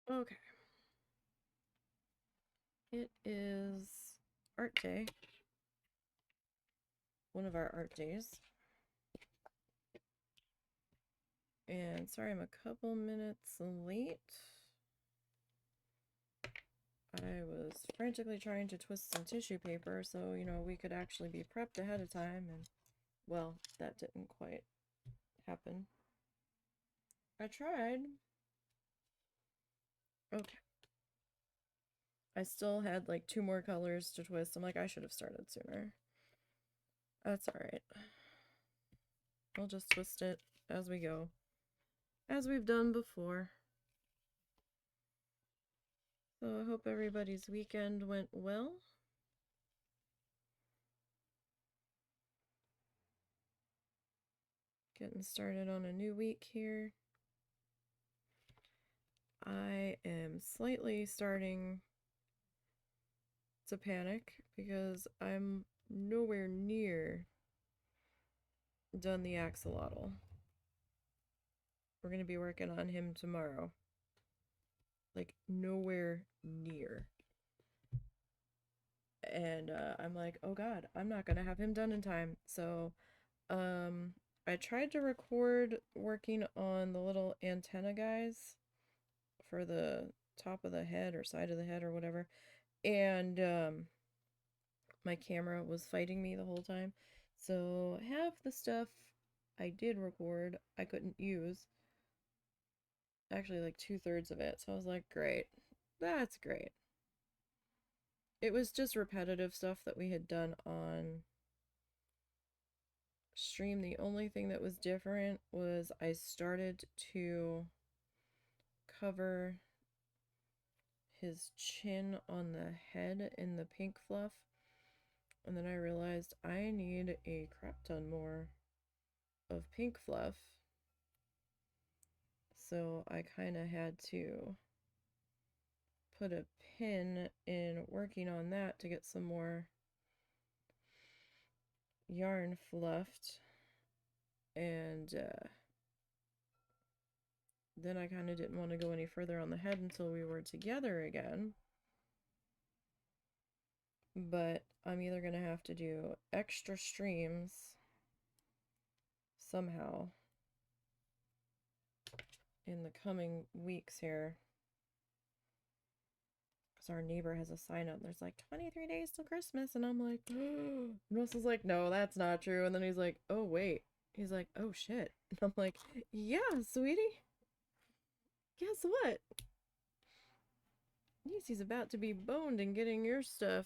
Okay. It is art day. One of our art days. And sorry I'm a couple minutes late. I was frantically trying to twist some tissue paper so, you know, we could actually be prepped ahead of time, and, well, that didn't quite happen. I tried. Okay. I still had like 2 more colors to twist. I'm like, I should have started sooner. That's alright. We'll just twist it as we go, as we've done before. So I hope everybody's weekend went well. Getting started on a new week here. I am slightly starting to panic because I'm nowhere near done the axolotl. We're going to be working on him tomorrow. Like, nowhere near. And I'm like, oh god, I'm not going to have him done in time. So, I tried to record working on the little antenna guys for the top of the head or side of the head or whatever. And, my camera was fighting me the whole time. So half the stuff I did record, I couldn't use. Actually, like 2/3 of it. So I was like, great. That's great. It was just repetitive stuff that we had done on stream. The only thing that was different was I started to cover his chin on the head in the pink fluff. And then I realized I need a crap ton more of pink fluff. So I kind of had to put a pin in working on that to get some more yarn fluffed. And then I kind of didn't want to go any further on the head until we were together again. But I'm either going to have to do extra streams somehow in the coming weeks here. Because our neighbor has a sign up. There's like 23 days till Christmas. And I'm like, oh. Russell's like, no, that's not true. And then he's like, oh, wait. He's like, oh, shit. And I'm like, yeah, sweetie. Guess what? Nisey's about to be boned and getting your stuff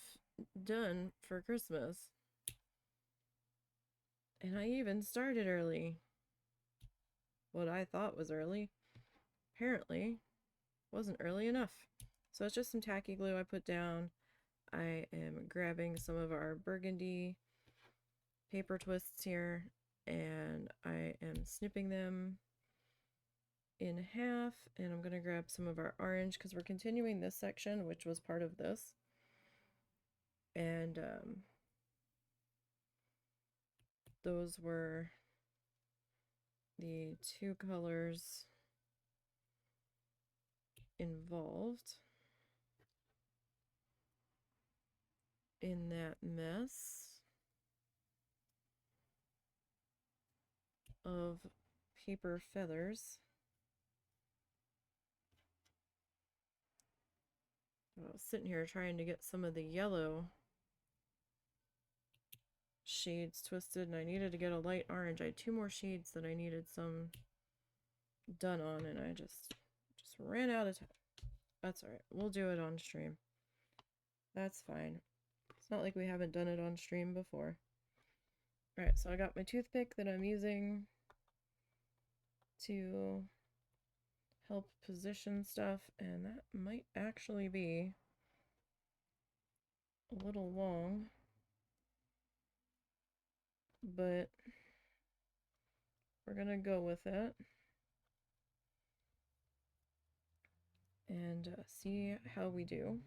done for Christmas. And I even started early. What I thought was early. Apparently wasn't early enough. So it's just some tacky glue I put down. I am grabbing some of our burgundy paper twists here, and I am snipping them in half, and I'm going to grab some of our orange because we're continuing this section, which was part of this. And those were the 2 colors involved in that mess of paper feathers. I was sitting here trying to get some of the yellow shades twisted, and I needed to get a light orange. I had 2 more shades that I needed some done on, and I just ran out of time. That's alright. We'll do it on stream. That's fine. It's not like we haven't done it on stream before. Alright, so I got my toothpick that I'm using to help position stuff, and that might actually be a little long, but we're gonna go with it and see how we do.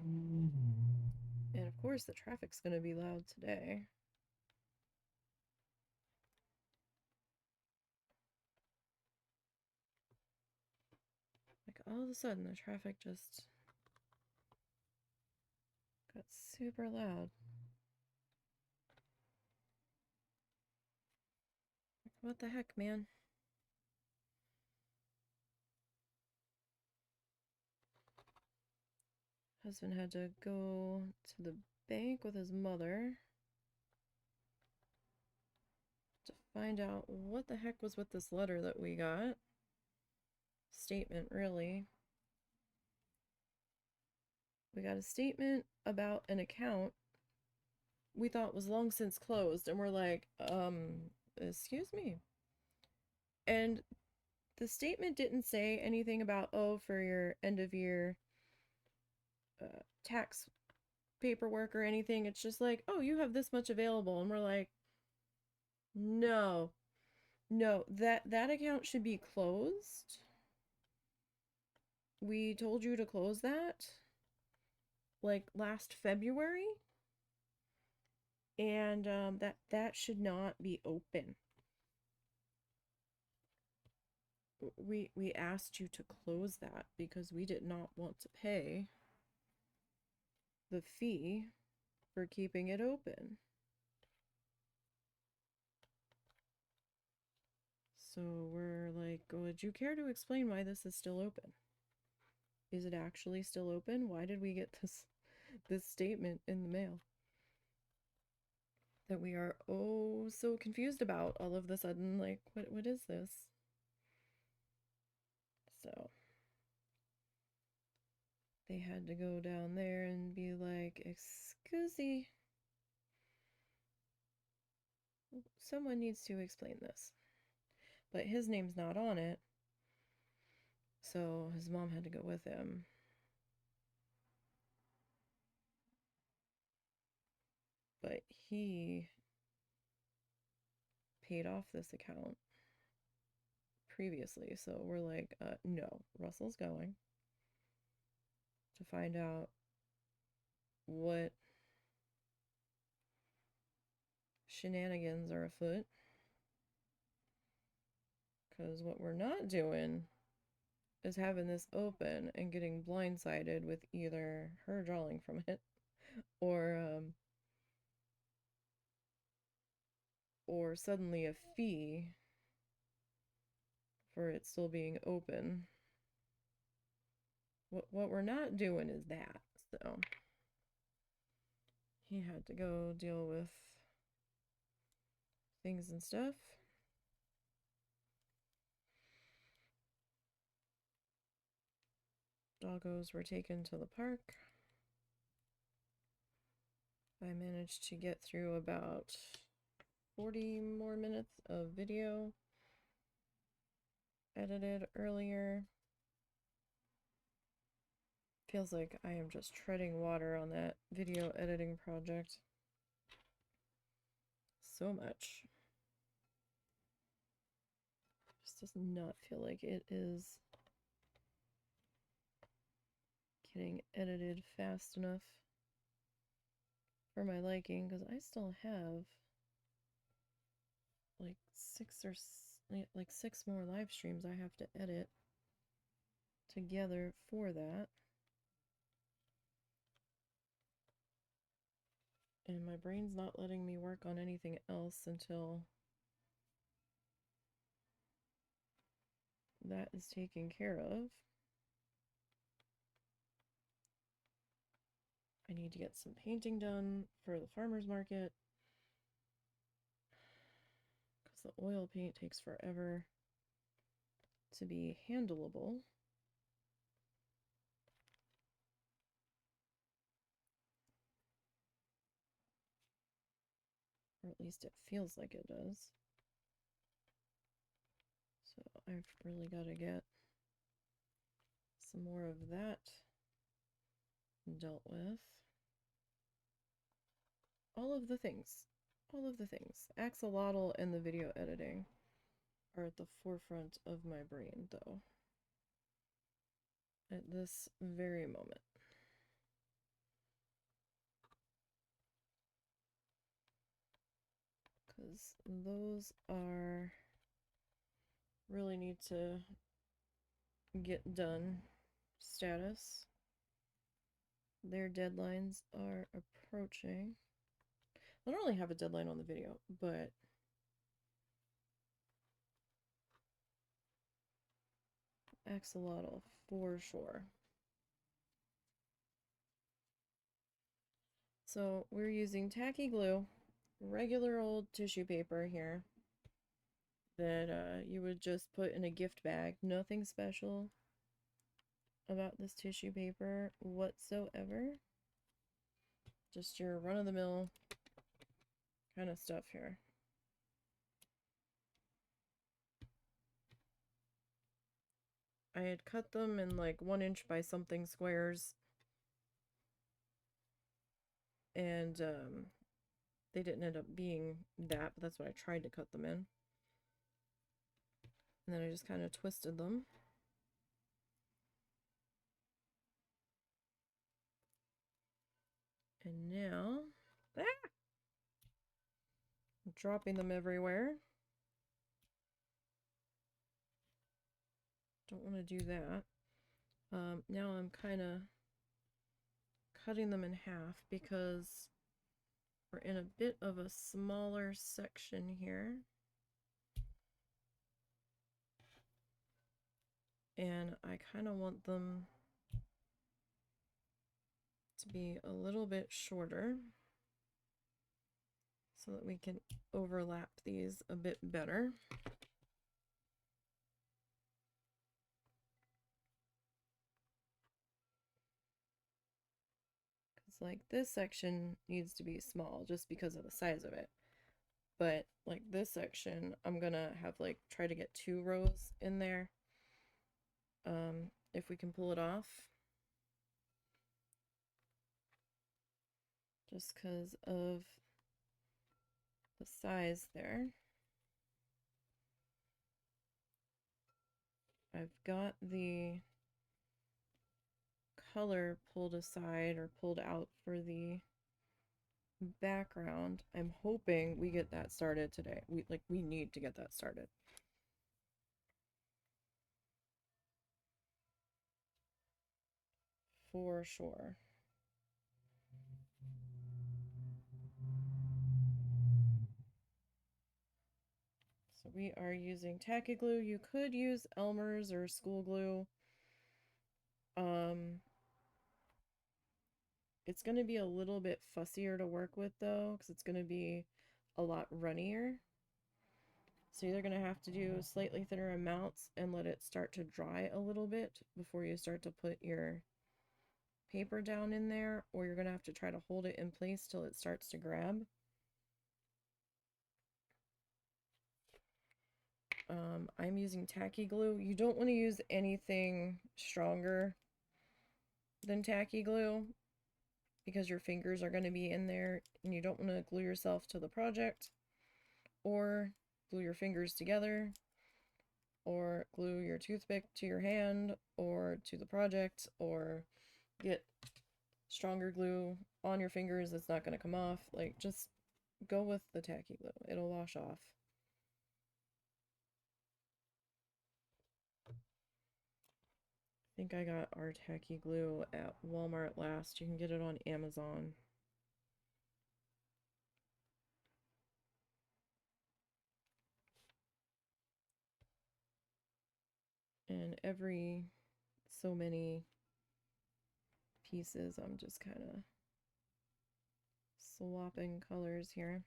And of course the traffic's gonna be loud today. Like all of a sudden the traffic just got super loud. What the heck, man? Husband had to go to the bank with his mother to find out what the heck was with this letter that we got. Statement, really. We got a statement about an account we thought was long since closed, and we're like, excuse me. And the statement didn't say anything about, oh, for your end of year tax paperwork or anything. It's just like, oh, you have this much available. And we're like, no, that account should be closed. We told you to close that like last February. And that should not be open. We asked you to close that because we did not want to pay the fee for keeping it open. So we're like, would you care to explain why this is still open? Is it actually still open? Why did we get this statement in the mail that we are oh so confused about all of a sudden? Like, what is this? So they had to go down there and be like, excusey, someone needs to explain this. But his name's not on it, so his mom had to go with him. But he paid off this account previously, so we're like, no, Russell's going to find out what shenanigans are afoot, because what we're not doing is having this open and getting blindsided with either her drawing from it or suddenly a fee for it still being open. What we're not doing is that. So he had to go deal with things and stuff. Doggos were taken to the park. I managed to get through about 40 more minutes of video edited earlier. Feels like I am just treading water on that video editing project. So much. Just does not feel like it is getting edited fast enough for my liking, because I still have like six more live streams I have to edit together for that. And my brain's not letting me work on anything else until that is taken care of. I need to get some painting done for the farmer's market, because the oil paint takes forever to be handleable. Or at least it feels like it does. So I've really got to get some more of that dealt with. All of the things. Axolotl and the video editing are at the forefront of my brain, though, at this very moment. Because those are really need to get done status. Their deadlines are approaching. I don't really have a deadline on the video, but axolotl for sure. So we're using tacky glue, regular old tissue paper here that you would just put in a gift bag. Nothing special about this tissue paper whatsoever. Just your run-of-the-mill kind of stuff here. I had cut them in like 1 inch by something squares, and they didn't end up being that, but that's what I tried to cut them in. And then I just kind of twisted them. And now, I'm dropping them everywhere. Don't want to do that. Now I'm kind of cutting them in half because we're in a bit of a smaller section here. And I kind of want them to be a little bit shorter so that we can overlap these a bit better. Because like this section needs to be small just because of the size of it. But like this section, I'm gonna have like try to get 2 rows in there. If we can pull it off. Just because of the size there. I've got the color pulled aside or pulled out for the background. I'm hoping we get that started today. We need to get that started. For sure. So we are using tacky glue. You could use Elmer's or school glue. It's going to be a little bit fussier to work with though, because it's going to be a lot runnier. So you're going to have to do slightly thinner amounts and let it start to dry a little bit before you start to put your paper down in there, or you're going to have to try to hold it in place till it starts to grab. I'm using tacky glue. You don't want to use anything stronger than tacky glue because your fingers are going to be in there and you don't want to glue yourself to the project or glue your fingers together or glue your toothpick to your hand or to the project or get stronger glue on your fingers that's not going to come off. Like, just go with the tacky glue. It'll wash off. I think I got our tacky glue at Walmart last. You can get it on Amazon. And every so many pieces, I'm just kind of swapping colors here.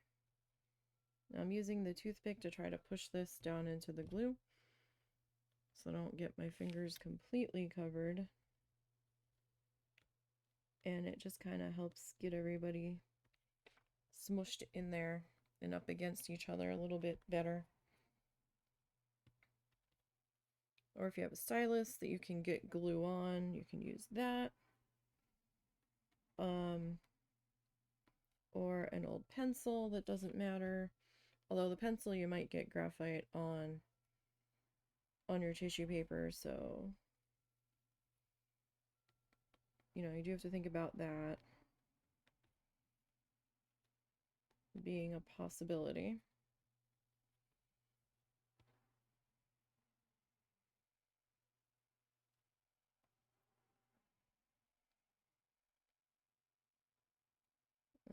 Now I'm using the toothpick to try to push this down into the glue so I don't get my fingers completely covered. And it just kind of helps get everybody smushed in there and up against each other a little bit better. Or if you have a stylus that you can get glue on, you can use that. Or an old pencil, that doesn't matter. Although the pencil you might get graphite on your tissue paper, so you know, you do have to think about that being a possibility.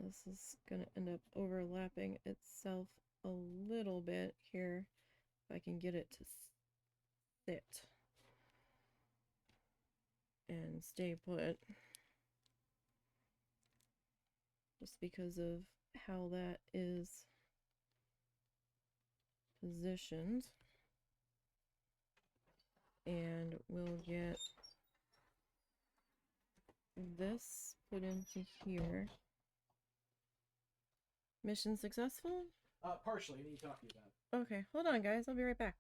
This is going to end up overlapping itself a little bit here. If I can get it to sit and stay put. Just because of how that is positioned. And we'll get this put into here. Mission successful? Partially. I need to talk to you about it. Okay, hold on guys, I'll be right back.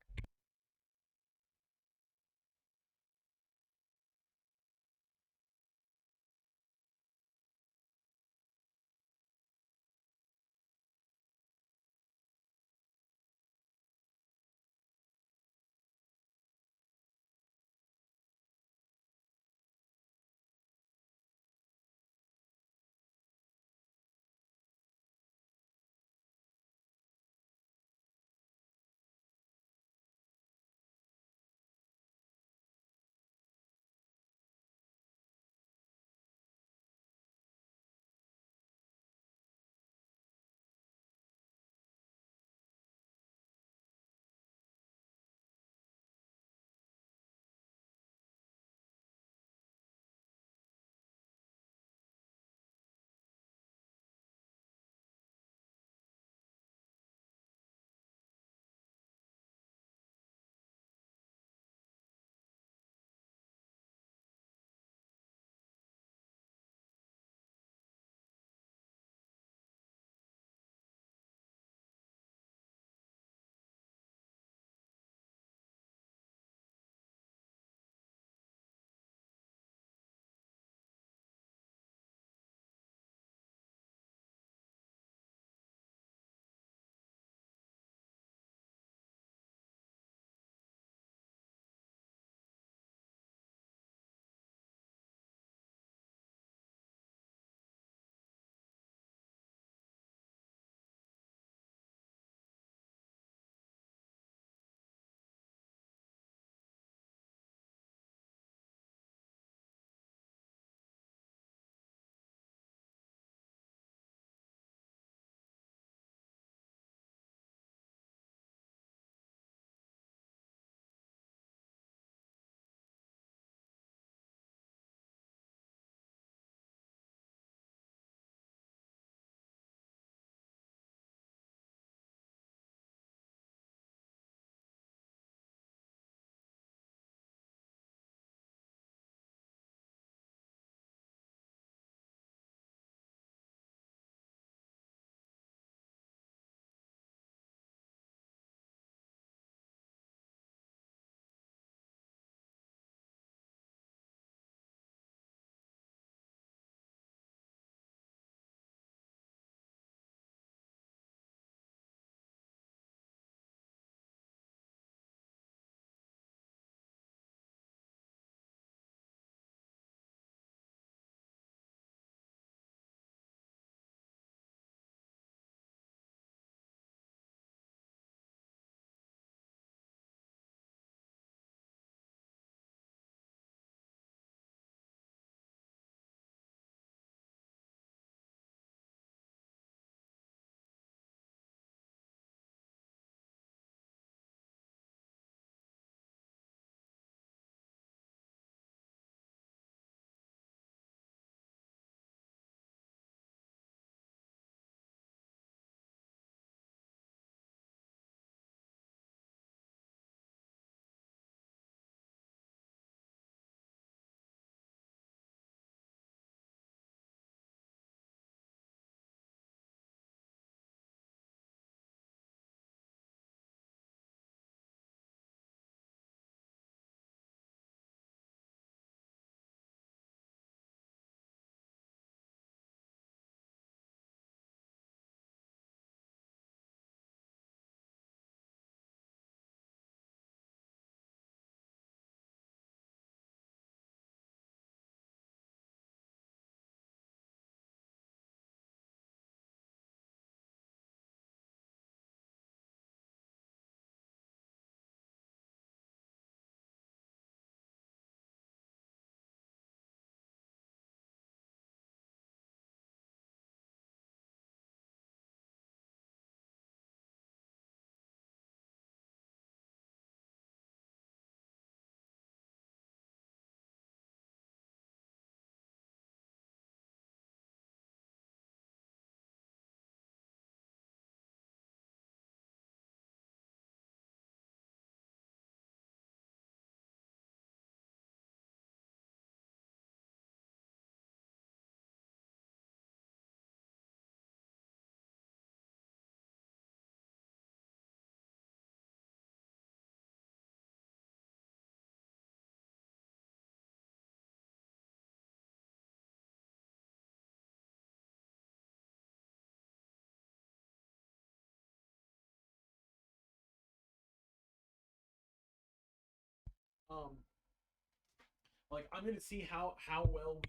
like I'm gonna see how well we.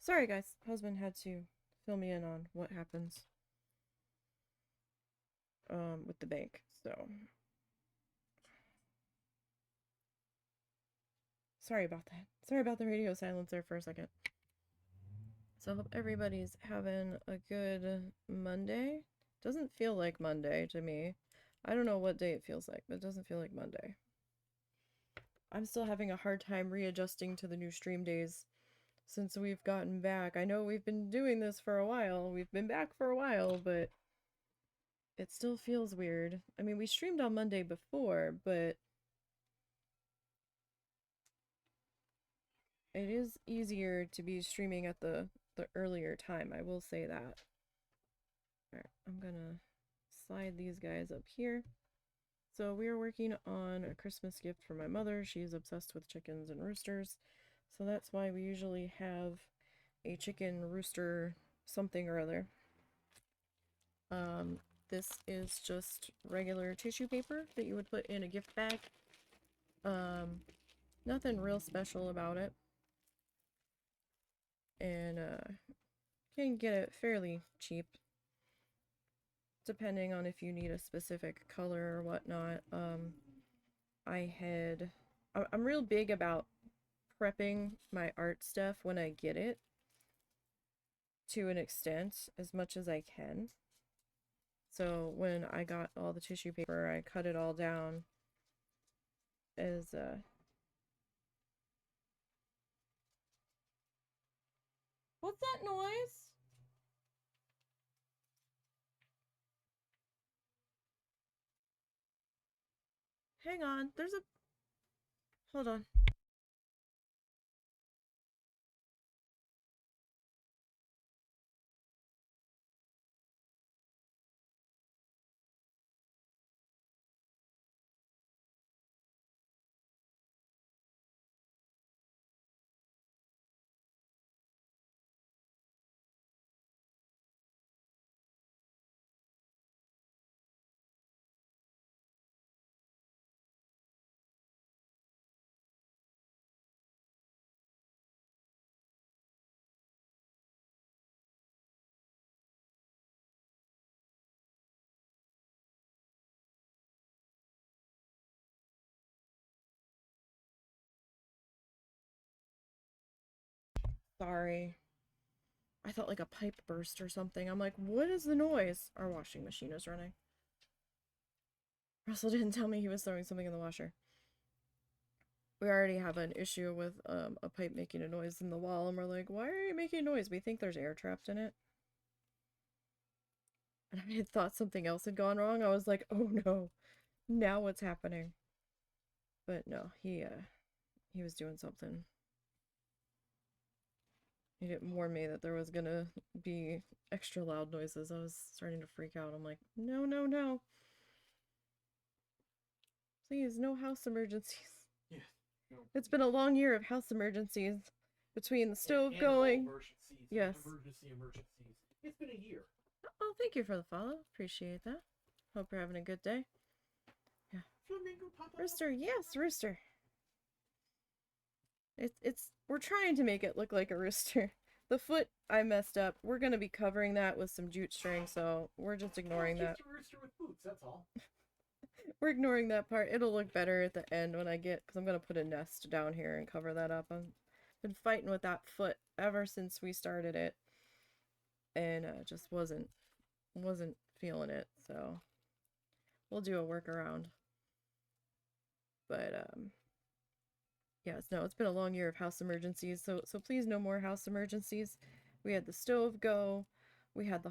Sorry guys, husband had to fill me in on what happens with the bank. So sorry about that. Sorry about the radio silence there for a second. So I hope everybody's having a good Monday. Doesn't feel like Monday to me. I don't know what day it feels like, but it doesn't feel like Monday. I'm still having a hard time readjusting to the new stream days since we've gotten back. I know we've been doing this for a while. We've been back for a while, but it still feels weird. I mean, we streamed on Monday before, but it is easier to be streaming at the earlier time, I will say that. Alright, I'm gonna slide these guys up here. So we are working on a Christmas gift for my mother. She's obsessed with chickens and roosters. So that's why we usually have a chicken rooster something or other. This is just regular tissue paper that you would put in a gift bag. Nothing real special about it. And can get it fairly cheap, depending on if you need a specific color or whatnot. I'm real big about prepping my art stuff when I get it, to an extent, as much as I can. So when I got all the tissue paper, I cut it all down as What's that noise? Hang on, there's a... Hold on. Sorry. I thought like a pipe burst or something. I'm like, what is the noise? Our washing machine is running. Russell didn't tell me he was throwing something in the washer. We already have an issue with a pipe making a noise in the wall, and we're like, why are you making noise? We think there's air trapped in it. And I had thought something else had gone wrong. I was like, oh no, now what's happening? But no, he was doing something. He didn't warn me that there was gonna be extra loud noises. I was starting to freak out. I'm like, no, no, no. Please, no house emergencies. Yeah. No. It's been a long year of house emergencies. Between the stove going. Emergencies. Yes. Emergencies. It's been a year. Oh, thank you for the follow. Appreciate that. Hope you're having a good day. Yeah. Rooster, yes, Rooster. We're trying to make it look like a rooster. The foot I messed up. We're gonna be covering that with some jute string, so we're just ignoring that. Just a rooster with boots, that's all. We're ignoring that part. It'll look better at the end when I get, because I'm gonna put a nest down here and cover that up. I've been fighting with that foot ever since we started it, and just wasn't feeling it. So we'll do a workaround. But yes, no, it's been a long year of house emergencies, so please no more house emergencies. We had the stove go, we had the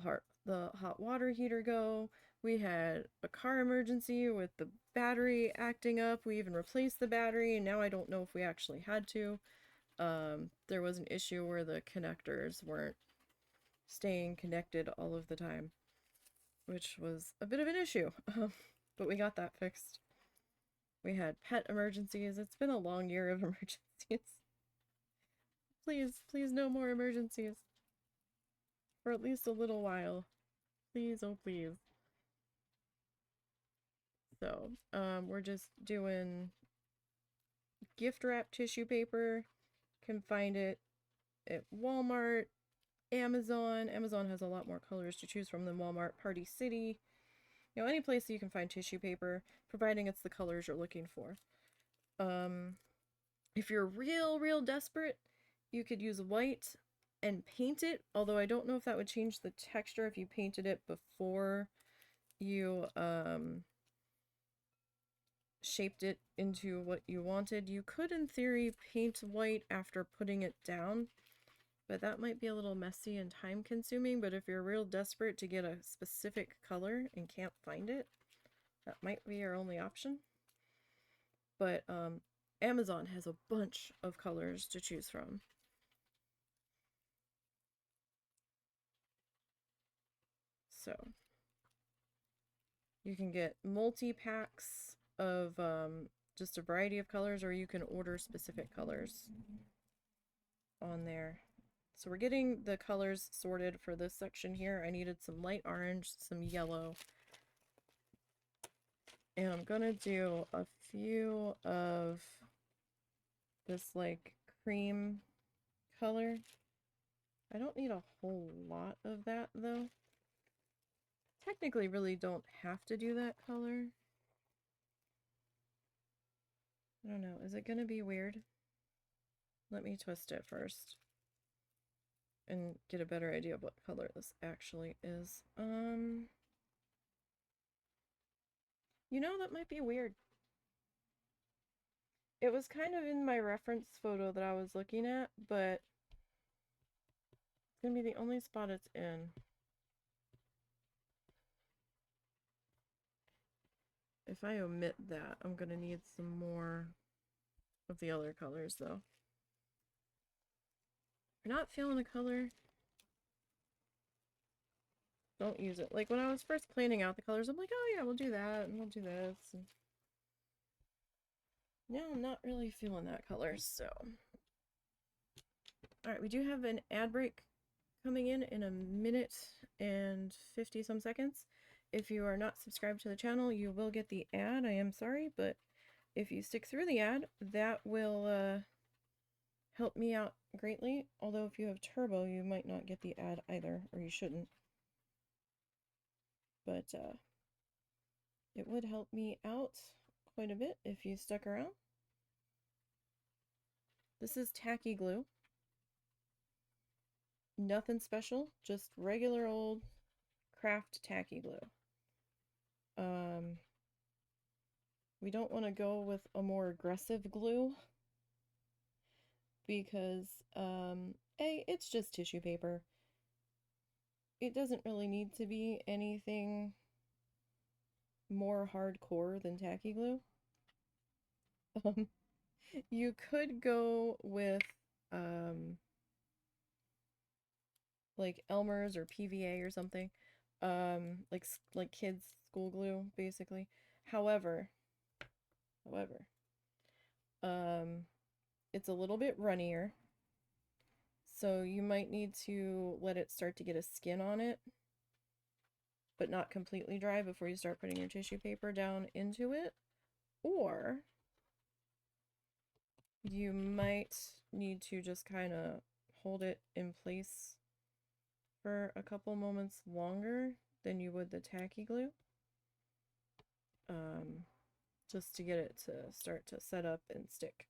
hot water heater go, we had a car emergency with the battery acting up, we even replaced the battery, and now I don't know if we actually had to. there was an issue where the connectors weren't staying connected all of the time, which was a bit of an issue. But we got that fixed. We had pet emergencies. It's been a long year of emergencies. Please, please, no more emergencies. For at least a little while. Please, oh please. So, we're just doing gift wrap tissue paper. Can find it at Walmart, Amazon. Amazon has a lot more colors to choose from than Walmart. Party City. You know, any place that you can find tissue paper, providing it's the colors you're looking for. If you're real desperate, you could use white and paint it, although I don't know if that would change the texture if you painted it before you shaped it into what you wanted. You could, in theory, paint white after putting it down, but that might be a little messy and time-consuming. But if you're real desperate to get a specific color and can't find it, that might be your only option. But Amazon has a bunch of colors to choose from. So you can get multi-packs of just a variety of colors, or you can order specific colors on there. So we're getting the colors sorted for this section here. I needed some light orange, some yellow, and I'm gonna do a few of this like cream color. I don't need a whole lot of that though. Technically really don't have to do that color. I don't know, is it gonna be weird? Let me twist it first and get a better idea of what color this actually is. You know, that might be weird. It was kind of in my reference photo that I was looking at, but it's gonna be the only spot it's in. If I omit that, I'm gonna need some more of the other colors though. If you're not feeling the color, don't use it. Like when I was first planning out the colors, I'm like, oh yeah, we'll do that and we'll do this. And now I'm not really feeling that color, so. Alright, we do have an ad break coming in a minute and 50 some seconds. If you are not subscribed to the channel, you will get the ad. I am sorry, but if you stick through the ad, that will help me out greatly. Although if you have turbo, you might not get the ad either, or you shouldn't. But it would help me out quite a bit if you stuck around. This is Tacky glue. Nothing special, just regular old craft tacky glue. We don't want to go with a more aggressive glue because it's just tissue paper. It doesn't really need to be anything more hardcore than tacky glue. You could go with like Elmer's or PVA or something, like kids school glue basically. However, it's a little bit runnier, so you might need to let it start to get a skin on it, but not completely dry before you start putting your tissue paper down into it. Or you might need to just kind of hold it in place for a couple moments longer than you would the tacky glue, just to get it to start to set up and stick.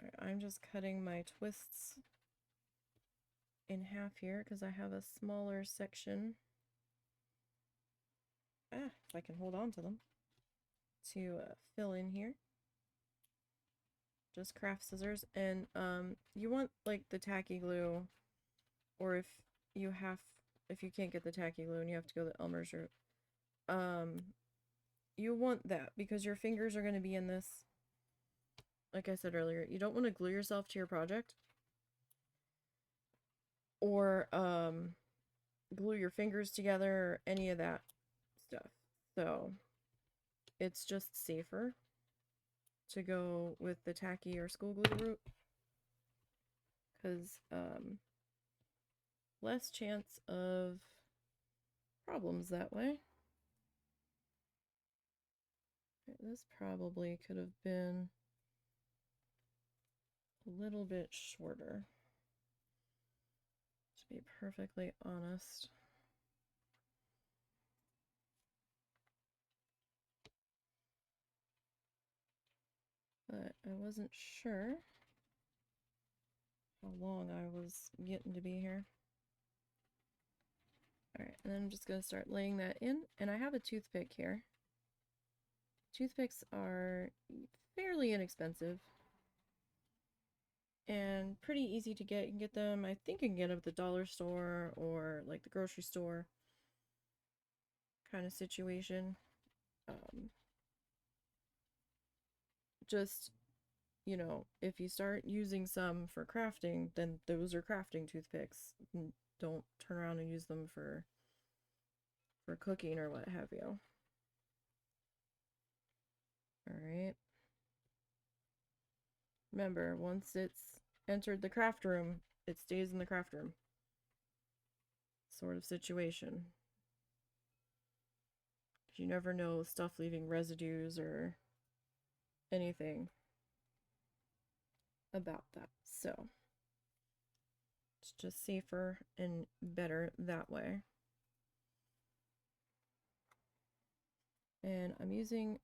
All right, I'm just cutting my twists in half here because I have a smaller section. If I can hold on to them to fill in here. Just craft scissors, and you want like the tacky glue, or if you can't get the tacky glue and you have to go to Elmer's or you want that because your fingers are going to be in this like I said earlier, you don't want to glue yourself to your project or glue your fingers together or any of that stuff. So it's just safer to go with the tacky or school glue route because less chance of problems that way. This probably could have been a little bit shorter, to be perfectly honest. But I wasn't sure how long I was getting to be here. Alright, and then I'm just going to start laying that in. And I have a toothpick here. Toothpicks are fairly inexpensive and pretty easy to get. You can get them, I think you can get them at the dollar store or like the grocery store kind of situation. Just, you know, if you start using some for crafting, then those are crafting toothpicks. Don't turn around and use them for cooking or what have you. Alright. Remember, once it's entered the craft room, it stays in the craft room. Sort of situation. You never know stuff leaving residues or anything about that. So it's just safer and better that way. And I'm using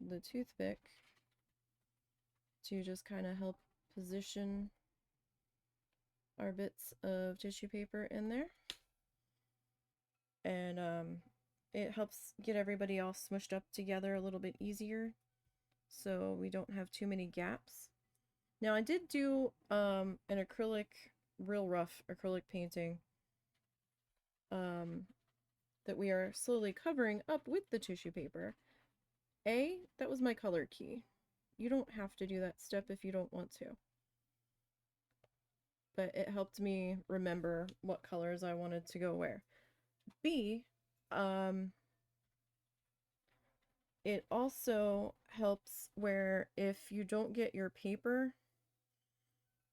the toothpick to just kind of help position our bits of tissue paper in there. And it helps get everybody all smushed up together a little bit easier so we don't have too many gaps. Now I did do an acrylic, real rough acrylic painting that we are slowly covering up with the tissue paper. That was my color key. You don't have to do that step if you don't want to. But it helped me remember what colors I wanted to go where. B, it also helps where if you don't get your paper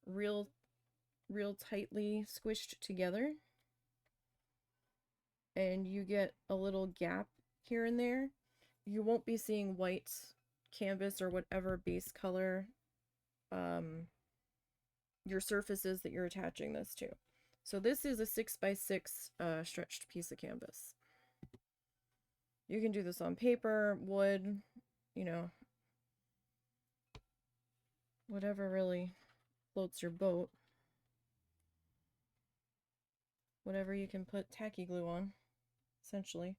real tightly squished together and you get a little gap here and there, you won't be seeing white canvas or whatever base color your surface is that you're attaching this to. So this is a 6x6 stretched piece of canvas. You can do this on paper, wood, you know, whatever really floats your boat. Whatever you can put tacky glue on, essentially.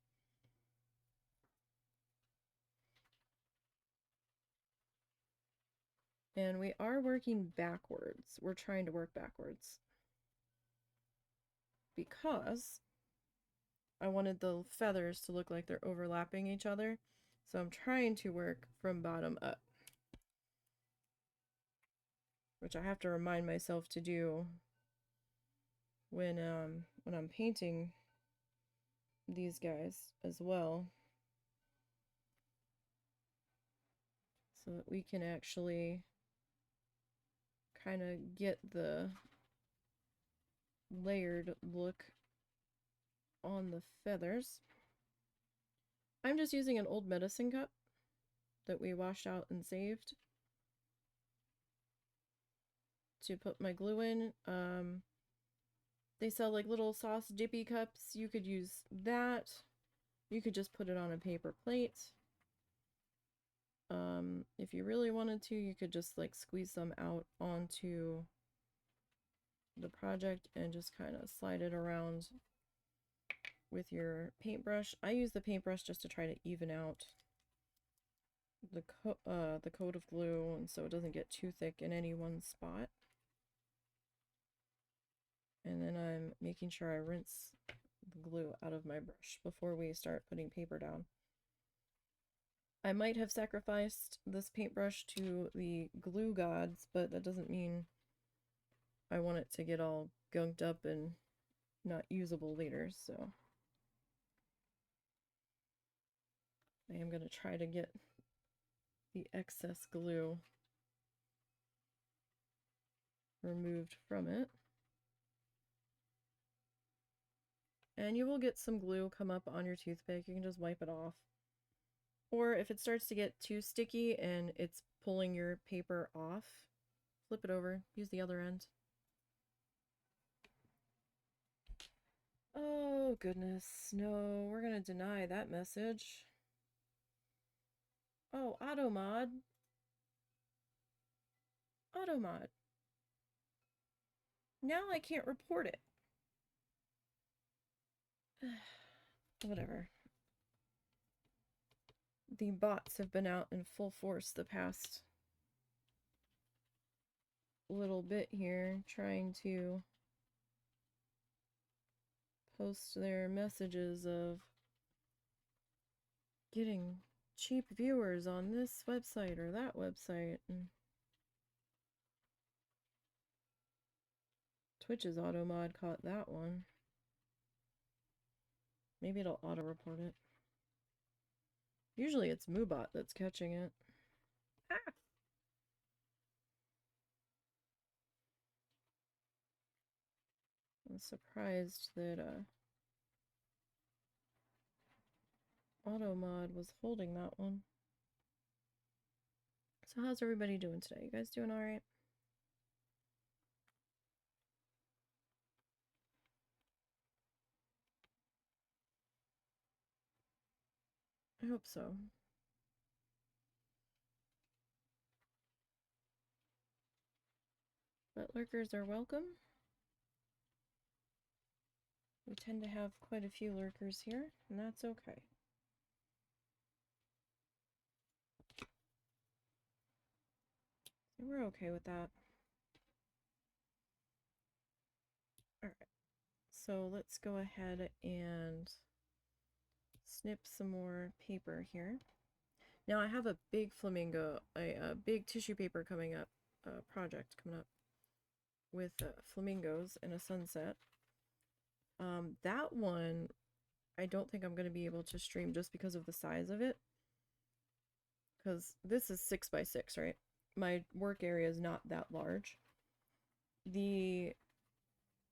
And we are working backwards. We're trying to work backwards. Because I wanted the feathers to look like they're overlapping each other. So I'm trying to work from bottom up. Which I have to remind myself to do when I'm painting these guys as well. So that we can actually kind of get the layered look on the feathers. I'm just using an old medicine cup that we washed out and saved to put my glue in. They sell like little sauce dippy cups. You could use that. You could just put it on a paper plate. If you really wanted to, you could just like squeeze them out onto the project and just kind of slide it around with your paintbrush. I use the paintbrush just to try to even out the coat of glue, and so it doesn't get too thick in any one spot. And then I'm making sure I rinse the glue out of my brush before we start putting paper down. I might have sacrificed this paintbrush to the glue gods, but that doesn't mean I want it to get all gunked up and not usable later, so I am going to try to get the excess glue removed from it. And you will get some glue come up on your toothpick. You can just wipe it off. Or if it starts to get too sticky and it's pulling your paper off, flip it over, use the other end. Oh goodness, no, we're gonna deny that message. Oh, automod. Automod. Now I can't report it. Whatever. The bots have been out in full force the past little bit here, trying to post their messages of getting cheap viewers on this website or that website. And Twitch's automod caught that one. Maybe it'll auto-report it. Usually it's Moobot that's catching it. Ah! I'm surprised that automod was holding that one. So how's everybody doing today? You guys doing alright? I hope so. But lurkers are welcome. We tend to have quite a few lurkers here, and that's okay. So we're okay with that. Alright, so let's go ahead and snip some more paper here. Now I have a big flamingo, a big tissue paper coming up, project coming up with flamingos and a sunset. That one, I don't think I'm going to be able to stream just because of the size of it. Because this is 6x6, right? My work area is not that large. The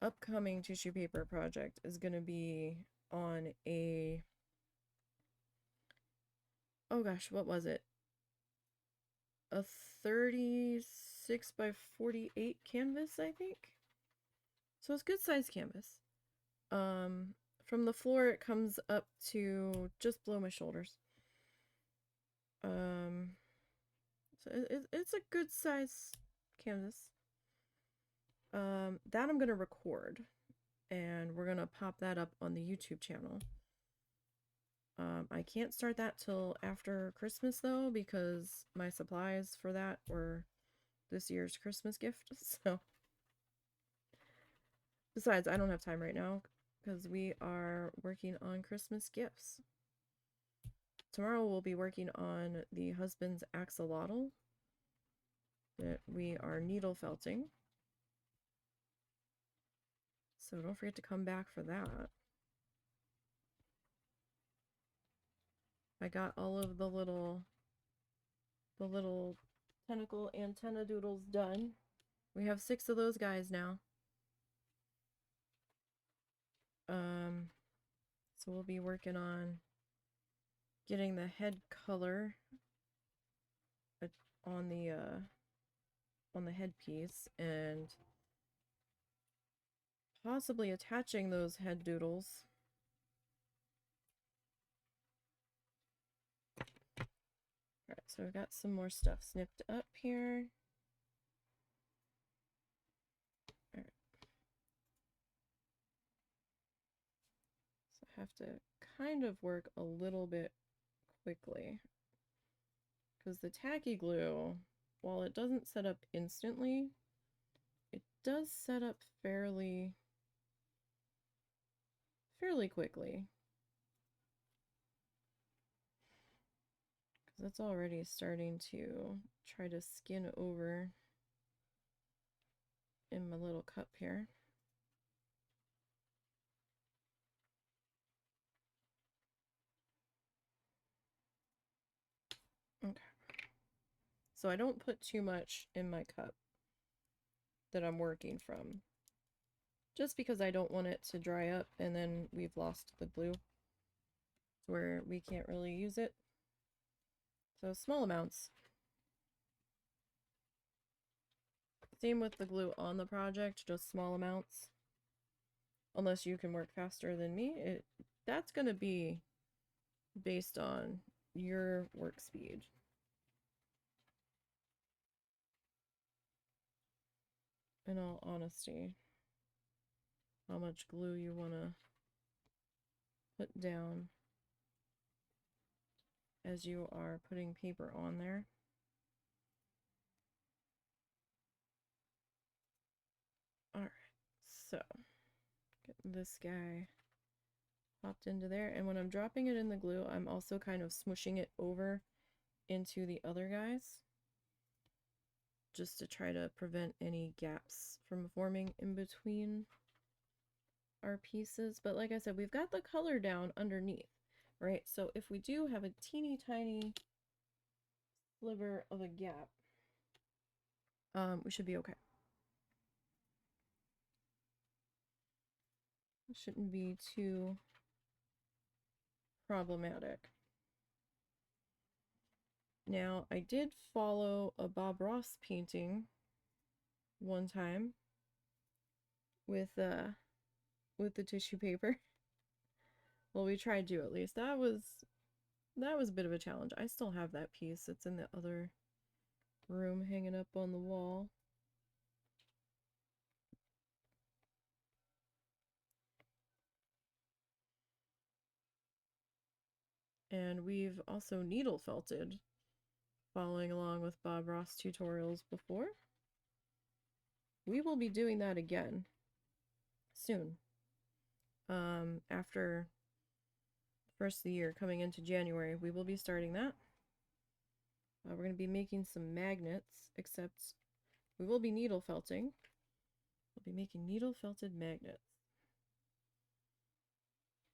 upcoming tissue paper project is going to be on a... Oh gosh, what was it? A 36x48 canvas, I think? So it's good size canvas. From the floor it comes up to just below my shoulders. So it's a good size canvas. That I'm gonna record, and we're gonna pop that up on the YouTube channel. I can't start that till after Christmas though, because my supplies for that were this year's Christmas gift. So besides, I don't have time right now because we are working on Christmas gifts. Tomorrow we'll be working on the husband's axolotl that we are needle felting. So don't forget to come back for that. I got all of the little tentacle antenna doodles done. We have 6 of those guys now. So we'll be working on getting the head color on the headpiece and possibly attaching those head doodles. Alright, so we've got some more stuff snipped up here. Alright. So I have to kind of work a little bit quickly, because the tacky glue, while it doesn't set up instantly, it does set up fairly quickly. That's already starting to try to skin over in my little cup here. Okay. So I don't put too much in my cup that I'm working from, just because I don't want it to dry up and then we've lost the glue where we can't really use it. So small amounts. Same with the glue on the project, just small amounts. Unless you can work faster than me, that's going to be based on your work speed. In all honesty, how much glue you want to put down as you are putting paper on there. Alright, so get this guy popped into there, and when I'm dropping it in the glue, I'm also kind of smooshing it over into the other guys, just to try to prevent any gaps from forming in between our pieces. But like I said, we've got the color down underneath, right? So if we do have a teeny tiny sliver of a gap, we should be okay. It shouldn't be too problematic. Now, I did follow a Bob Ross painting one time with the tissue paper. Well, we tried to, at least. That was a bit of a challenge. I still have that piece. It's in the other room hanging up on the wall. And we've also needle felted following along with Bob Ross tutorials before. We will be doing that again soon. After the first of the year, coming into January, we will be starting that. We're going to be making some magnets, except we will be needle felting. We'll be making needle felted magnets.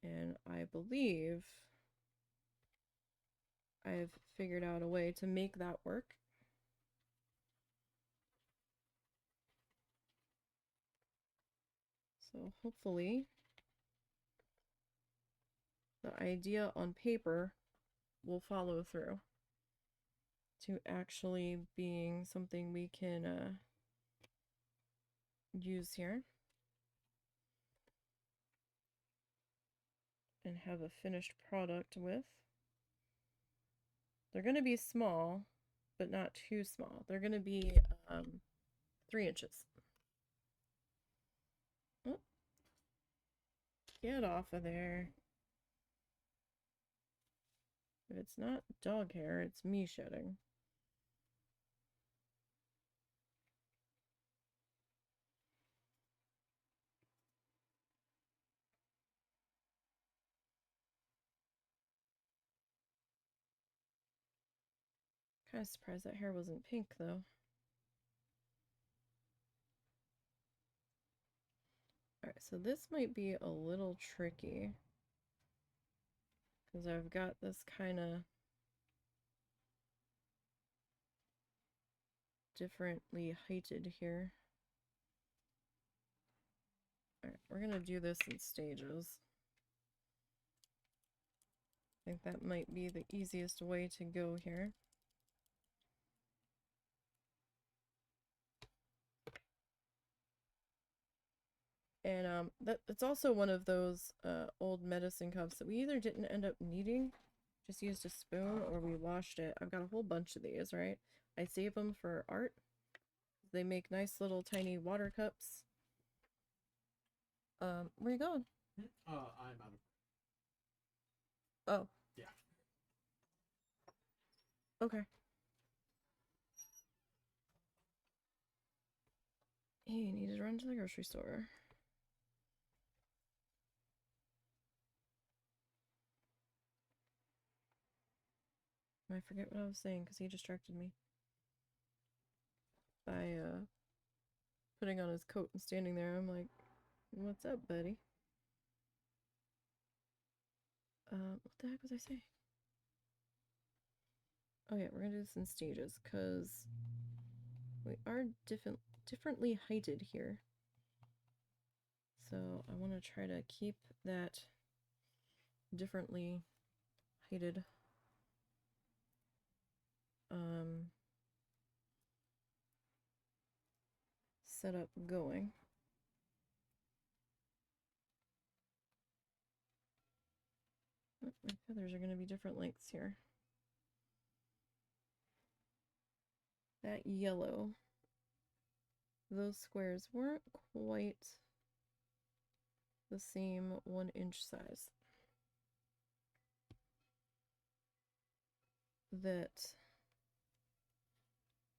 And I believe I've figured out a way to make that work. So hopefully the idea on paper will follow through to actually being something we can use here and have a finished product with. They're going to be small, but not too small. They're going to be 3 inches. Oh, get off of there. If it's not dog hair, it's me shedding. Kind of surprised that hair wasn't pink, though. Alright, so this might be a little tricky, because I've got this kind of differently heighted here. Alright, we're going to do this in stages. I think that might be the easiest way to go here. And that's also one of those old medicine cups that we either didn't end up needing, just used a spoon, or we washed it. I've got a whole bunch of these, right? I save them for art. They make nice little tiny water cups. Where you going? I'm out of. Oh. Yeah. Okay. He needed to run to the grocery store. I forget what I was saying because he distracted me by putting on his coat and standing there. I'm like, what's up, buddy? What the heck was I saying? Oh yeah, we're gonna do this in stages because we are differently heighted here. So I want to try to keep that differently heighted setup going. Oh, my feathers are going to be different lengths here. That yellow, those squares weren't quite the same 1-inch size that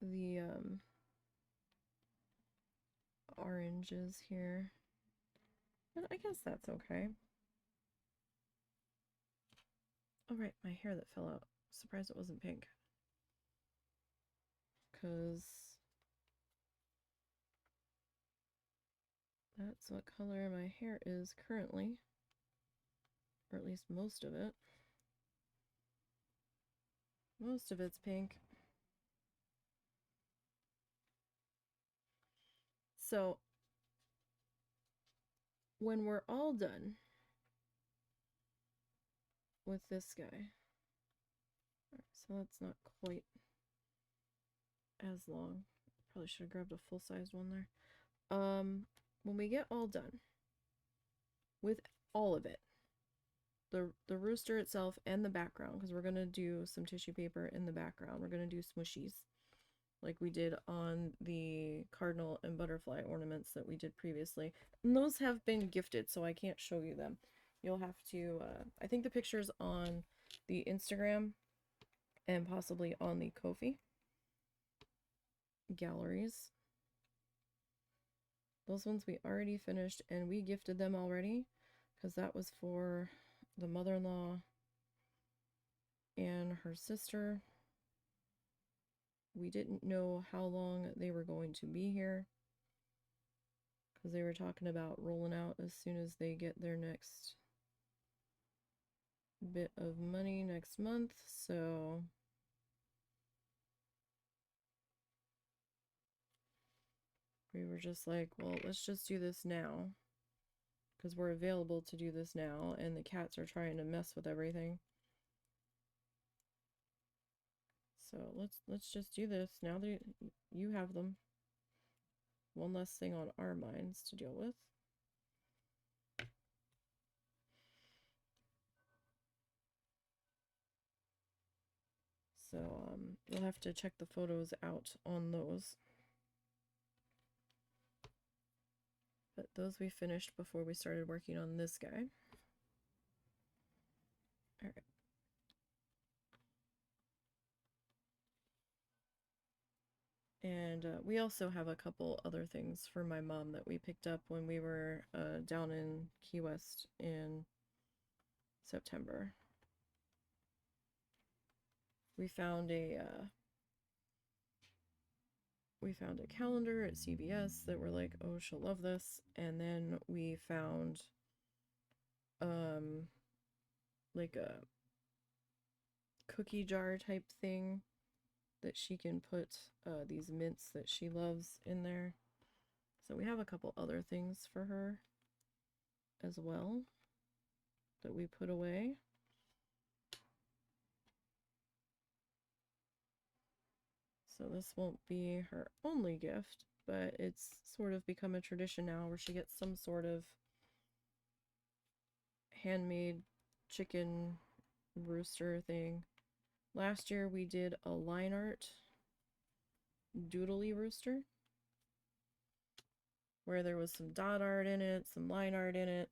the orange is here, but I guess that's okay. Oh right, my hair that fell out. Surprised it wasn't pink, because that's what color my hair is currently, or at least most of it. Most of it's pink. So when we're all done with this guy, so that's not quite as long. Probably should have grabbed a full-sized one there. When we get all done with all of it, the rooster itself and the background, because we're going to do some tissue paper in the background. We're going to do smushies like we did on the cardinal and butterfly ornaments that we did previously. And those have been gifted, so I can't show you them. You'll have to, I think the picture's on the Instagram and possibly on the Ko-fi galleries. Those ones we already finished and we gifted them already because that was for the mother-in-law and her sister. We didn't know how long they were going to be here because they were talking about rolling out as soon as they get their next bit of money next month. So we were just like, well, let's just do this now because we're available to do this now, and the cats are trying to mess with everything. So let's just do this now that you have them. One less thing on our minds to deal with. So you'll have to check the photos out on those. But those we finished before we started working on this guy. All right. And we also have a couple other things for my mom that we picked up when we were down in Key West in September. We found a calendar at CVS that we're like, oh, she'll love this. And then we found like a cookie jar type thing that she can put these mints that she loves in there. So we have a couple other things for her as well that we put away. So this won't be her only gift, but it's sort of become a tradition now where she gets some sort of handmade chicken rooster thing. Last year we did a line art doodly rooster where there was some dot art in it, some line art in it.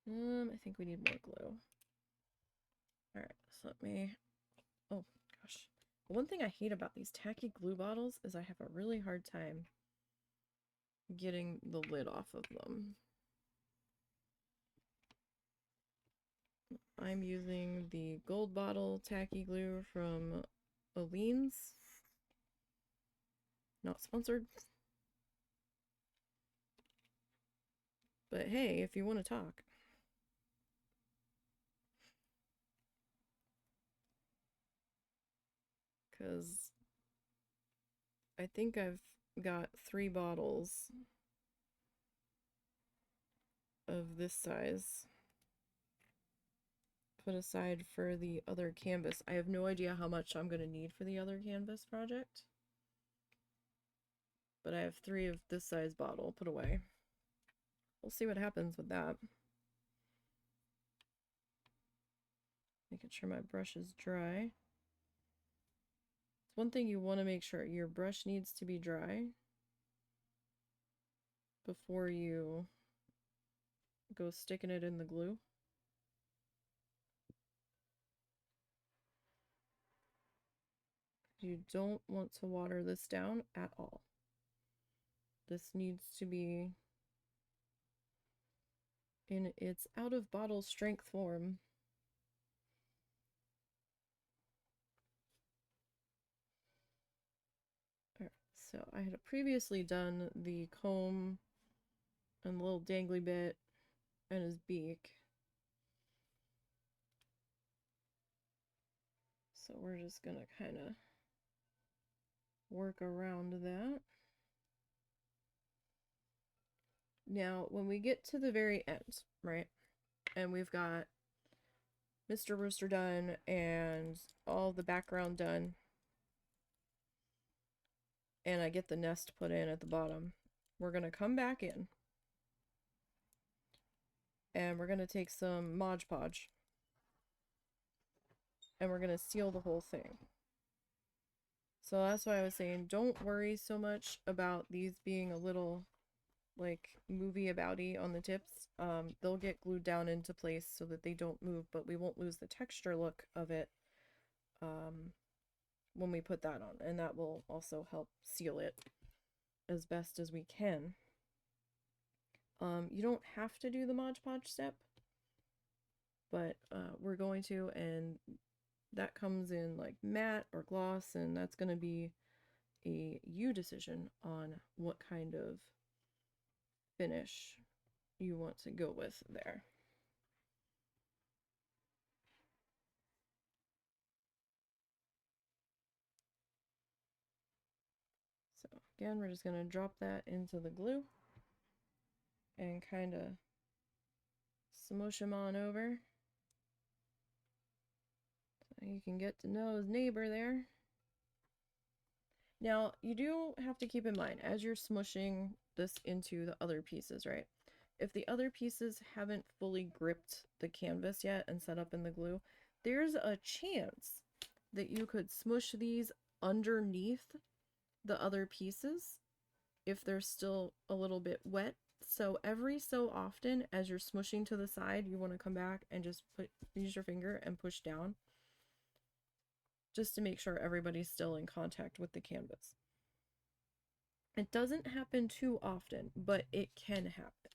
I think we need more glue. Alright, so let me... Oh, gosh. One thing I hate about these tacky glue bottles is I have a really hard time getting the lid off of them. I'm using the gold bottle tacky glue from Aleene's. Not sponsored. But hey, if you want to talk. Because I think I've got 3 bottles of this size put aside for the other canvas. I have no idea how much I'm going to need for the other canvas project. But I have 3 of this size bottle put away. We'll see what happens with that. Making sure my brush is dry. It's one thing you want to make sure your brush needs to be dry before you go sticking it in the glue. You don't want to water this down at all. This needs to be in its out of bottle strength form. Alright, so I had previously done the comb and the little dangly bit and his beak. So we're just gonna kind of work around that. Now, when we get to the very end, right, and we've got Mr. Rooster done and all the background done, and I get the nest put in at the bottom, we're going to come back in, and we're going to take some Mod Podge, and we're going to seal the whole thing. So that's why I was saying, don't worry so much about these being a little like movie abouty on the tips. They'll get glued down into place so that they don't move, but we won't lose the texture look of it when we put that on, and that will also help seal it as best as we can. You don't have to do the Mod Podge step, but we're going to, and that comes in like matte or gloss, and that's going to be a you decision on what kind of finish you want to go with there. So again, we're just going to drop that into the glue and kind of smush him on over so you can get to know his neighbor there. Now, you do have to keep in mind, as you're smushing this into the other pieces, right? If the other pieces haven't fully gripped the canvas yet and set up in the glue, there's a chance that you could smush these underneath the other pieces if they're still a little bit wet. So every so often, as you're smushing to the side, you want to come back and just use your finger and push down, just to make sure everybody's still in contact with the canvas. It doesn't happen too often, but it can happen.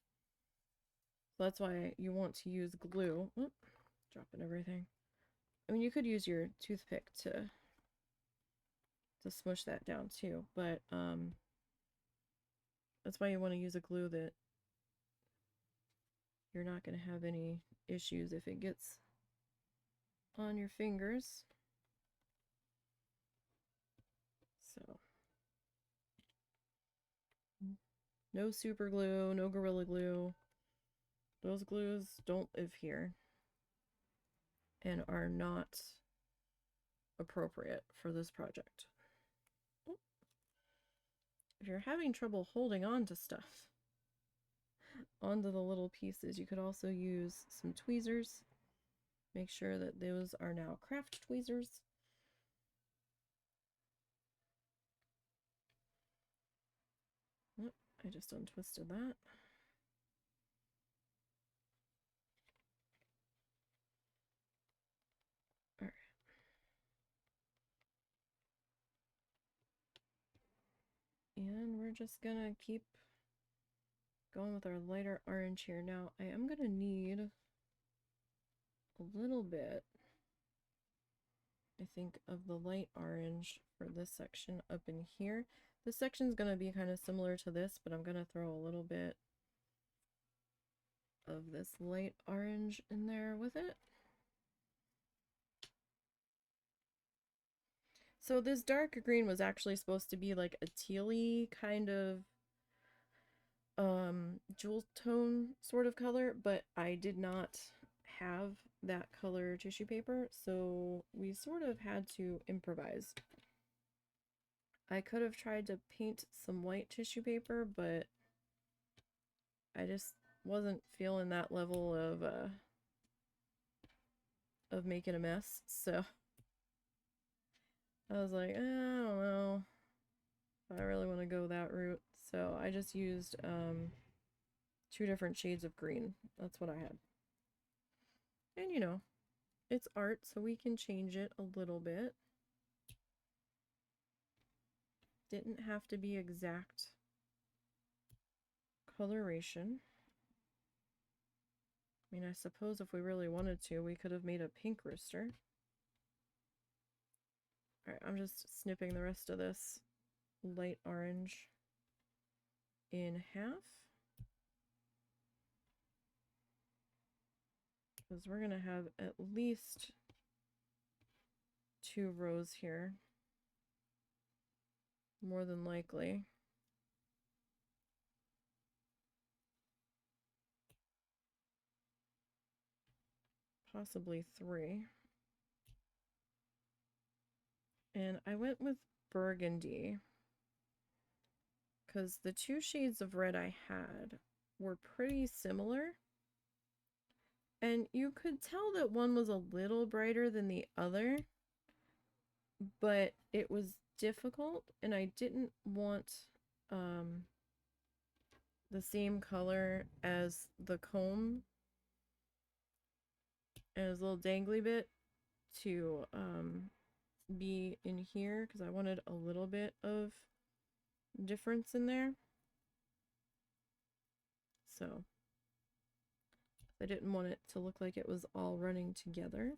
So that's why you want to use glue. Oop, dropping everything. I mean, you could use your toothpick to smush that down too, but that's why you want to use a glue that you're not going to have any issues if it gets on your fingers. So, no super glue, no Gorilla Glue. Those glues don't live here and are not appropriate for this project. If you're having trouble holding on to stuff, onto the little pieces, you could also use some tweezers. Make sure that those are now craft tweezers. Oh, I just untwisted that. Alright. And we're just gonna keep going with our lighter orange here. Now, I am gonna need a little bit, I think, of the light orange for this section up in here. This section is going to be kind of similar to this, but I'm going to throw a little bit of this light orange in there with it. So this dark green was actually supposed to be like a tealy kind of jewel tone sort of color, but I did not have that color tissue paper, so we sort of had to improvise. I could have tried to paint some white tissue paper, but I just wasn't feeling that level of making a mess, so I was like, I don't know if I really want to go that route. So I just used 2 different shades of green. That's what I had. And you know, it's art, so we can change it a little bit. Didn't have to be exact coloration. I mean, I suppose if we really wanted to, we could have made a pink rooster. Alright, I'm just snipping the rest of this light orange in half. Because we're going to have at least 2 rows here. More than likely. Possibly 3. And I went with burgundy because the 2 shades of red I had were pretty similar. And you could tell that one was a little brighter than the other, but it was difficult, and I didn't want the same color as the comb and his little dangly bit to be in here, because I wanted a little bit of difference in there. So I didn't want it to look like it was all running together.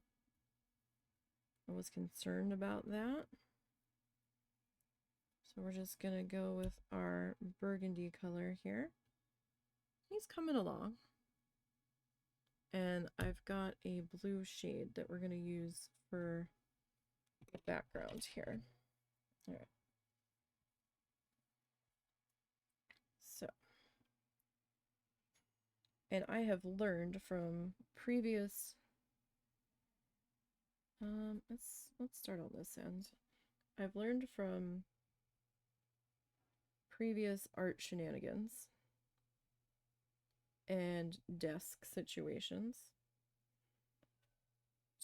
I was concerned about that. So we're just gonna go with our burgundy color here. He's coming along. And I've got a blue shade that we're gonna use for the background here. All right. So, and I have learned from previous let's start on this end. I've learned from previous art shenanigans and desk situations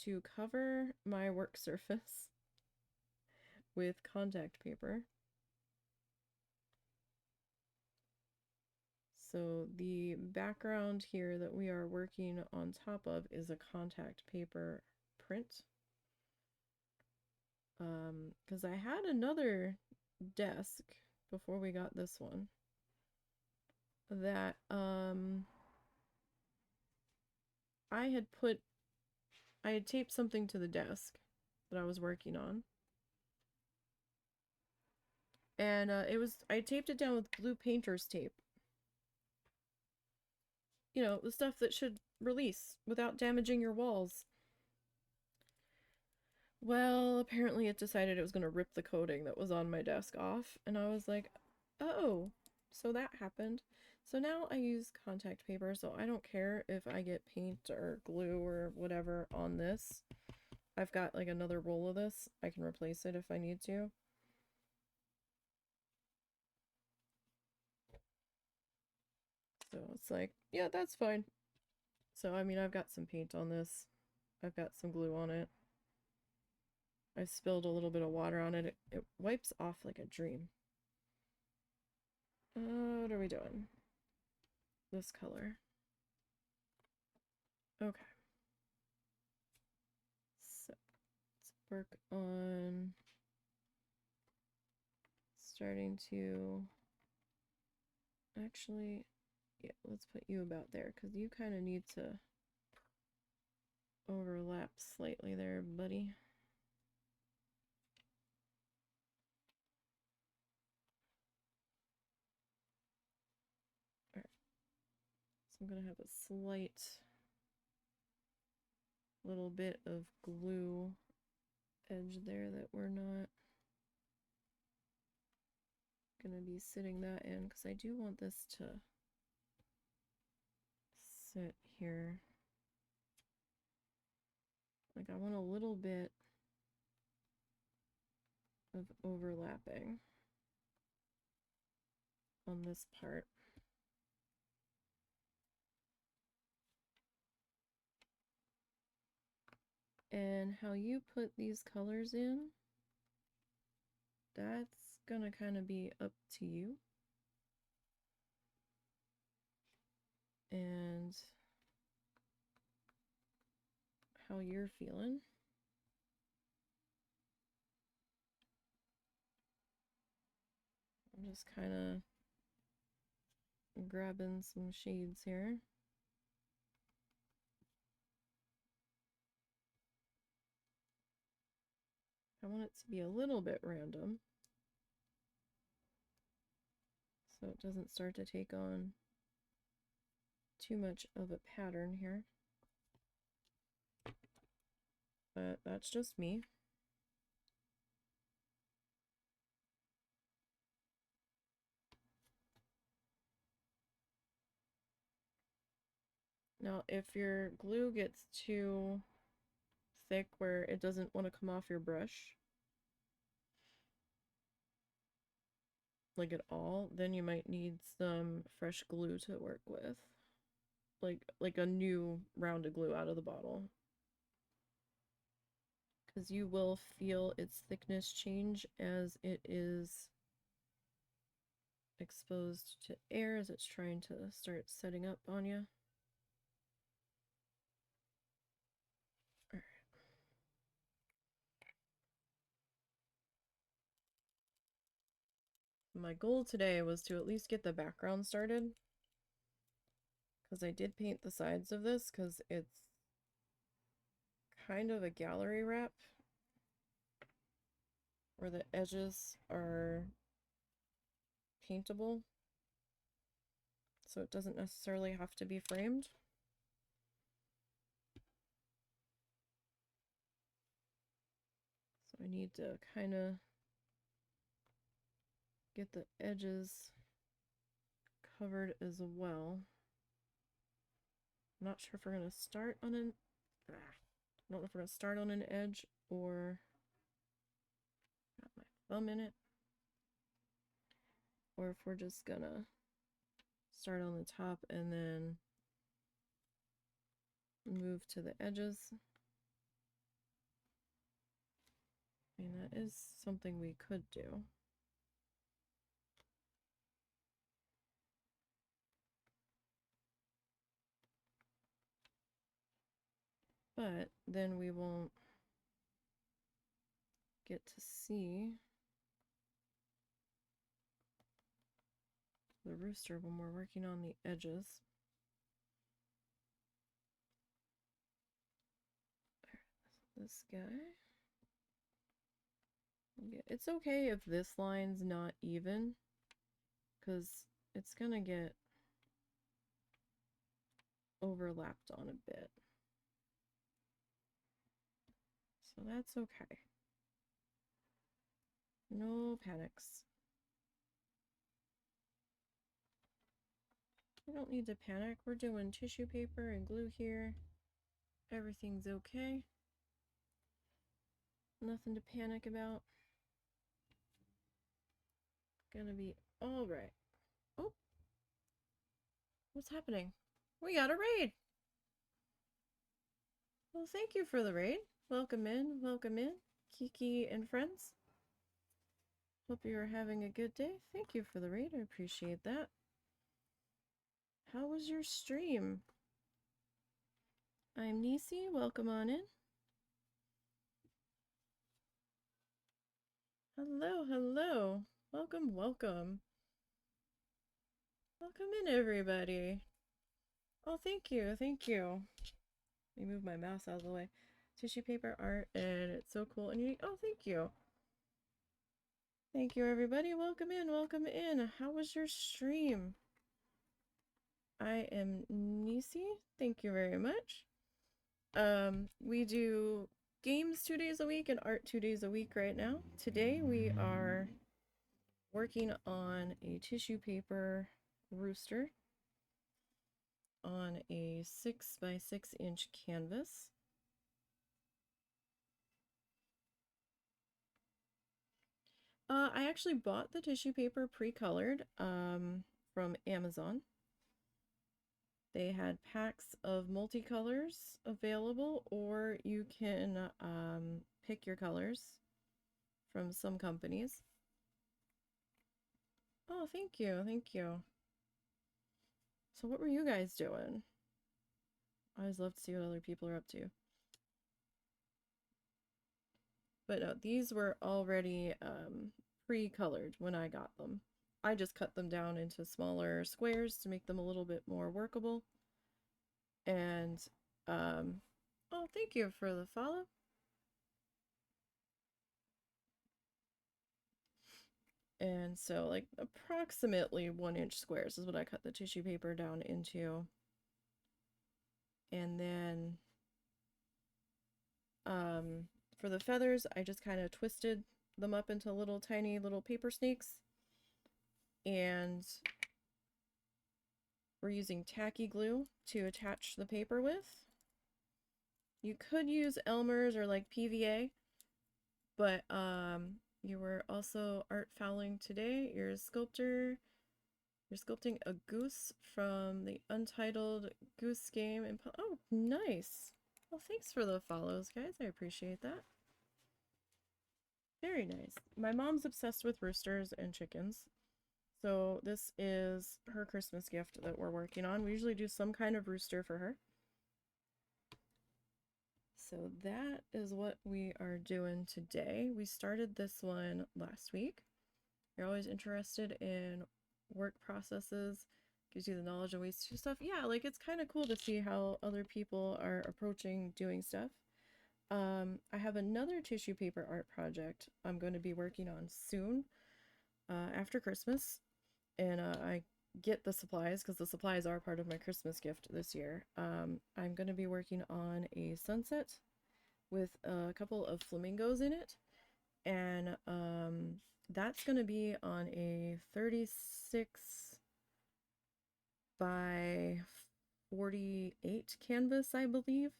to cover my work surface with contact paper. So the background here that we are working on top of is a contact paper print. Because I had another desk before we got this one that I had taped something to the desk that I was working on, and I taped it down with blue painter's tape. You know, the stuff that should release without damaging your walls. Well, apparently it decided it was going to rip the coating that was on my desk off, and I was like, oh, so that happened. So now I use contact paper, so I don't care if I get paint or glue or whatever on this. I've got like another roll of this. I can replace it if I need to. So it's like, yeah, that's fine. So, I mean, I've got some paint on this. I've got some glue on it. I spilled a little bit of water on it. It wipes off like a dream. What are we doing? This color. Okay. So, let's work on starting to... Actually, yeah, let's put you about there, because you kind of need to overlap slightly there, buddy. Alright. So I'm going to have a slight little bit of glue edge there that we're not going to be sitting that in, because I do want this to sit here. Like, I want a little bit of overlapping on this part. And how you put these colors in, that's gonna kind of be up to you. And how you're feeling. I'm just kind of grabbing some shades here. I want it to be a little bit random, so it doesn't start to take on too much of a pattern here. But that's just me. Now, if your glue gets too thick where it doesn't want to come off your brush, like at all, then you might need some fresh glue to work with. Like a new round of glue out of the bottle. Because you will feel its thickness change as it is exposed to air, as it's trying to start setting up on you. All right. My goal today was to at least get the background started, because I did paint the sides of this because it's kind of a gallery wrap where the edges are paintable, so it doesn't necessarily have to be framed. So I need to kind of get the edges covered as well. I'm not sure if we're going to start on an I don't know if we're going to start on an edge or got my thumb in it, or if we're just gonna start on the top and then move to the edges. I mean, that is something we could do. But then we won't get to see the rooster when we're working on the edges. This guy. Yeah, it's okay if this line's not even, because it's gonna get overlapped on a bit. So that's okay. No panics. We don't need to panic. We're doing tissue paper and glue here. Everything's okay. Nothing to panic about. Gonna be all right. Oh, what's happening? We got a raid. Well, thank you for the raid. Welcome in, Kiki and friends. Hope you are having a good day. Thank you for the raid. I appreciate that. How was your stream? I'm Nisey. Welcome on in. Hello, hello. Welcome, welcome. Welcome in, everybody. Oh, thank you, thank you. Let me move my mouse out of the way. Tissue paper art, and it's so cool and unique. Oh, thank you. Thank you, everybody. Welcome in, welcome in. How was your stream? I am Nisey. Thank you very much. We do games 2 days a week and art 2 days a week right now. Today we are working on a tissue paper rooster on a 6 by 6 inch canvas. I actually bought the tissue paper pre-colored from Amazon. They had packs of multicolors available, or you can pick your colors from some companies. Oh, thank you, thank you. So what were you guys doing? I always love to see what other people are up to. But no, these were already pre-colored when I got them. I just cut them down into smaller squares to make them a little bit more workable. And, oh, thank you for the follow. And so, like, approximately 1-inch squares is what I cut the tissue paper down into. And then, for the feathers, I just kind of twisted them up into little tiny little paper snakes. And we're using tacky glue to attach the paper with. You could use Elmer's or like PVA, but you were also art fouling today. You're a sculptor. You're sculpting a goose from the Untitled Goose game. And oh, nice. Well, thanks for the follows, guys. I appreciate that. Very nice. My mom's obsessed with roosters and chickens. So this is her Christmas gift that we're working on. We usually do some kind of rooster for her. So that is what we are doing today. We started this one last week. You're always interested in work processes, gives you the knowledge of ways to do stuff. Yeah, like it's kind of cool to see how other people are approaching doing stuff. I have another tissue paper art project I'm going to be working on soon, after Christmas. And I get the supplies because the supplies are part of my Christmas gift this year. I'm going to be working on a sunset with a couple of flamingos in it, and that's going to be on a 36 by 48 canvas, I believe.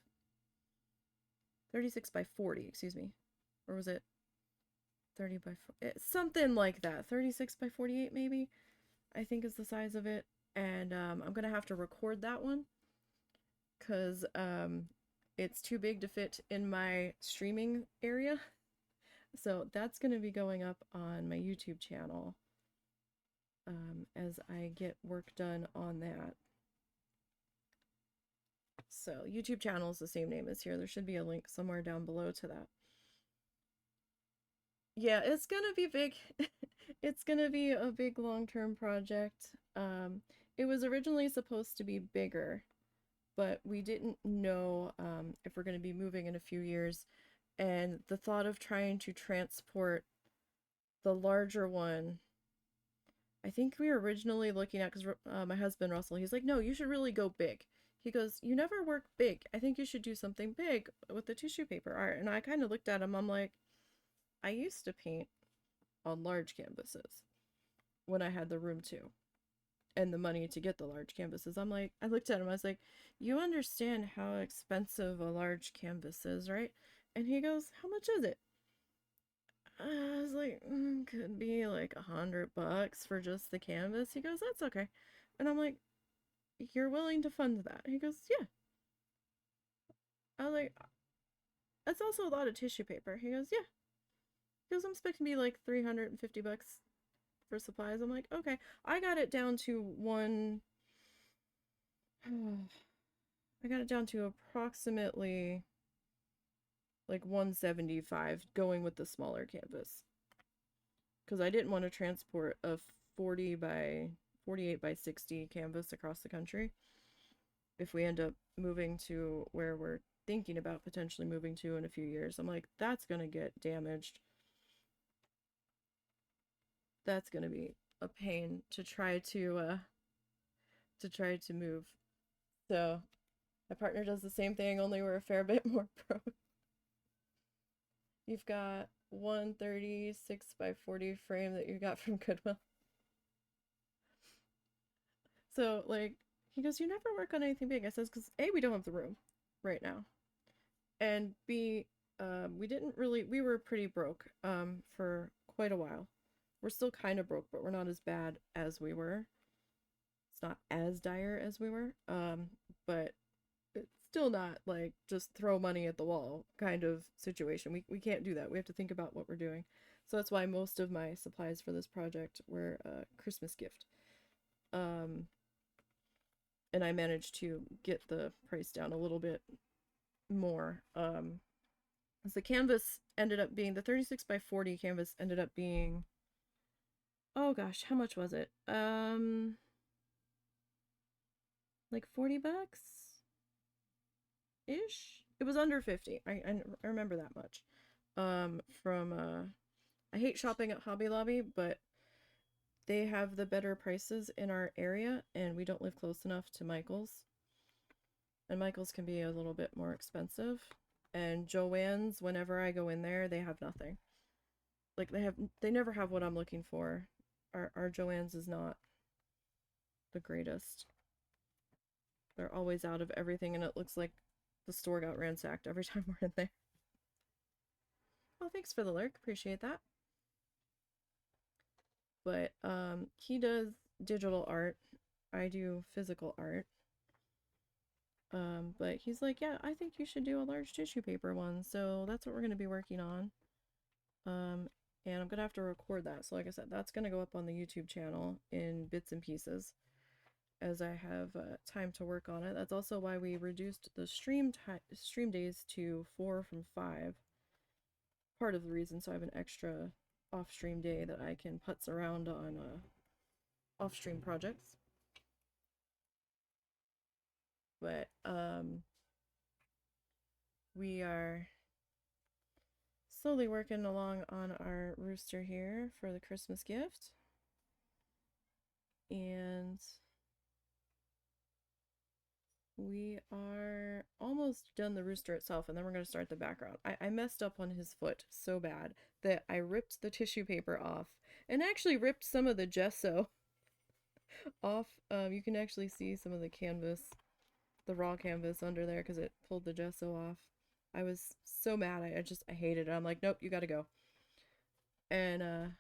36 by 40, excuse me. Or was it 30 by 40? Something like that. 36 by 48 maybe, I think is the size of it. And I'm going to have to record that one because it's too big to fit in my streaming area. So that's going to be going up on my YouTube channel as I get work done on that. So YouTube channel is the same name as here. There should be a link somewhere down below to that. Yeah, it's gonna be big. It's gonna be a big long-term project. It was originally supposed to be bigger, but we didn't know if we're gonna be moving in a few years. And the thought of trying to transport the larger one, I think we were originally looking at, because my husband Russell, he's like, no, you should really go big. He goes, you never work big. I think you should do something big with the tissue paper art. And I kind of looked at him, I'm like, I used to paint on large canvases when I had the room too, and the money to get the large canvases. I'm like, I looked at him, I was like, you understand how expensive a large canvas is, right? And he goes, how much is it? I was like, could be like $100 for just the canvas. He goes, that's okay. And I'm like, you're willing to fund that? He goes, yeah. I was like, that's also a lot of tissue paper. He goes, yeah. He goes, I'm expecting to be like $350 for supplies. I'm like, okay. I got it down to I got it down to approximately like 175 going with the smaller canvas, because I didn't want to transport a 48 by 60 canvas across the country if we end up moving to where we're thinking about potentially moving to in a few years. I'm like, that's gonna get damaged. That's gonna be a pain to try to move. So my partner does the same thing, only we're a fair bit more pro. You've got 136 by 40 frame that you got from Goodwill. So like he goes, you never work on anything big. I says, because A, we don't have the room right now. And B, we were pretty broke for quite a while. We're still kind of broke, but we're not as bad as we were. It's not as dire as we were. But it's still not like just throw money at the wall kind of situation. We can't do that. We have to think about what we're doing. So that's why most of my supplies for this project were a Christmas gift. And I managed to get the price down a little bit more. As the canvas ended up being, the 36 by 40 canvas ended up being, oh gosh, how much was it? Like 40 bucks ish. It was under 50. I remember that much. I hate shopping at Hobby Lobby, but they have the better prices in our area, and we don't live close enough to Michael's. And Michael's can be a little bit more expensive. And Joann's, whenever I go in there, they have nothing. Like they never have what I'm looking for. Our Joann's is not the greatest. They're always out of everything, and it looks like the store got ransacked every time we're in there. Oh, thanks for the lurk. Appreciate that. But he does digital art. I do physical art. But he's like, yeah, I think you should do a large tissue paper one. So that's what we're going to be working on. And I'm going to have to record that. So like I said, that's going to go up on the YouTube channel in bits and pieces as I have time to work on it. That's also why we reduced the stream days to 4 from 5. Part of the reason, so I have an extra off-stream day that I can putz around on off-stream projects. But we are slowly working along on our rooster here for the Christmas gift. And we are almost done the rooster itself, and then we're going to start the background. I messed up on his foot so bad that I ripped the tissue paper off and actually ripped some of the gesso off. You can actually see some of the canvas, the raw canvas under there because it pulled the gesso off. I was so mad. I hated it. I'm like, nope, you gotta go. And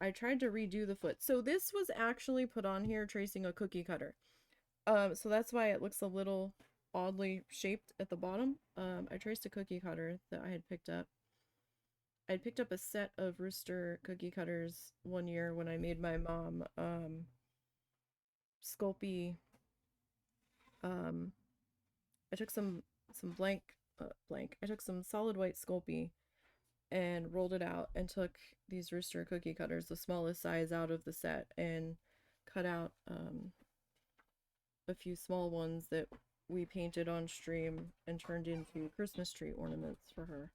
I tried to redo the foot. So this was actually put on here tracing a cookie cutter. So that's why it looks a little oddly shaped at the bottom. I traced a cookie cutter that I had picked up. I had picked up a set of Rooster cookie cutters one year when I made my mom Sculpey. I took some blank. I took some solid white Sculpey and rolled it out and took these Rooster cookie cutters, the smallest size out of the set, and cut out a few small ones that we painted on stream and turned into Christmas tree ornaments for her.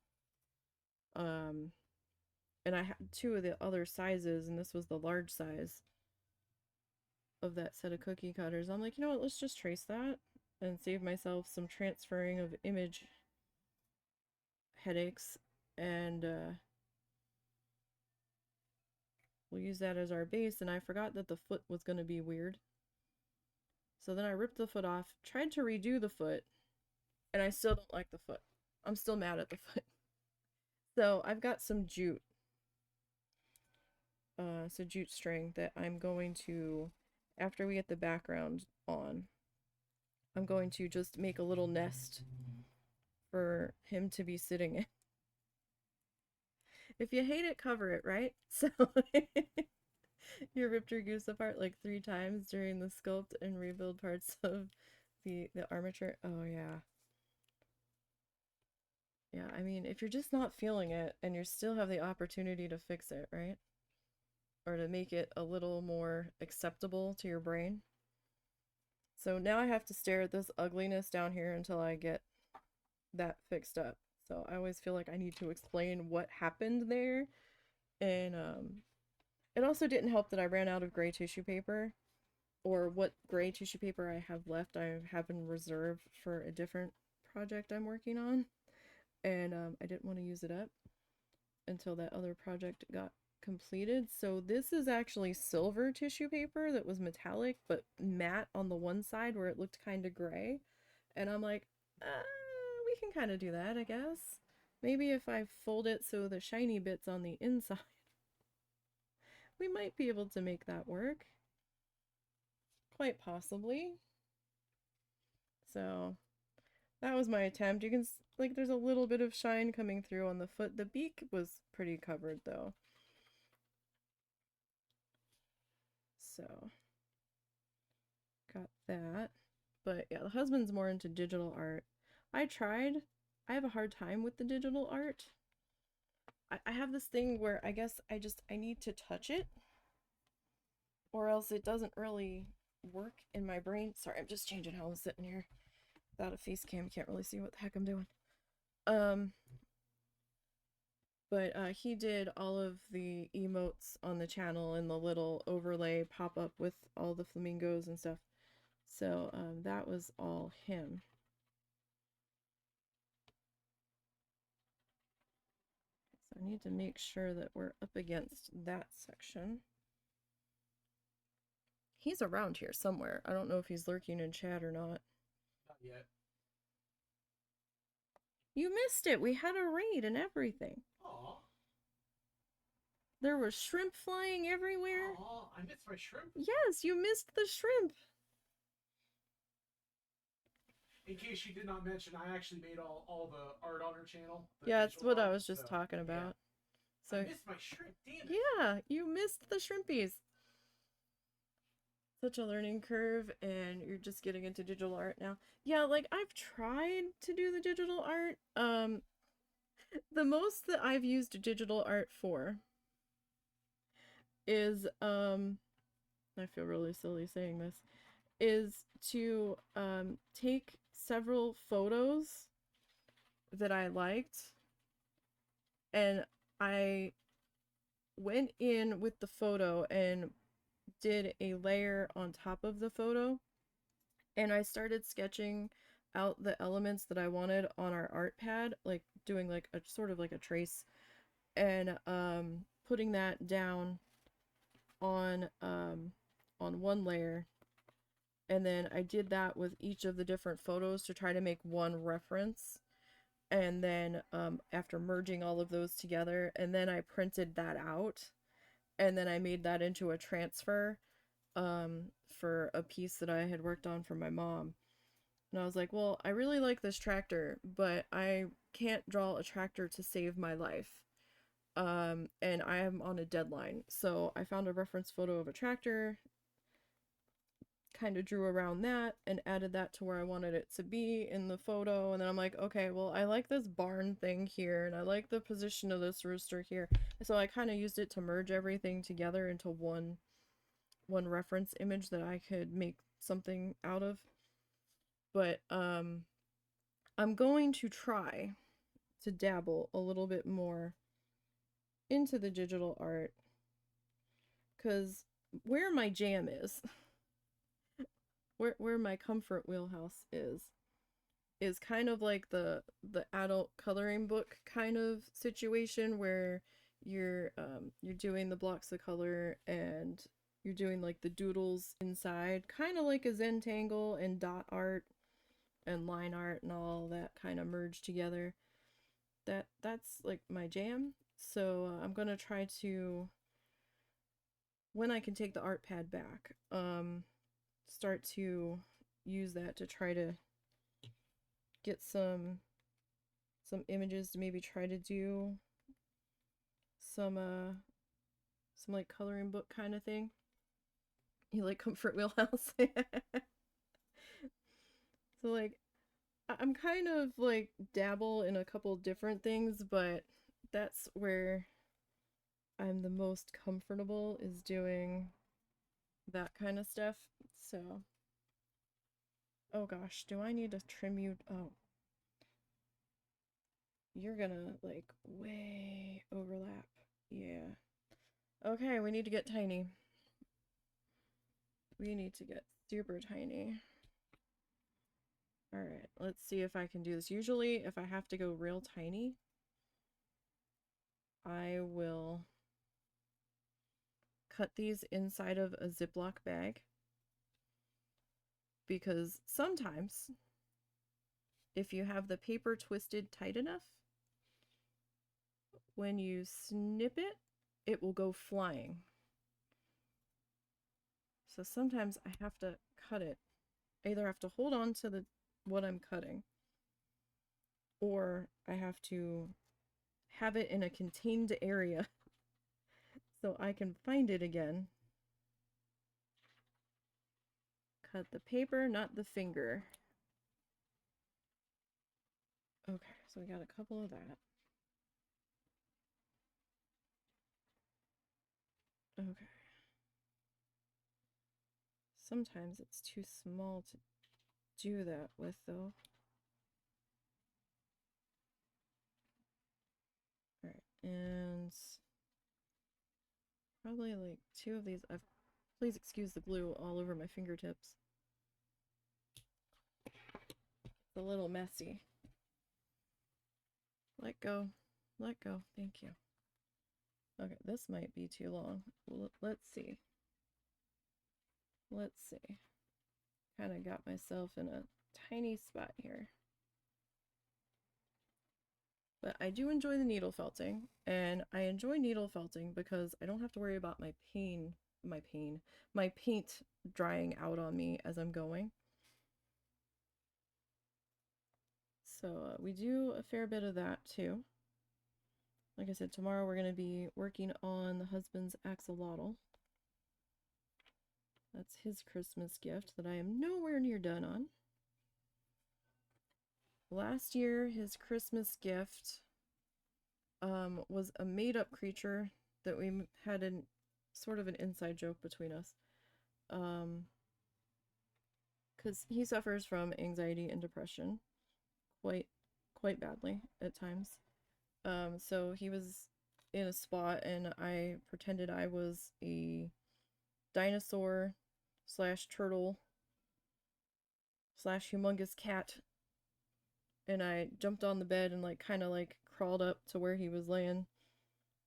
And I had 2 of the other sizes, and this was the large size of that set of cookie cutters. I'm like, you know what, let's just trace that and save myself some transferring of image headaches, and we'll use that as our base. And I forgot that the foot was going to be weird. So then I ripped the foot off, tried to redo the foot, and I still don't like the foot. I'm still mad at the foot. So I've got some jute. Jute string that I'm going to, after we get the background on, I'm going to just make a little nest for him to be sitting in. If you hate it, cover it, right? So you ripped your goose apart like 3 times during the sculpt and rebuild parts of the armature. Oh yeah. Yeah, I mean, if you're just not feeling it and you still have the opportunity to fix it, right? Or to make it a little more acceptable to your brain, So now I have to stare at this ugliness down here until I get that fixed up. So I always feel like I need to explain what happened there. And it also didn't help that I ran out of gray tissue paper, or what gray tissue paper I have left I have in reserve for a different project I'm working on. And I didn't want to use it up until that other project got completed. So this is actually silver tissue paper that was metallic but matte on the one side where it looked kind of gray. And I'm like, we can kind of do that, I guess. Maybe if I fold it so the shiny bit's on the inside, we might be able to make that work. Quite possibly. So that was my attempt. You can, like, there's a little bit of shine coming through on the foot. The beak was pretty covered though. So got that. But yeah, the husband's more into digital art. I tried. I have a hard time with the digital art. I have this thing where I guess I need to touch it, or else it doesn't really work in my brain. Sorry, I'm just changing how I'm sitting here. Without a face cam, can't really see what the heck I'm doing. But he did all of the emotes on the channel and the little overlay pop up with all the flamingos and stuff. So that was all him. So I need to make sure that we're up against that section. He's around here somewhere. I don't know if he's lurking in chat or not. Not yet. You missed it. We had a raid and everything. Aw. There was shrimp flying everywhere. Aw, I missed my shrimp. Yes, you missed the shrimp. In case you did not mention, I actually made all the art on her channel. Yeah, that's what I was just talking about. Yeah. So I missed my shrimp, damn it. Yeah, you missed the shrimpies. Such a learning curve, and you're just getting into digital art now. Yeah, like I've tried to do the digital art. The most that I've used digital art for is I feel really silly saying this, is to take several photos that I liked, and I went in with the photo and did a layer on top of the photo, and I started sketching out the elements that I wanted on our art pad, like doing like a sort of like a trace, and putting that down on one layer. And then I did that with each of the different photos to try to make one reference. And then after merging all of those together, and then I printed that out, and then I made that into a transfer for a piece that I had worked on for my mom. And I was like, well, I really like this tractor, but I can't draw a tractor to save my life. And I am on a deadline. So I found a reference photo of a tractor, kind of drew around that and added that to where I wanted it to be in the photo. And then I'm like, okay, well, I like this barn thing here, and I like the position of this rooster here. So I kind of used it to merge everything together into one reference image that I could make something out of. But I'm going to try to dabble a little bit more into the digital art, because where my jam is, where my comfort wheelhouse is kind of like the adult coloring book kind of situation, where you're doing the blocks of color and you're doing like the doodles inside, kind of like a Zentangle and dot art and line art and all that kind of merged together. That's like my jam. So I'm gonna try to, when I can take the art pad back, start to use that to try to get some images to maybe try to do some like coloring book kind of thing. You like comfort wheelhouse? So like I'm kind of like dabble in a couple different things, but that's where I'm the most comfortable, is doing that kind of stuff. So Oh gosh, do I need to trim you? Oh. You're gonna, like, way overlap. Yeah. Okay, we need to get tiny. We need to get super tiny. Alright, let's see if I can do this. Usually, if I have to go real tiny, I will cut these inside of a Ziploc bag. Because sometimes, if you have the paper twisted tight enough, when you snip it, it will go flying. So sometimes I have to cut it. I either have to hold on to what I'm cutting, or I have to have it in a contained area so I can find it again. Cut the paper, not the finger. Okay, so we got a couple of that. Okay. Sometimes it's too small to do that with, though. Alright, and probably like 2 of these. Please excuse the glue all over my fingertips. It's a little messy. Let go. Let go. Thank you. Okay, this might be too long. Let's see. Let's see. Kind of got myself in a tiny spot here. But I do enjoy the needle felting, and I enjoy needle felting because I don't have to worry about my paint drying out on me as I'm going. So we do a fair bit of that too. Like I said, tomorrow we're going to be working on the husband's axolotl. That's his Christmas gift that I am nowhere near done on. Last year, his Christmas gift was a made-up creature that we had sort of an inside joke between us. Because he suffers from anxiety and depression quite badly at times. So he was in a spot, and I pretended I was a dinosaur / turtle / humongous cat, and I jumped on the bed and like kind of like crawled up to where he was laying,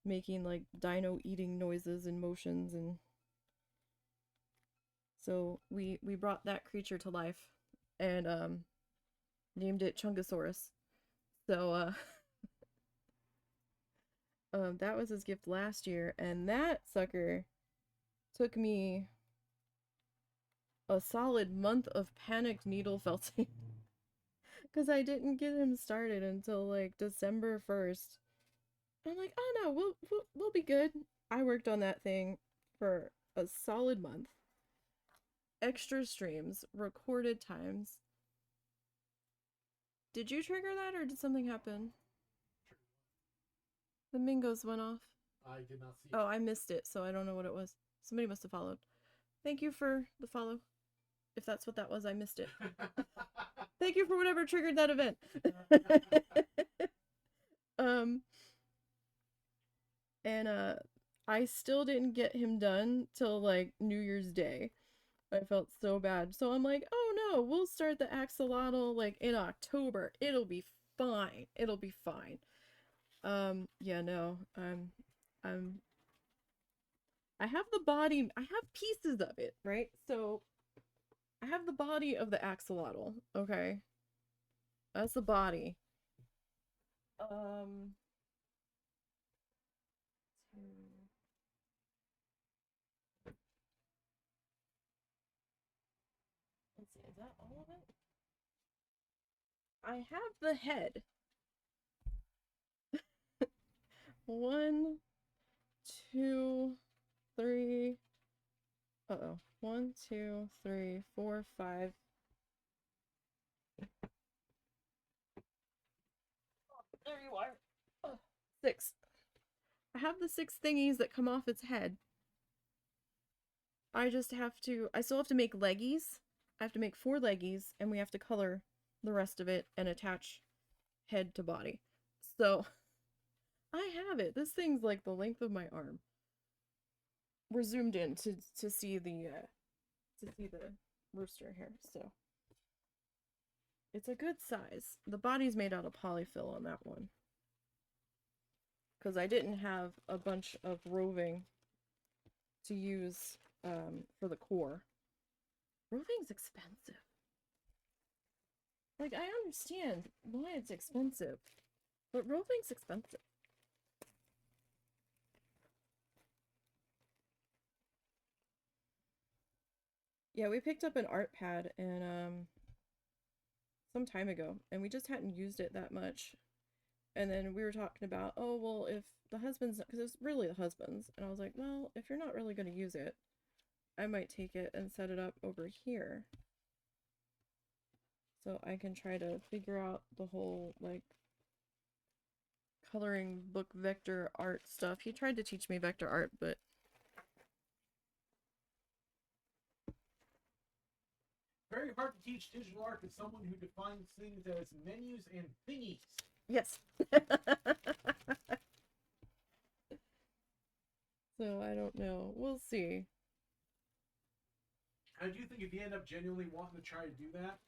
making like dino eating noises and motions. And so we brought that creature to life and named it Chungosaurus. So that was his gift last year, and that sucker took me a solid month of panicked needle felting because I didn't get him started until like December 1st. I'm like, oh no, we'll be good. I worked on that thing for a solid month. Extra streams, recorded times. Did you trigger that, or did something happen? The Mingos went off. I did not see it. Oh, I missed it, so I don't know what it was. Somebody must have followed. Thank you for the follow. If that's what that was, I missed it. Thank you for whatever triggered that event. And I still didn't get him done till like New Year's Day. I felt so bad. So I'm like, oh no, we'll start the axolotl like in October. It'll be fine. It'll be fine. Yeah, no. I have the body, I have pieces of it, right? So I have the body of the axolotl, okay? That's the body. Let's see, is that all of it? I have the head. 1, 2, 3. Uh-oh. 1, 2, 3, 4, 5. Oh, there you are. Oh, 6. I have the 6 thingies that come off its head. I still have to make leggies I have to make 4 leggies, and we have to color the rest of it and attach head to body. So I have it. This thing's like the length of my arm. We're zoomed in to see the rooster here, so it's a good size. The body's made out of polyfill on that one, because I didn't have a bunch of roving to use for the core. Roving's expensive. Like, I understand why it's expensive, but roving's expensive. Yeah, we picked up an art pad and some time ago, and we just hadn't used it that much. And then we were talking about, oh, well, if the husband's, because it's really the husband's, and I was like, well, if you're not really going to use it, I might take it and set it up over here. So I can try to figure out the whole, like, coloring book vector art stuff. He tried to teach me vector art, but Very hard to teach digital art to someone who defines things as menus and thingies. yes. So I don't know. We'll see. I do think if you end up genuinely wanting to try to do that,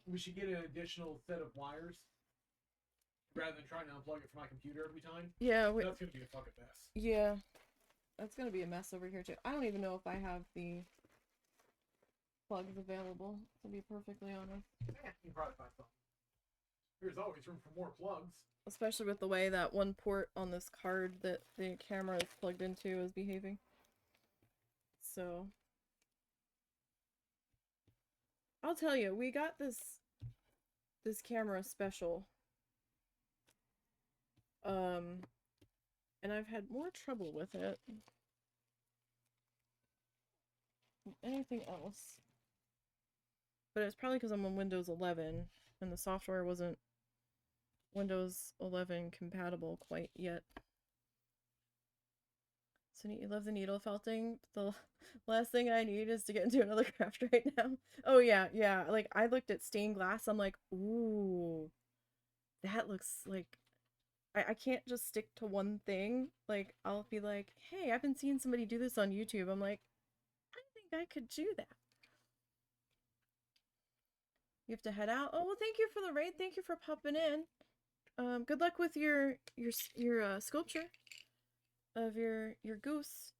we should get an additional set of wires rather than trying to unplug it from my computer every time. Yeah, that's gonna be a fucking mess. Yeah, that's gonna be a mess over here too. I don't even know if I have the plugs available, to be perfectly honest. Yeah, you can probably find some. There's always room for more plugs. Especially with the way that one port on this card that the camera is plugged into is behaving. So I'll tell you, we got this camera special. And I've had more trouble with it than anything else. But it's probably because I'm on Windows 11 and the software wasn't Windows 11 compatible quite yet. So you love the needle felting? The last thing I need is to get into another craft right now. Oh yeah, yeah. Like, I looked at stained glass. I'm like, ooh, that looks like... I can't just stick to one thing. Like, I'll be like, hey, I've been seeing somebody do this on YouTube. I'm like, I think I could do that. You have to head out. Oh, well, thank you for the raid. Thank you for popping in. Good luck with your sculpture of your goose.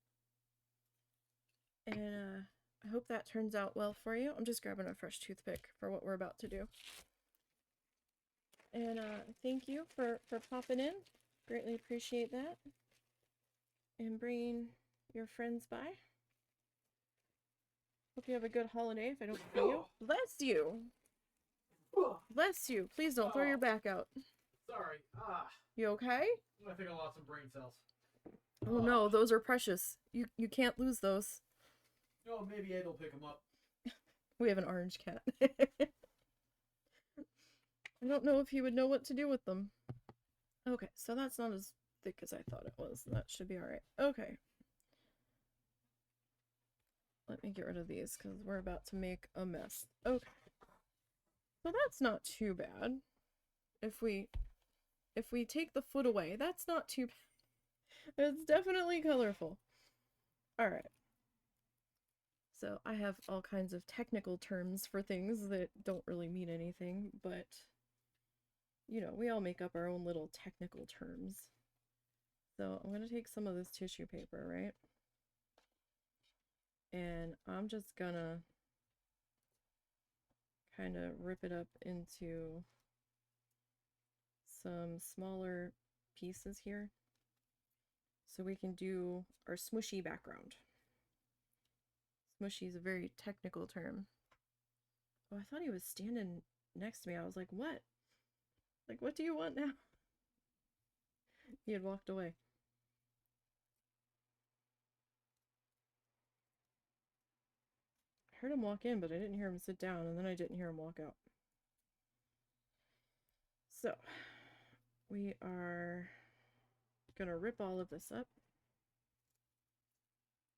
And I hope that turns out well for you. I'm just grabbing a fresh toothpick for what we're about to do. And thank you for popping in. Greatly appreciate that. And bringing your friends by. Hope you have a good holiday if I don't see you. Bless you! Bless you. Please don't throw your back out. Sorry. You okay? I think I lost some brain cells. Oh no, those are precious. You can't lose those. Oh, maybe Ed will pick them up. We have an orange cat. I don't know if he would know what to do with them. Okay, so that's not as thick as I thought it was. That should be alright. Okay. Let me get rid of these because we're about to make a mess. Okay. So that's not too bad. If we take the foot away, that's not too bad. It's definitely colorful. Alright. So I have all kinds of technical terms for things that don't really mean anything, but you know, we all make up our own little technical terms. So I'm going to take some of this tissue paper, right? And I'm just gonna kind of rip it up into some smaller pieces here so we can do our smushy background. Smushy is a very technical term. Oh, I thought he was standing next to me. I was like, what? Like, what do you want now? He had walked away. I heard him walk in, but I didn't hear him sit down, and then I didn't hear him walk out. So, we are gonna rip all of this up.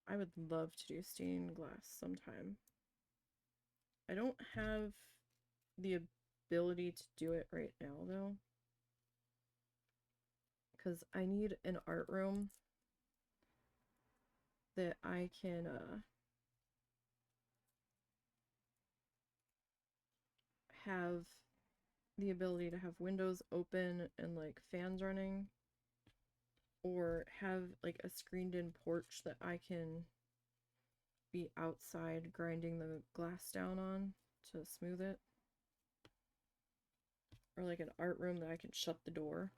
I would love to do stained glass sometime. I don't have the ability to do it right now, though. Because I need an art room that I can, have the ability to have windows open and, like, fans running. Or have, like, a screened-in porch that I can be outside grinding the glass down on to smooth it. Or like an art room that I can shut the door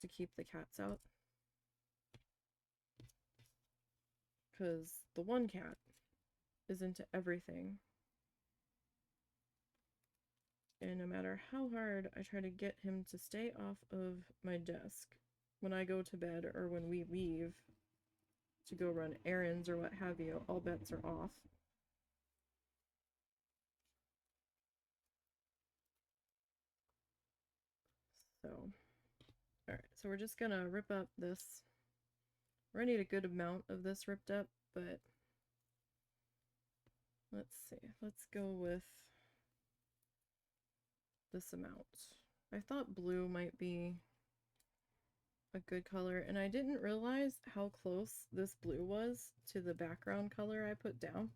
to keep the cats out. Because the one cat is into everything. And no matter how hard I try to get him to stay off of my desk when I go to bed or when we leave to go run errands or what have you, all bets are off. So, alright, so we're just gonna rip up this. We're gonna need a good amount of this ripped up, but let's see. Let's go with this amount. I thought blue might be a good color, and I didn't realize how close this blue was to the background color I put down.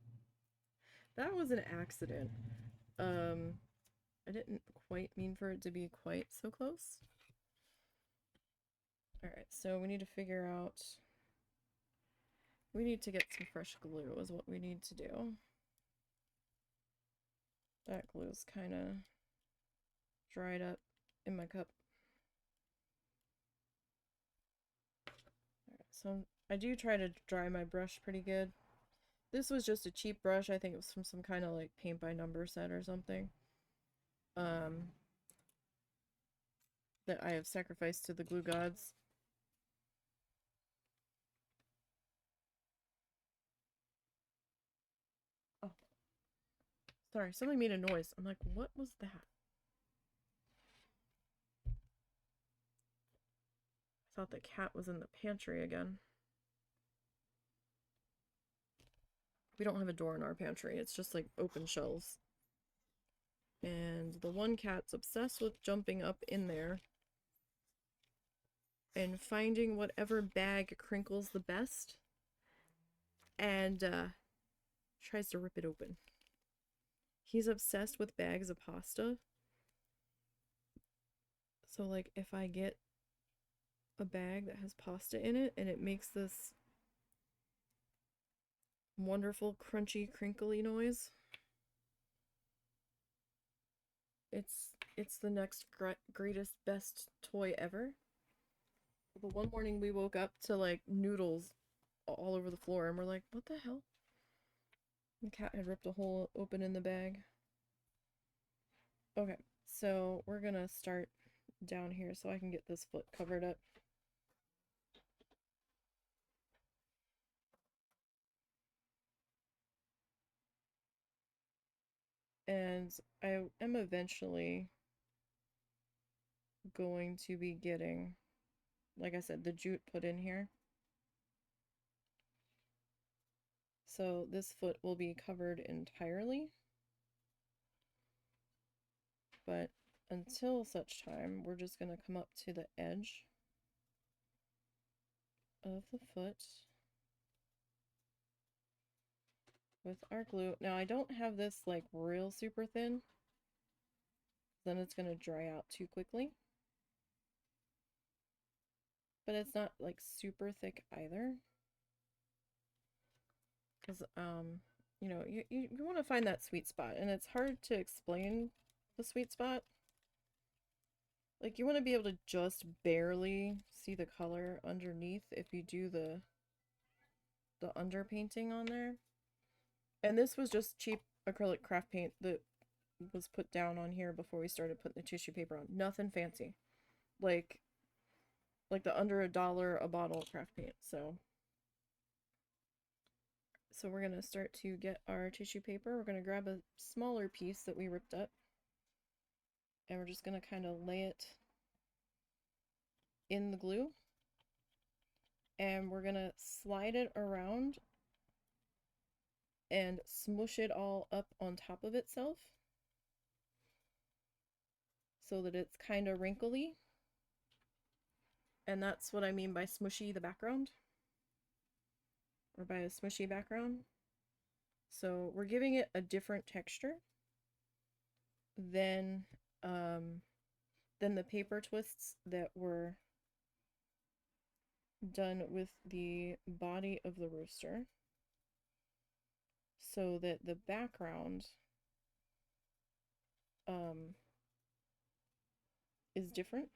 That was an accident. I didn't quite mean for it to be quite so close. Alright, so we need to figure out... We need to get some fresh glue is what we need to do. That glue's kind of dried up in my cup. Alright, so I do try to dry my brush pretty good. This was just a cheap brush. I think it was from some kind of like paint by number set or something. That I have sacrificed to the glue gods. Oh. Sorry, something made a noise. I'm like, what was that? I thought the cat was in the pantry again. We don't have a door in our pantry. It's just like open shelves. And the one cat's obsessed with jumping up in there and finding whatever bag crinkles the best and tries to rip it open. He's obsessed with bags of pasta. So like if I get a bag that has pasta in it and it makes this wonderful crunchy crinkly noise, it's the next greatest best toy ever. But one morning we woke up to like noodles all over the floor and we're like, what the hell? The cat had ripped a hole open in the bag. Okay, so we're gonna start down here so I can get this foot covered up. And I am eventually going to be getting, like I said, the jute put in here. So this foot will be covered entirely. But until such time, we're just going to come up to the edge of the foot with our glue. Now I don't have this like real super thin, then it's going to dry out too quickly. But it's not like super thick either. Because, you know, you want to find that sweet spot, and it's hard to explain the sweet spot. Like, you want to be able to just barely see the color underneath if you do the underpainting on there. And this was just cheap acrylic craft paint that was put down on here before we started putting the tissue paper on. Nothing fancy. Like the under $1 a bottle craft paint. So we're going to start to get our tissue paper. We're going to grab a smaller piece that we ripped up. And we're just going to kind of lay it in the glue. And we're going to slide it around and smush it all up on top of itself so that it's kind of wrinkly. And that's what I mean by smushy the background, or by a smushy background. So we're giving it a different texture than the paper twists that were done with the body of the rooster, so that the background is different.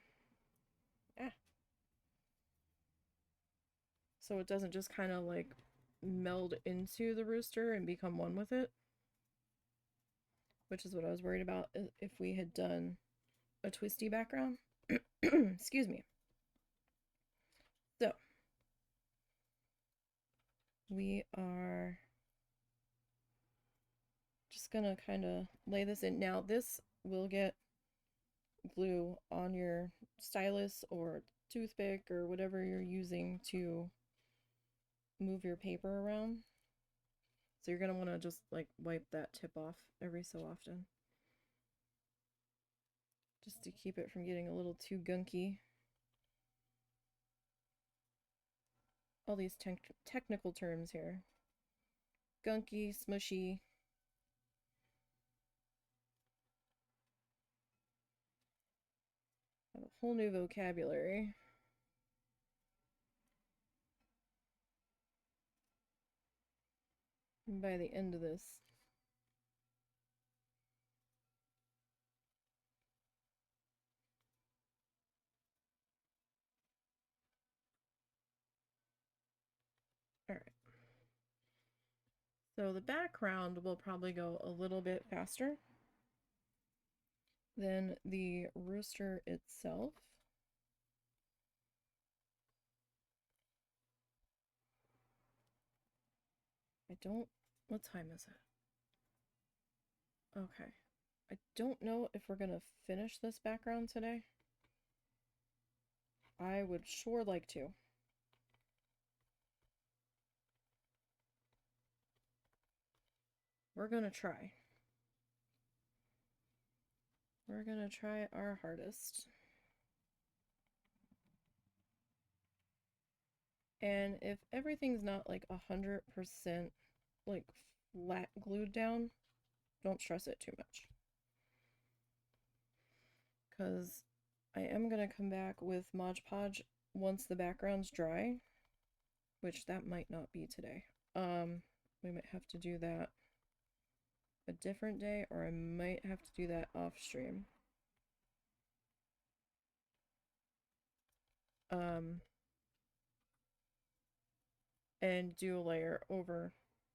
So it doesn't just kind of like meld into the rooster and become one with it, which is what I was worried about if we had done a twisty background. Excuse me. So we are just gonna kind of lay this in. Now this will get glue on your stylus or toothpick or whatever you're using to move your paper around. So you're going to want to just like wipe that tip off every so often, just to keep it from getting a little too gunky. All these technical terms here. Gunky, smushy. I have a whole new vocabulary. And by the end of this, all right. So the background will probably go a little bit faster than the rooster itself. What time is it? Okay. I don't know if we're gonna finish this background today. I would sure like to. We're gonna try. We're gonna try our hardest. And if everything's not like 100% like flat glued down, don't stress it too much. Because I am going to come back with Mod Podge once the background's dry, which that might not be today. We might have to do that a different day, or I might have to do that off stream. And do a layer over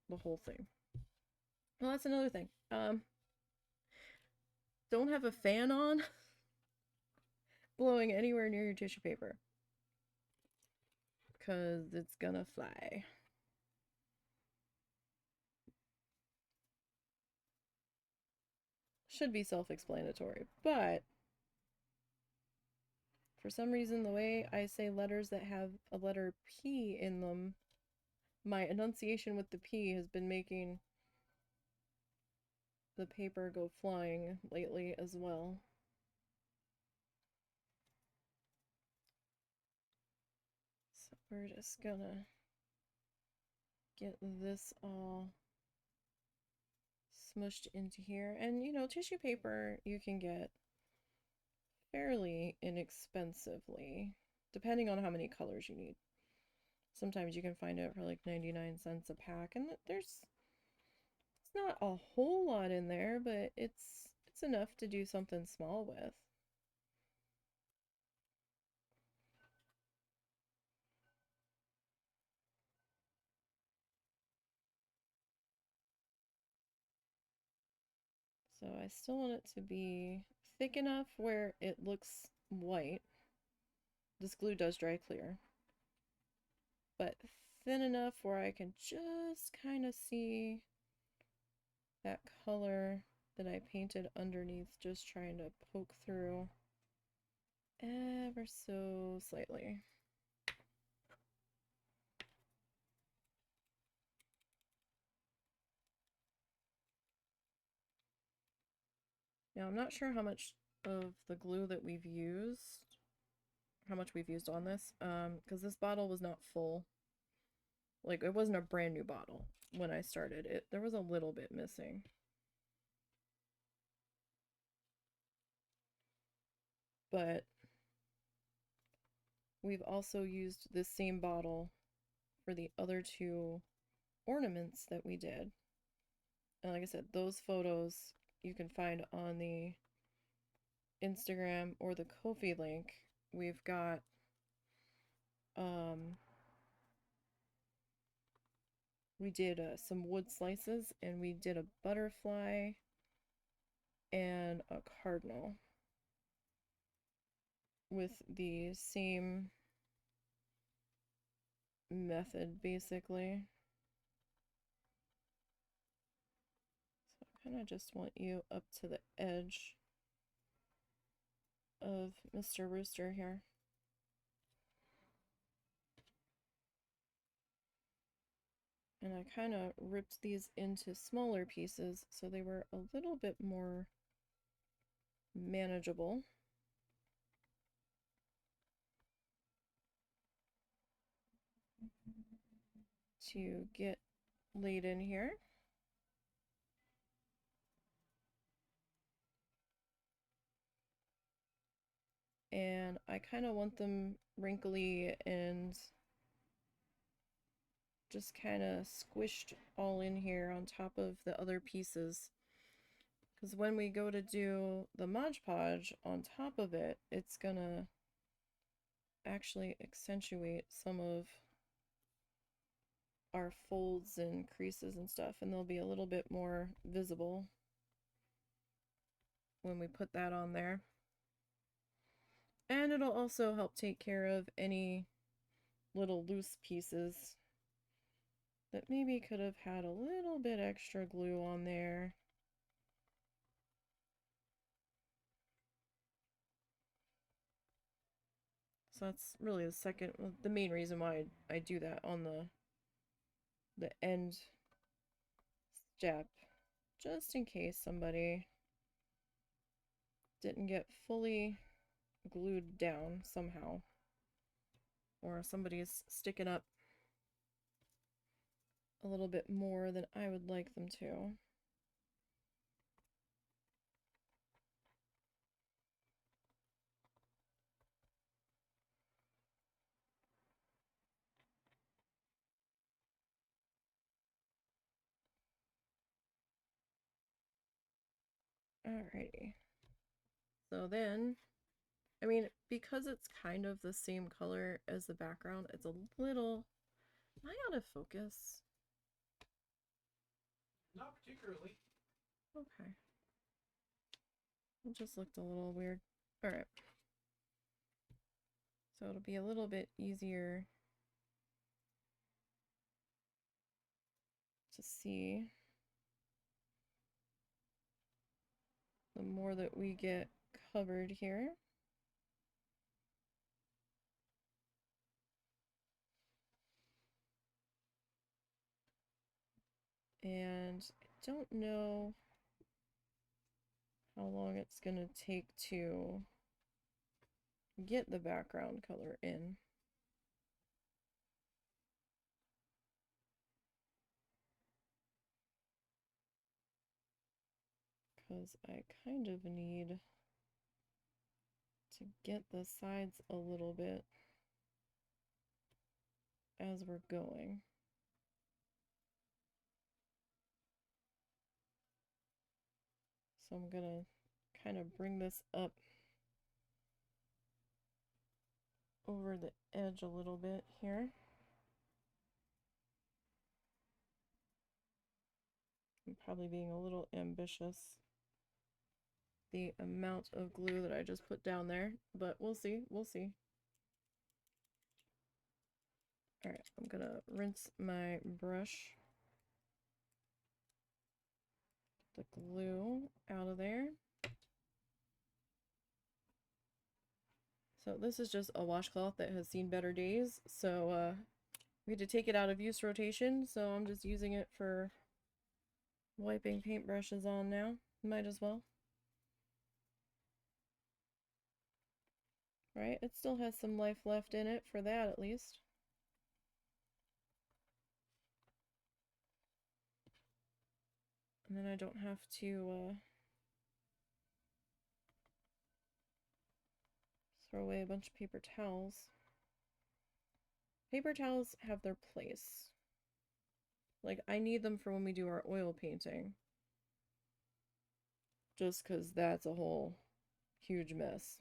the whole thing. Well, that's another thing. Don't have a fan on blowing anywhere near your tissue paper, because it's gonna fly. Should be self-explanatory, but for some reason the way I say letters that have a letter P in them, my enunciation with the P has been making the paper go flying lately as well. So we're just gonna get this all smushed into here. And you know, tissue paper you can get fairly inexpensively, depending on how many colors you need. Sometimes you can find it for like 99 cents a pack, and it's not a whole lot in there, but it's enough to do something small with. So I still want it to be thick enough where it looks white. This glue does dry clear, but thin enough where I can just kind of see that color that I painted underneath, just trying to poke through ever so slightly. Now, I'm not sure how much of the glue that we've used, how much we've used on this, because this bottle was not full. Like, it wasn't a brand new bottle when I started it. There was a little bit missing. But we've also used this same bottle for the other two ornaments that we did. And like I said, those photos you can find on the Instagram or the Ko-fi link. We've got we did some wood slices, and we did a butterfly and a cardinal with the same method, basically. So I kind of just want you up to the edge of Mr. Rooster here. And I kind of ripped these into smaller pieces so they were a little bit more manageable. To get laid in here. And I kind of want them wrinkly and just kind of squished all in here on top of the other pieces. Because when we go to do the Mod Podge on top of it, it's gonna actually accentuate some of our folds and creases and stuff, and they'll be a little bit more visible when we put that on there. And it'll also help take care of any little loose pieces that maybe could have had a little bit extra glue on there. So that's really the main reason why I do that on the end step, just in case somebody didn't get fully glued down somehow, or somebody's sticking up a little bit more than I would like them to. Alrighty. So then, I mean, because it's kind of the same color as the background, it's a little... Am I out of focus? Not particularly. Okay. It just looked a little weird. Alright. So it'll be a little bit easier to see the more that we get covered here. And I don't know how long it's going to take to get the background color in. Because I kind of need to get the sides a little bit as we're going. So I'm gonna kind of bring this up over the edge a little bit here. I'm probably being a little ambitious, the amount of glue that I just put down there, but we'll see, we'll see. Alright, I'm gonna rinse my brush, the glue out of there. So this is just a washcloth that has seen better days, so we had to take it out of use rotation, so I'm just using it for wiping paintbrushes on now. Might as well. Right? It still has some life left in it for that at least. And then I don't have to throw away a bunch of paper towels. Paper towels have their place. Like, I need them for when we do our oil painting. Just because that's a whole huge mess.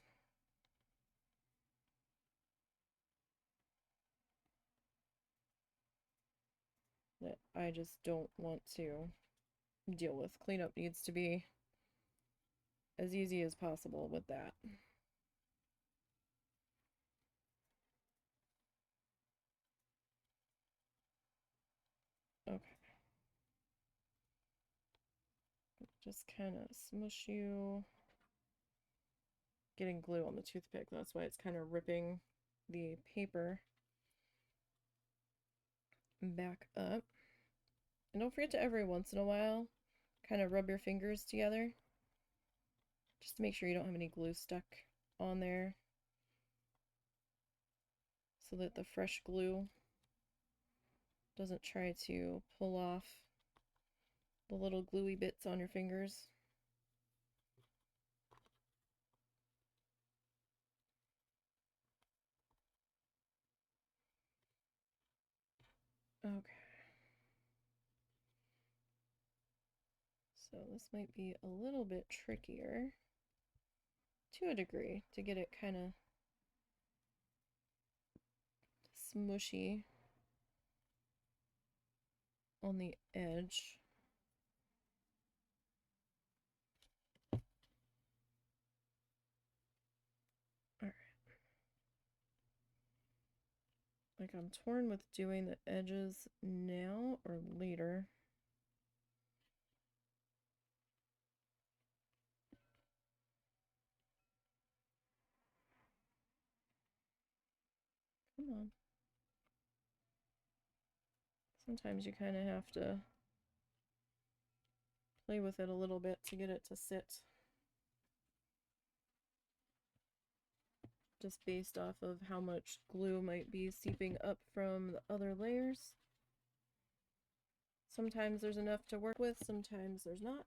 That I just don't want to deal with. Cleanup needs to be as easy as possible with that. Okay. Just kind of smush you. Getting glue on the toothpick, that's why it's kind of ripping the paper back up. And don't forget to every once in a while kind of rub your fingers together just to make sure you don't have any glue stuck on there so that the fresh glue doesn't try to pull off the little gluey bits on your fingers. Okay. So this might be a little bit trickier to a degree to get it kind of smushy on the edge. Alright. Like, I'm torn with doing the edges now or later. Come on. Sometimes you kind of have to play with it a little bit to get it to sit. Just based off of how much glue might be seeping up from the other layers. Sometimes there's enough to work with, sometimes there's not.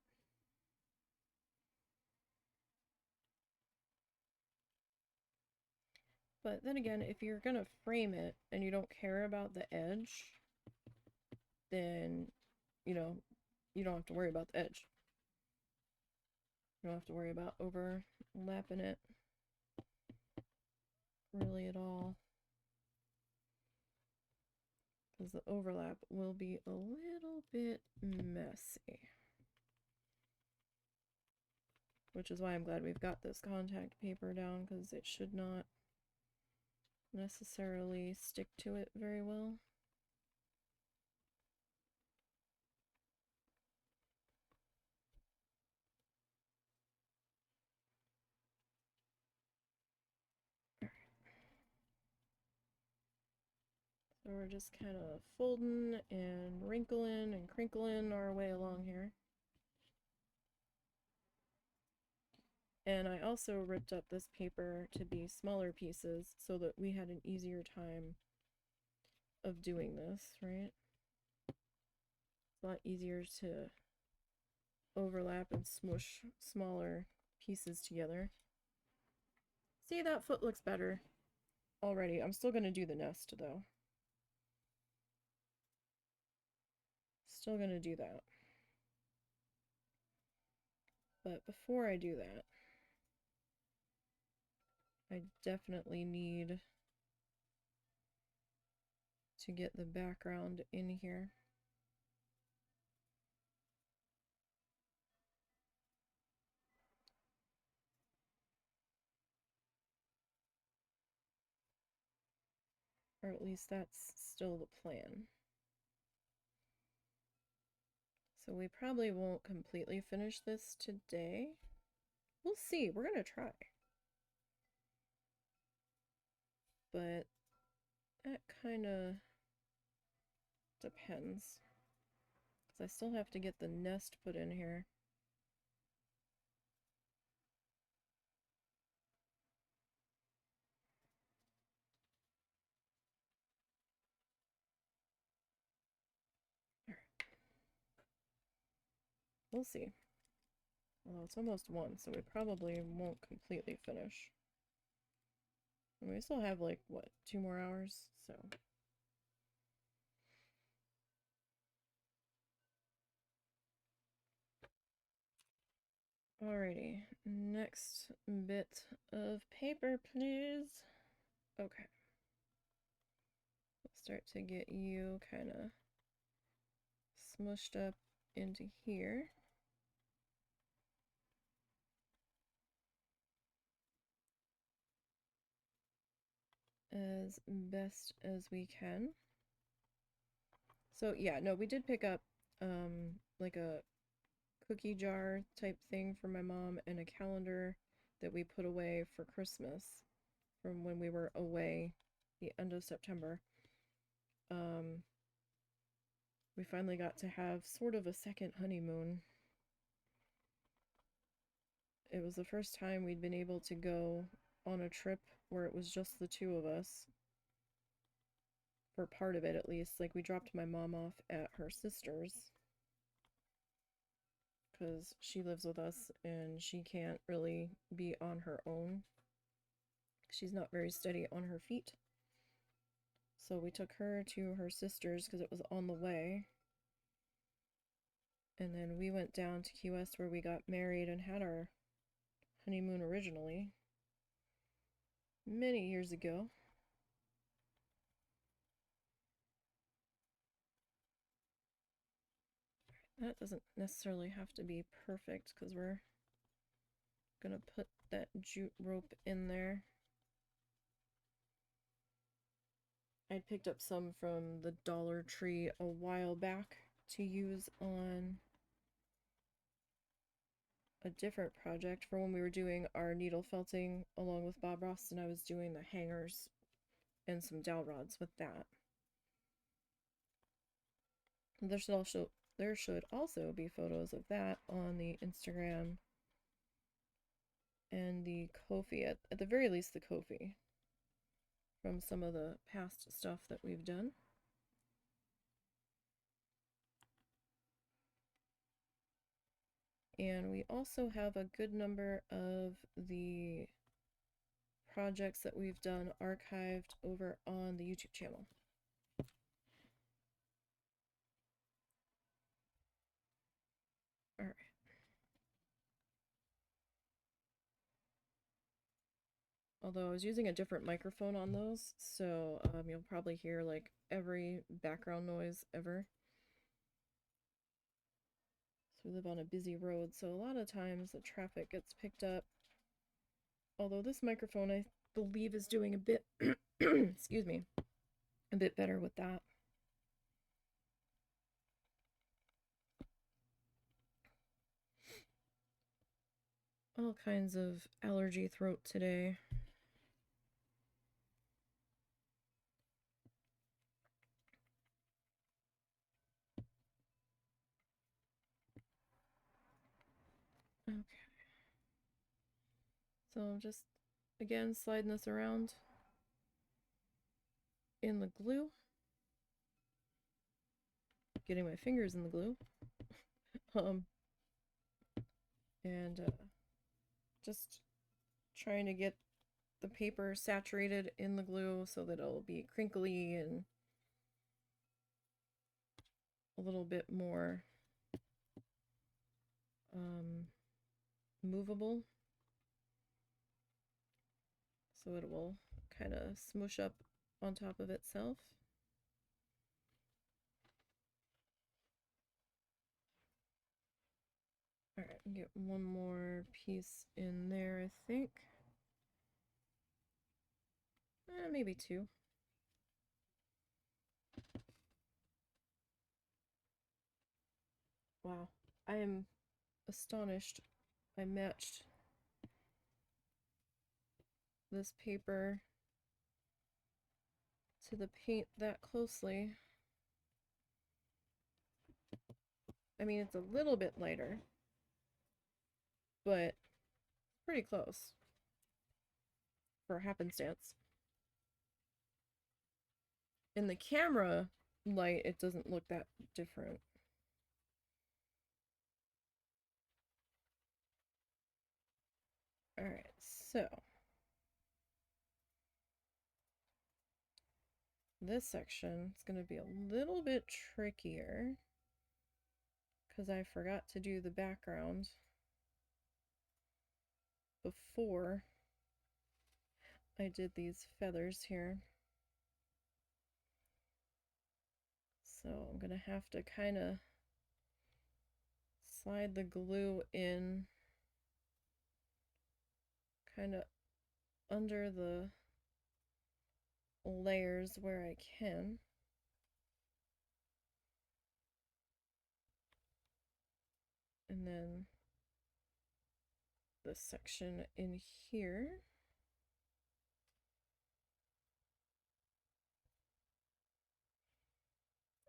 But then again, if you're gonna frame it and you don't care about the edge, then, you know, you don't have to worry about the edge. You don't have to worry about overlapping it really at all. Because the overlap will be a little bit messy. Which is why I'm glad we've got this contact paper down, because it should not necessarily stick to it very well. So we're just kind of folding and wrinkling and crinkling our way along here. And I also ripped up this paper to be smaller pieces so that we had an easier time of doing this, right? It's a lot easier to overlap and smush smaller pieces together. See, that foot looks better already. I'm still going to do the nest though. Still going to do that. But before I do that, I definitely need to get the background in here. Or at least that's still the plan. So we probably won't completely finish this today. We'll see. We're going to try. But that kind of depends. Because I still have to get the nest put in here. We'll see. Although it's almost 1, so we probably won't completely finish. And we still have, like, what, 2 more hours? So. Alrighty, next bit of paper, please. Okay. Let's start to get you kind of smushed up into here. As best as we can. So yeah, no, we did pick up like a cookie jar type thing for my mom and a calendar that we put away for Christmas from when we were away the end of September. We finally got to have sort of a second honeymoon. It was the first time we'd been able to go on a trip where it was just the 2 of us. For part of it, at least. Like, we dropped my mom off at her sister's because she lives with us and she can't really be on her own. She's not very steady on her feet. So we took her to her sister's because it was on the way. And then we went down to Key West where we got married and had our honeymoon originally. Many years ago. That doesn't necessarily have to be perfect because we're gonna put that jute rope in there. I picked up some from the Dollar Tree a while back to use on a different project for when we were doing our needle felting along with Bob Ross, and I was doing the hangers and some dowel rods with that. There should also be photos of that on the Instagram and the Ko-fi, at the very least the Ko-fi, from some of the past stuff that we've done. And we also have a good number of the projects that we've done archived over on the YouTube channel. All right. Although I was using a different microphone on those, so you'll probably hear like every background noise ever. So we live on a busy road, so a lot of times the traffic gets picked up. Although this microphone, I believe, is doing a bit, excuse me, a bit better with that. All kinds of allergy throat today. Okay. So I'm just, again, sliding this around in the glue. Getting my fingers in the glue. And just trying to get the paper saturated in the glue so that it'll be crinkly and a little bit more movable, so it will kind of smoosh up on top of itself. All right, get one more piece in there, I think. Maybe 2. Wow, I am astonished I matched this paper to the paint that closely. I mean, it's a little bit lighter, but pretty close for happenstance. In the camera light, it doesn't look that different. Alright, so this section is going to be a little bit trickier because I forgot to do the background before I did these feathers here. So I'm going to have to kind of slide the glue in kind of under the layers where I can. And then this section in here.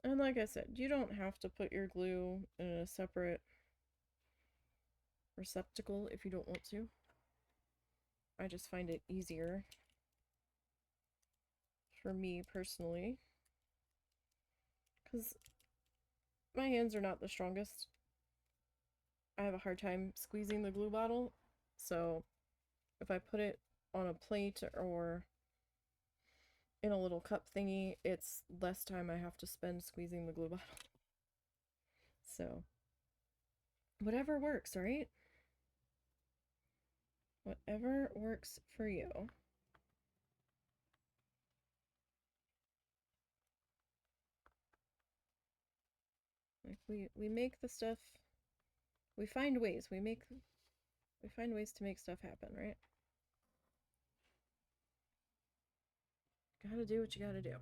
And like I said, you don't have to put your glue in a separate receptacle if you don't want to. I just find it easier for me personally, because my hands are not the strongest. I have a hard time squeezing the glue bottle, so if I put it on a plate or in a little cup thingy, it's less time I have to spend squeezing the glue bottle. So whatever works, right? Whatever works for you. Like we make the stuff, we find ways, we find ways to make stuff happen, right? Gotta do what you gotta do.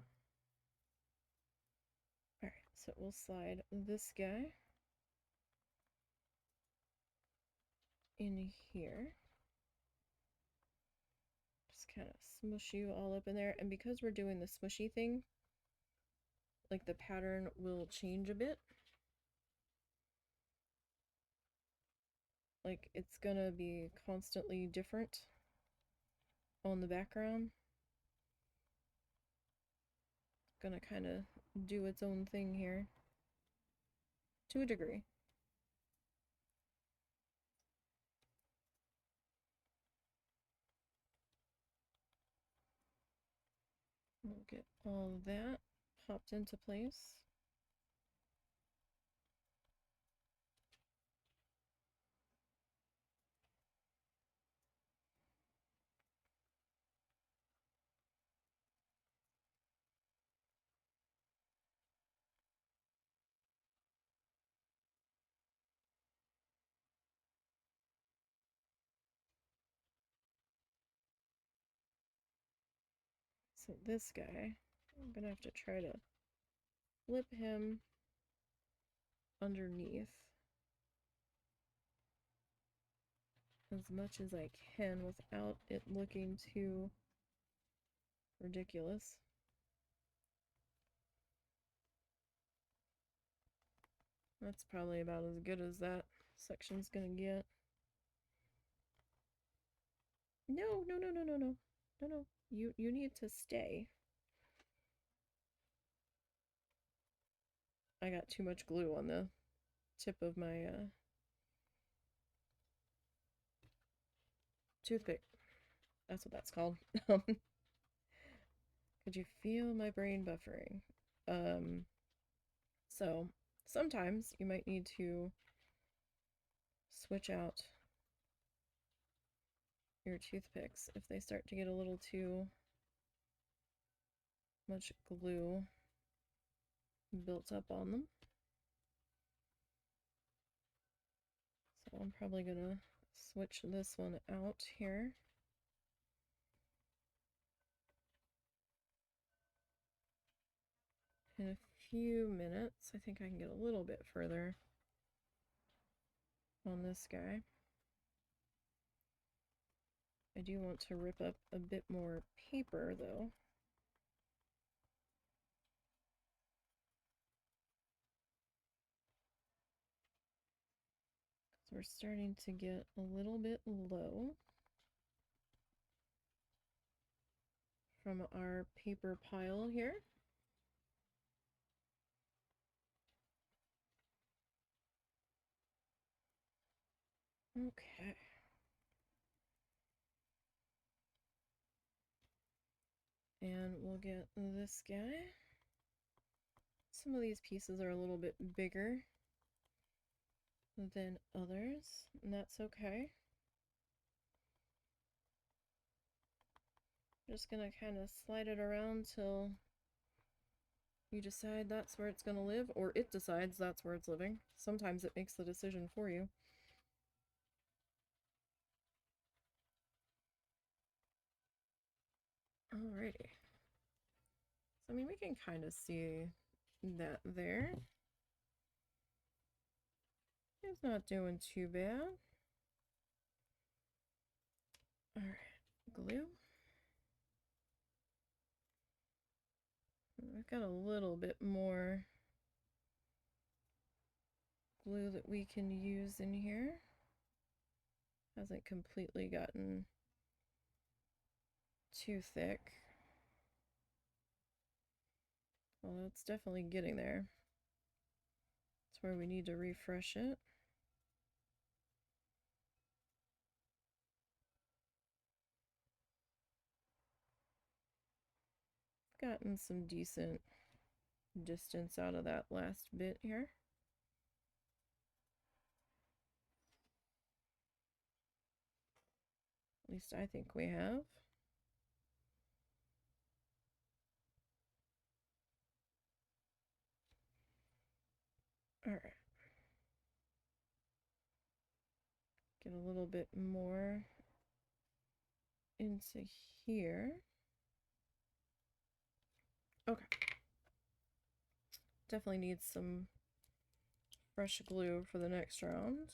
Alright, so we'll slide this guy in here. Just kind of smush you all up in there. And because we're doing the smushy thing, like the pattern will change a bit. Like it's gonna be constantly different on the background. Gonna kind of do its own thing here to a degree. We'll get all that popped into place. So this guy, I'm gonna have to try to flip him underneath as much as I can without it looking too ridiculous. That's probably about as good as that section's gonna get. No, no, no, no, no, no. No, no. You need to stay. I got too much glue on the tip of my toothpick. That's what that's called. Could you feel my brain buffering? So sometimes you might need to switch out your toothpicks if they start to get a little too much glue built up on them. So I'm probably gonna switch this one out here. In a few minutes, I think I can get a little bit further on this guy. I do want to rip up a bit more paper though. So we're starting to get a little bit low from our paper pile here. Okay. And we'll get this guy. Some of these pieces are a little bit bigger than others, and that's okay. Just gonna kind of slide it around till you decide that's where it's gonna live, or it decides that's where it's living. Sometimes it makes the decision for you. Alrighty. So, I mean, we can kind of see that there. It's not doing too bad. Alright, glue. I've got a little bit more glue that we can use in here. Hasn't completely gotten too thick. Well, it's definitely getting there. That's where we need to refresh it. Gotten some decent distance out of that last bit here. At least I think we have. Alright. Get a little bit more into here. Okay. Definitely need some fresh glue for the next round.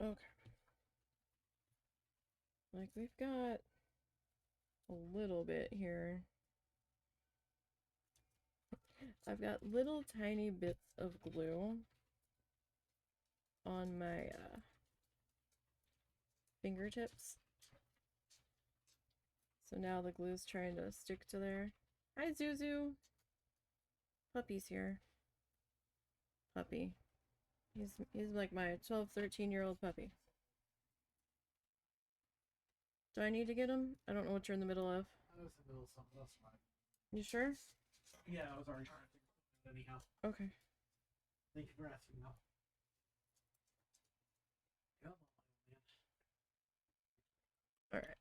Okay. Like, we've got a little bit here. I've got little tiny bits of glue on my fingertips. So now the glue's trying to stick to there. Hi, Zuzu! Puppy's here. Puppy. He's like my 12, 13-year-old puppy. Do I need to get him? I don't know what you're in the middle of. I was in the middle of something else. You sure? Yeah, I was already trying to think of it anyhow. Okay. Thank you for asking, though. Alright.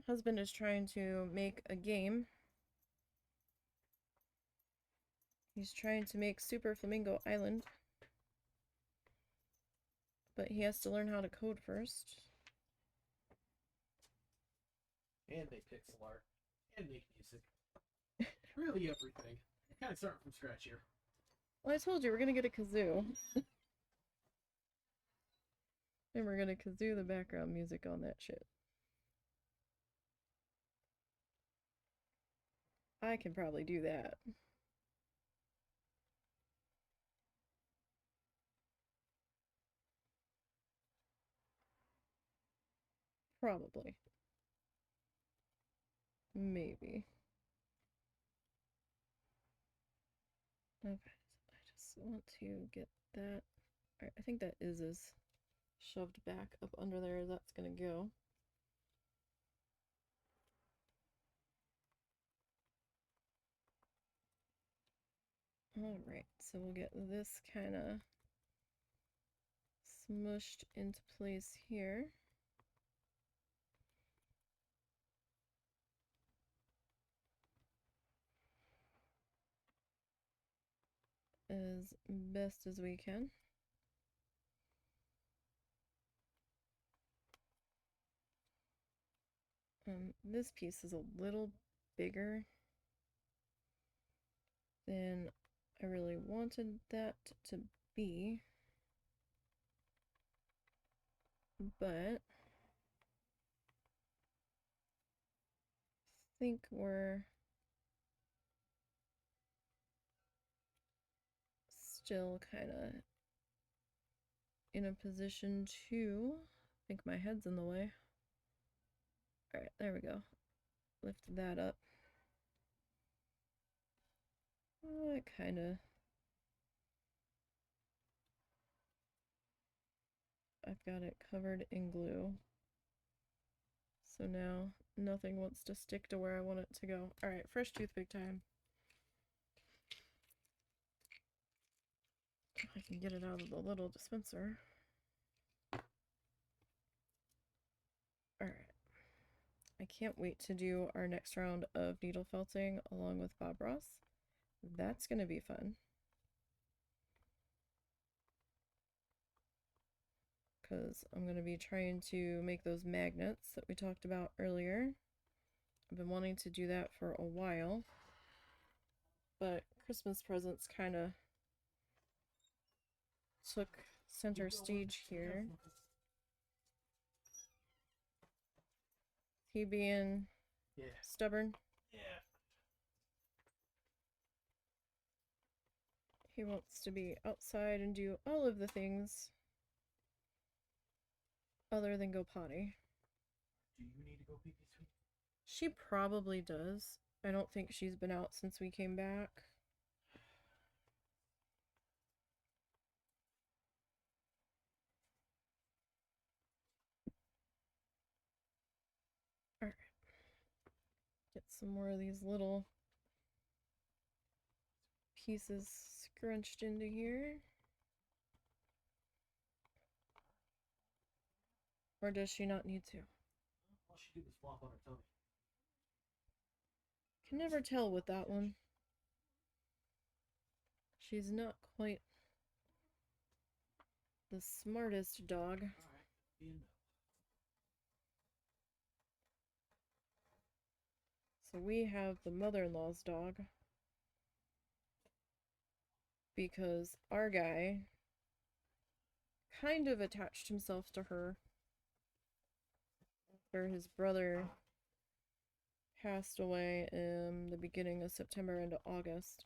Husband is trying to make a game. He's trying to make Super Flamingo Island. But he has to learn how to code first. And make pixel art. And make music. Really everything. Kind of starting from scratch here. Well, I told you, we're gonna get a kazoo. And we're gonna kazoo the background music on that shit. I can probably do that. Probably. Maybe. Okay, I just want to get that. Alright, I think that is shoved back up under there as that's gonna go. Alright, so we'll get this kind of smushed into place here. As best as we can. This piece is a little bigger than I really wanted that to be, but I think we're still kind of in a position to, I think my head's in the way. Alright, there we go. Lift that up. Oh, it kind of I've got it covered in glue. So now nothing wants to stick to where I want it to go. Alright, fresh toothpick time. I can get it out of the little dispenser. Alright. I can't wait to do our next round of needle felting along with Bob Ross. That's going to be fun. Because I'm going to be trying to make those magnets that we talked about earlier. I've been wanting to do that for a while. But Christmas presents kind of took center stage here. He being stubborn. Yeah. He wants to be outside and do all of the things other than go potty. Do you need to go pee-pee, sweet? She probably does. I don't think she's been out since we came back. Alright. Get some more of these little pieces scrunched into here. Or does she not need to? All she did was flop on her tummy. Can never tell with that one. She's not quite the smartest dog. So we have the mother-in-law's dog. Because our guy kind of attached himself to her. After his brother passed away in the beginning of September into August.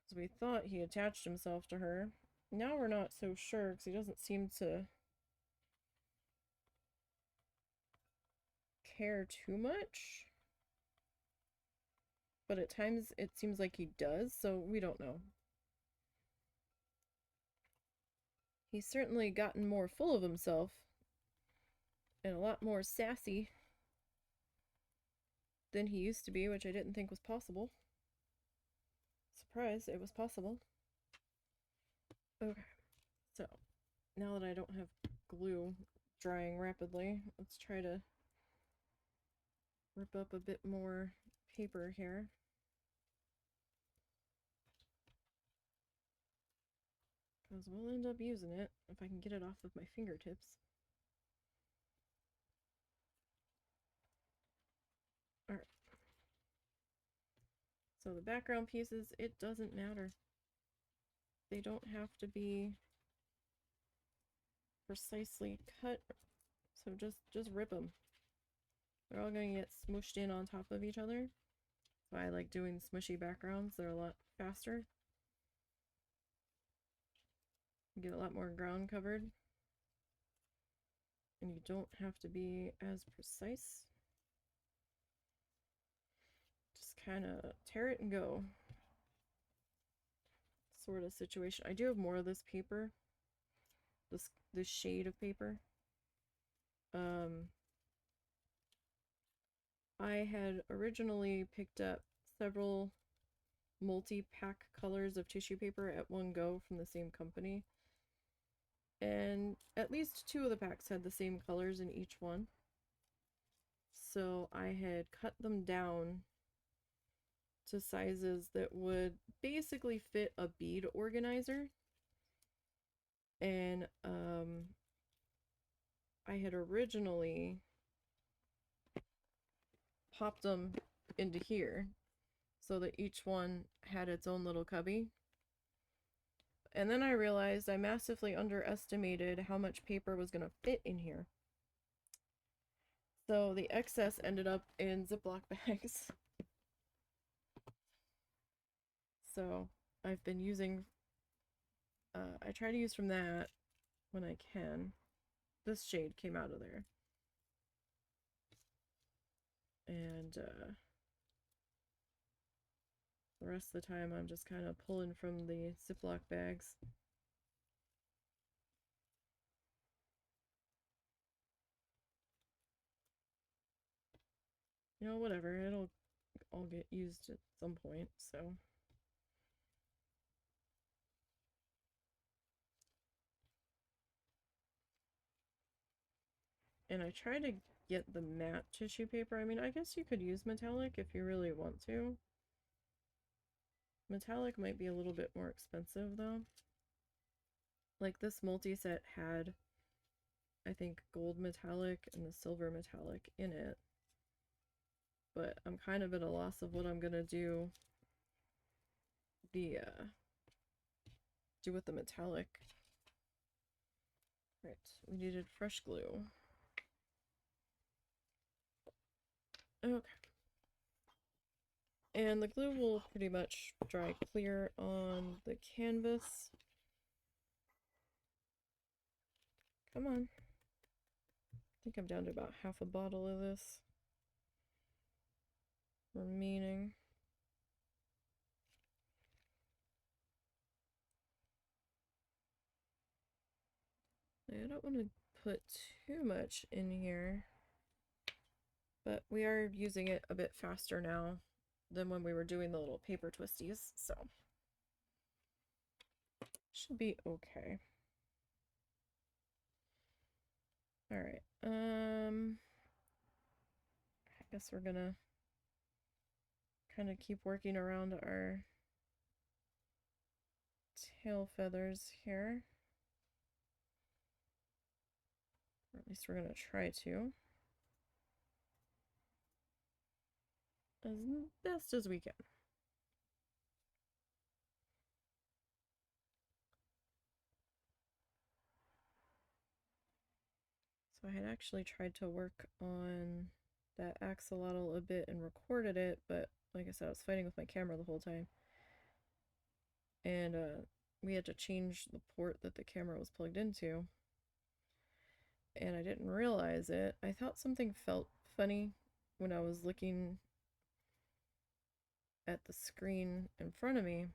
So we thought he attached himself to her. Now we're not so sure because he doesn't seem to care too much. But at times it seems like he does, so we don't know. He's certainly gotten more full of himself and a lot more sassy than he used to be, which I didn't think was possible. Surprise, it was possible. Okay, so now that I don't have glue drying rapidly, let's try to rip up a bit more paper here. Because we'll end up using it if I can get it off of my fingertips. Alright. So the background pieces, it doesn't matter. They don't have to be precisely cut. So just rip them. They're all going to get smooshed in on top of each other. So I like doing smushy backgrounds. They're a lot faster. You get a lot more ground covered. And you don't have to be as precise. Just kind of tear it and go. Sort of situation. I do have more of this paper. This shade of paper. I had originally picked up several multi-pack colors of tissue paper at one go from the same company. And at least 2 of the packs had the same colors in each one. So I had cut them down to sizes that would basically fit a bead organizer. And I had originally popped them into here so that each one had its own little cubby. And then I realized I massively underestimated how much paper was going to fit in here. So the excess ended up in Ziploc bags. So I've been using, I try to use from that when I can. This shade came out of there. And The rest of the time I'm just kind of pulling from the Ziploc bags. You know, whatever, it'll all get used at some point, so. And I try to get the matte tissue paper. I mean, I guess you could use metallic if you really want to. Metallic might be a little bit more expensive though. Like this multi-set had, I think, gold metallic and the silver metallic in it. But I'm kind of at a loss of what I'm gonna do with the metallic. Right, we needed fresh glue. Okay. And the glue will pretty much dry clear on the canvas. Come on. I think I'm down to about half a bottle of this remaining. I don't want to put too much in here, but we are using it a bit faster now than when we were doing the little paper twisties, so should be okay. All right, I guess we're gonna kind of keep working around our tail feathers here. Or at least we're gonna try to. As best as we can. So I had actually tried to work on that axolotl a bit and recorded it, but like I said, I was fighting with my camera the whole time. And we had to change the port that the camera was plugged into. And I didn't realize it. I thought something felt funny when I was looking at the screen in front of me.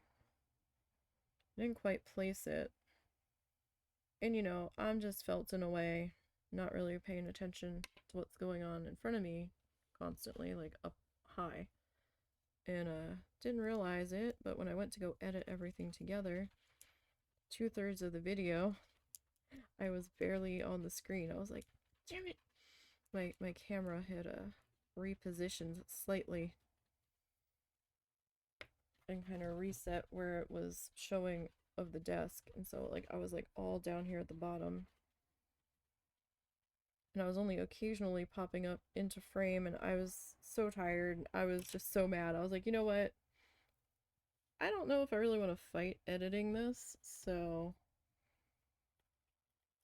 I didn't quite place it. And you know, I'm just felting away, not really paying attention to what's going on in front of me constantly, like up high. And didn't realize it, but when I went to go edit everything together, 2/3 of the video, I was barely on the screen. I was like, damn it! My camera had repositioned slightly and kind of reset where it was showing of the desk, and so like I was like all down here at the bottom, and I was only occasionally popping up into frame, and I was so tired. I was just so mad. I was like, you know what? I don't know if I really want to fight editing this, so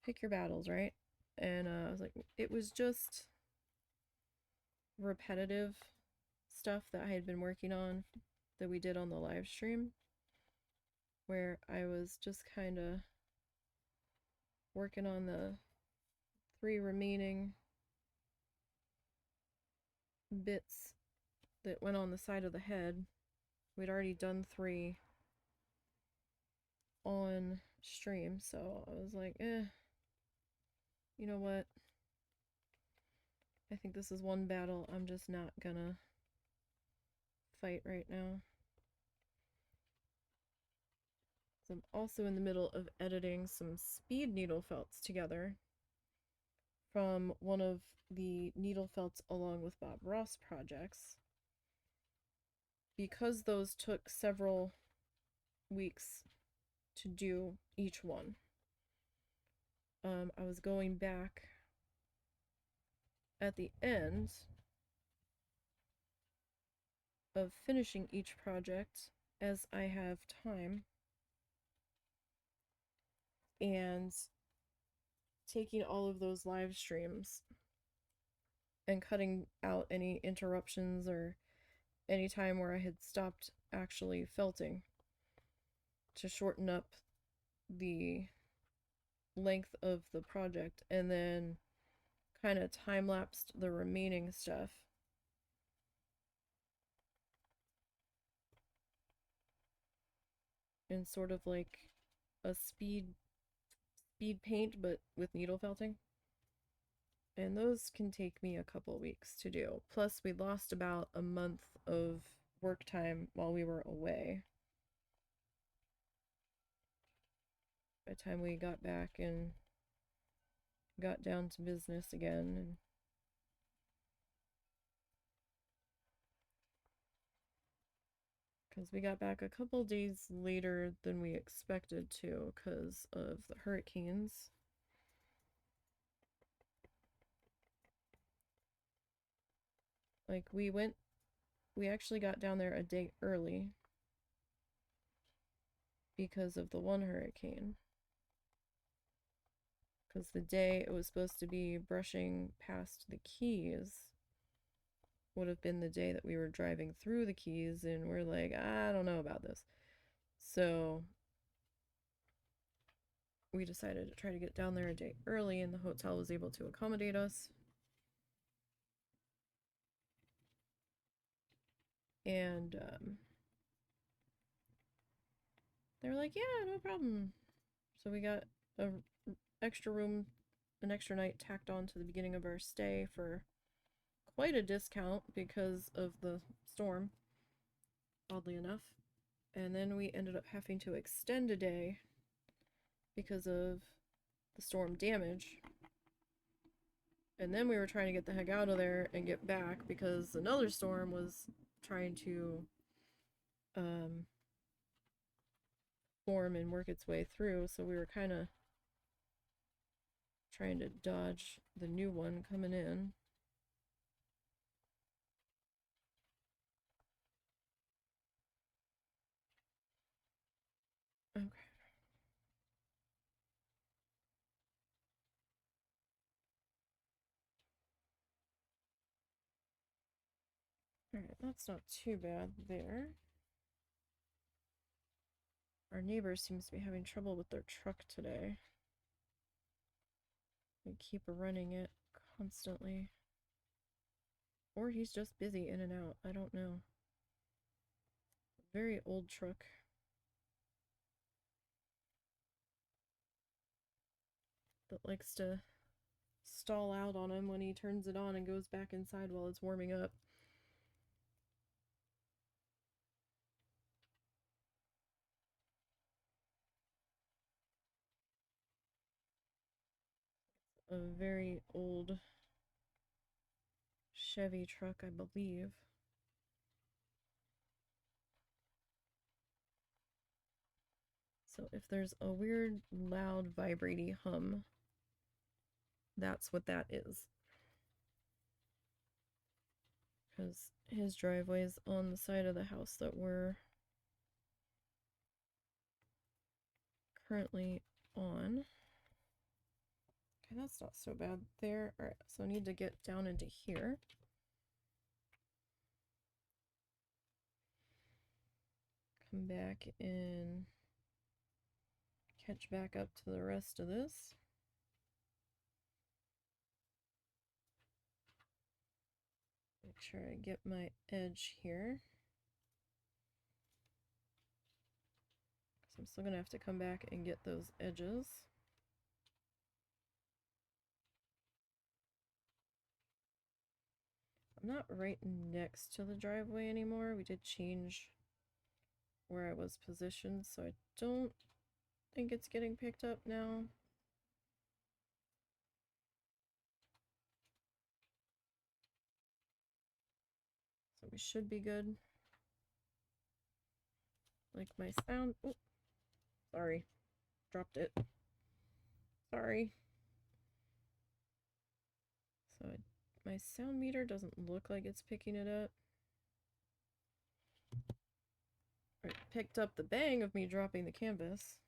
pick your battles, right? And I was like, it was just repetitive stuff that I had been working on that we did on the live stream, where I was just kind of working on the 3 remaining bits that went on the side of the head. We'd already done 3 on stream, so I was like, you know what? I think this is one battle I'm just not gonna fight right now. So I'm also in the middle of editing some speed needle felts together from one of the needle felts along with Bob Ross projects. Because those took several weeks to do each one, I was going back at the end of finishing each project as I have time and taking all of those live streams and cutting out any interruptions or any time where I had stopped actually felting to shorten up the length of the project, and then kind of time-lapsed the remaining stuff. in sort of like a speed paint, but with needle felting. And those can take me a couple weeks to do. Plus, we lost about a month of work time while we were away. By the time we got back and got down to business again, and because we got back a couple days later than we expected to because of the hurricanes. Like, we actually got down there a day early because of the one hurricane. Because the day it was supposed to be brushing past the Keys would have been the day that we were driving through the Keys, and we're like, I don't know about this. So we decided to try to get down there a day early, and the hotel was able to accommodate us. And they were like, yeah, no problem. So we got an extra room, an extra night tacked on to the beginning of our stay for quite a discount because of the storm, oddly enough. And then we ended up having to extend a day because of the storm damage. And then we were trying to get the heck out of there and get back because another storm was trying to form and work its way through. So we were kind of trying to dodge the new one coming in. Okay. Alright, that's not too bad there. Our neighbor seems to be having trouble with their truck today. They keep running it constantly. Or he's just busy in and out. I don't know. Very old truck. That likes to stall out on him when he turns it on and goes back inside while it's warming up. A very old Chevy truck, I believe. So if there's a weird, loud, vibraty hum, that's what that is. Because his driveway is on the side of the house that we're currently on. Okay, that's not so bad there. Alright, so I need to get down into here. Come back and catch back up to the rest of this. Make sure I get my edge here. So I'm still gonna have to come back and get those edges. I'm not right next to the driveway anymore. We did change where I was positioned, so I don't think it's getting picked up now. So we should be good. Like my sound, oh, sorry, dropped it. Sorry. So my sound meter doesn't look like it's picking it up. It picked up the bang of me dropping the canvas.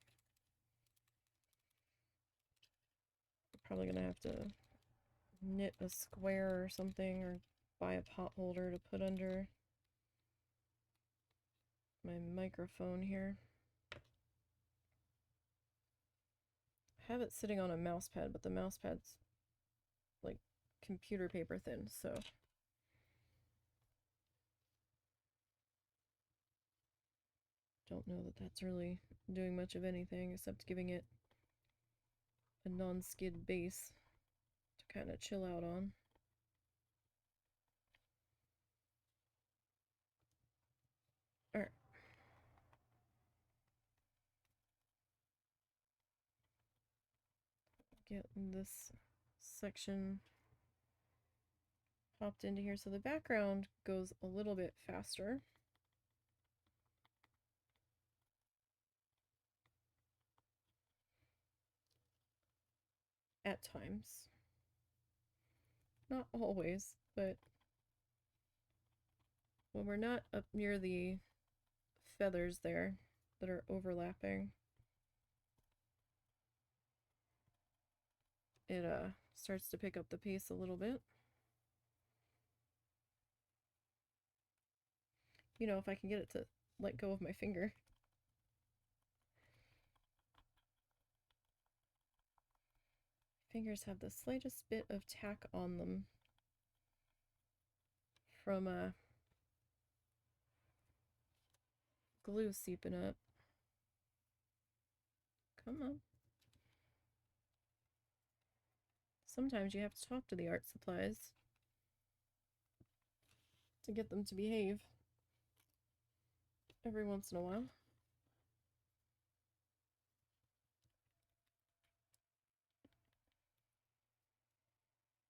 Probably gonna have to knit a square or something, or buy a pot holder to put under my microphone here. I have it sitting on a mouse pad, but the mouse pad's like computer paper thin, so don't know that that's really doing much of anything except giving it a non-skid base to kind of chill out on. All right. Get this section popped into here so the background goes a little bit faster. At times. Not always, but when we're not up near the feathers there that are overlapping, it starts to pick up the pace a little bit. You know, if I can get it to let go of my finger. Fingers have the slightest bit of tack on them from glue seeping up. Come on. Sometimes you have to talk to the art supplies to get them to behave every once in a while.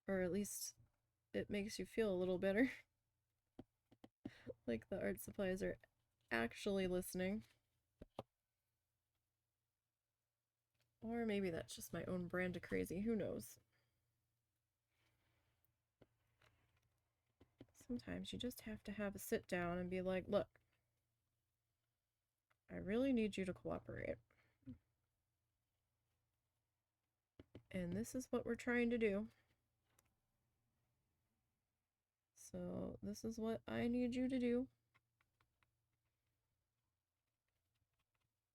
Or at least it makes you feel a little better. Like the art supplies are actually listening. Or maybe that's just my own brand of crazy, who knows? Sometimes you just have to have a sit down and be like, look, I really need you to cooperate. And this is what we're trying to do. So this is what I need you to do.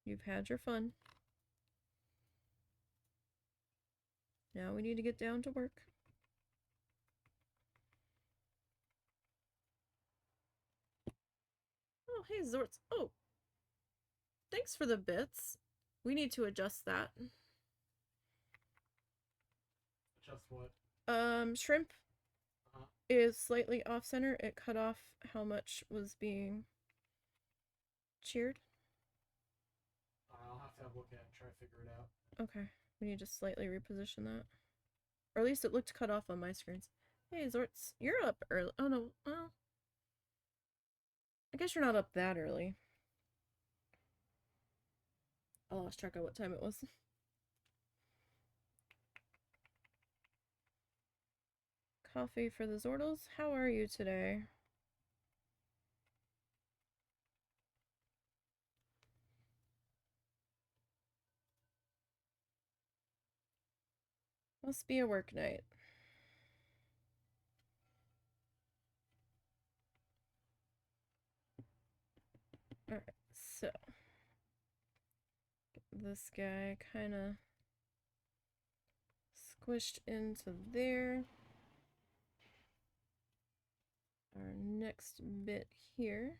You've had your fun. Now we need to get down to work. Oh, hey, Zorts. Oh, thanks for the bits. We need to adjust that. Adjust what? Shrimp is slightly off center. It cut off how much was being cheered. I'll have to have a look at it and try to figure it out. Okay, we need to slightly reposition that. Or at least it looked cut off on my screens. Hey, Zorts, you're up early. Oh no, well, I guess you're not up that early. I lost track of what time it was. Coffee for the Zordals. How are you today? Must be a work night. Alright, so get this guy kind of squished into there. Our next bit here.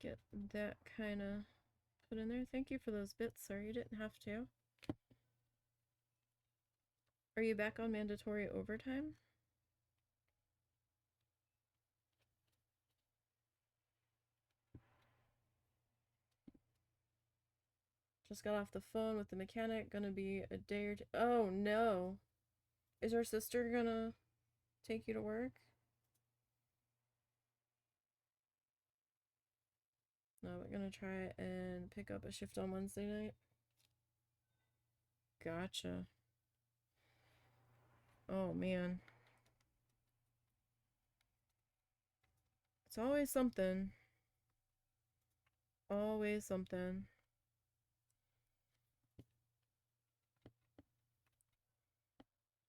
Get that kind of put in there. Thank you for those bits, sir. You didn't have to. Are you back on mandatory overtime? Just got off the phone with the mechanic. Gonna be a day or two. Oh no. Is our sister gonna take you to work? No, we're gonna try and pick up a shift on Wednesday night. Gotcha. Oh man. It's always something. Always something.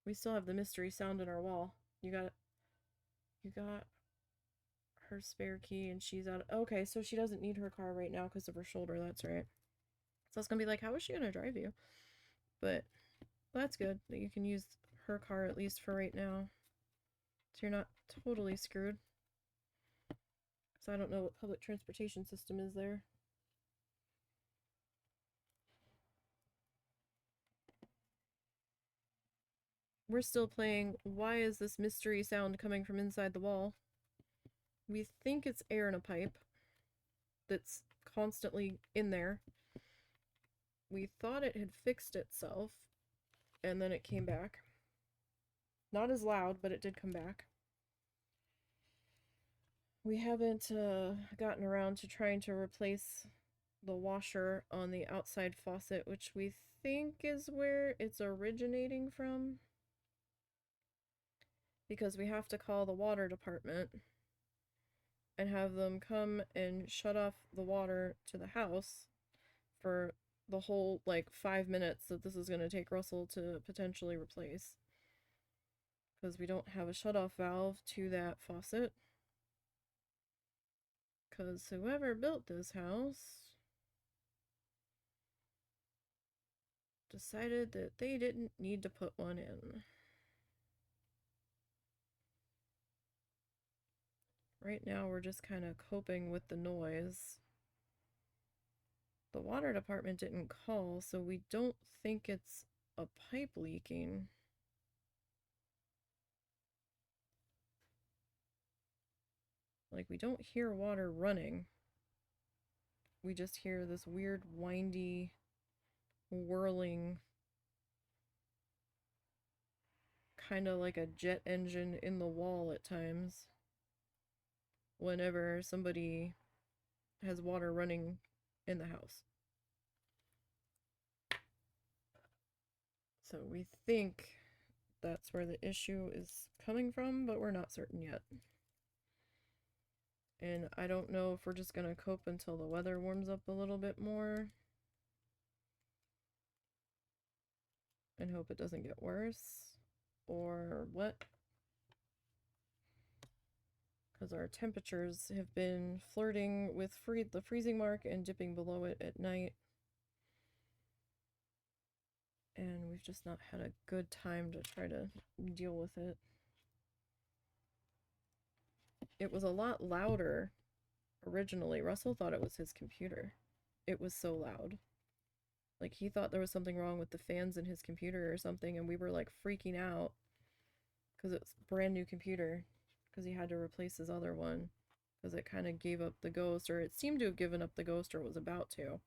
We still have the mystery sound in our wall. You got her spare key and she's out. Okay, so she doesn't need her car right now because of her shoulder. That's right. So I was gonna be like, how is she gonna drive you? But that's good that you can use her car at least for right now. So you're not totally screwed. So I don't know what public transportation system is there. We're still playing Why is this mystery sound coming from inside the wall? We think it's air in a pipe that's constantly in there. We thought it had fixed itself, and then it came back. Not as loud, but it did come back. We haven't gotten around to trying to replace the washer on the outside faucet, which we think is where it's originating from. Because we have to call the water department and have them come and shut off the water to the house for the whole, like, 5 minutes that this is going to take Russell to potentially replace. Because we don't have a shutoff valve to that faucet. Because whoever built this house decided that they didn't need to put one in. Right now we're just kind of coping with the noise. The water department didn't call, so we don't think it's a pipe leaking. Like, we don't hear water running. We just hear this weird, windy, whirling, kind of like a jet engine in the wall at times. Whenever somebody has water running in the house. So we think that's where the issue is coming from, but we're not certain yet. And I don't know if we're just gonna cope until the weather warms up a little bit more and hope it doesn't get worse, or what. Because our temperatures have been flirting with the freezing mark and dipping below it at night. And we've just not had a good time to try to deal with it. It was a lot louder originally. Russell thought it was his computer. It was so loud. Like, he thought there was something wrong with the fans in his computer or something, and we were like freaking out because it's a brand new computer, because he had to replace his other one because it kind of gave up the ghost, or it seemed to have given up the ghost, or was about to.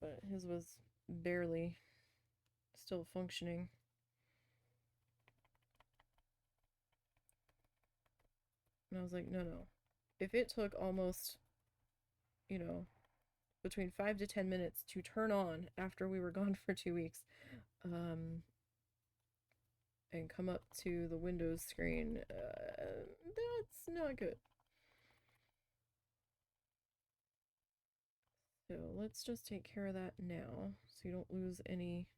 But his was barely still functioning. And I was like, no. If it took almost, you know, between 5 to 10 minutes to turn on after we were gone for 2 weeks, and come up to the Windows screen, that's not good. So let's just take care of that now, so you don't lose any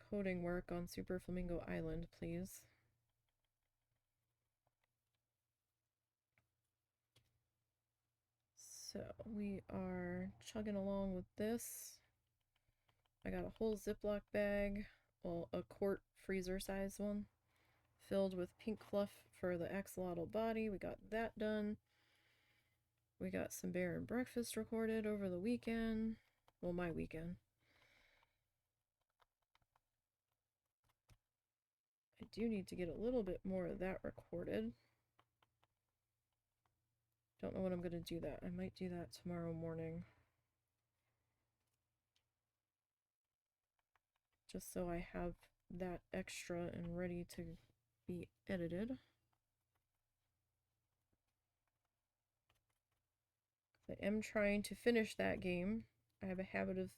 coding work on Super Flamingo Island, please. So we are chugging along with this. I got a whole Ziploc bag, well, a quart freezer size one, filled with pink fluff for the axolotl body. We got that done. We got some bear and breakfast recorded over the weekend. Well, my weekend. I do need to get a little bit more of that recorded. Don't know when I'm going to do that. I might do that tomorrow morning. Just so I have that extra and ready to be edited. I am trying to finish that game. I have a habit of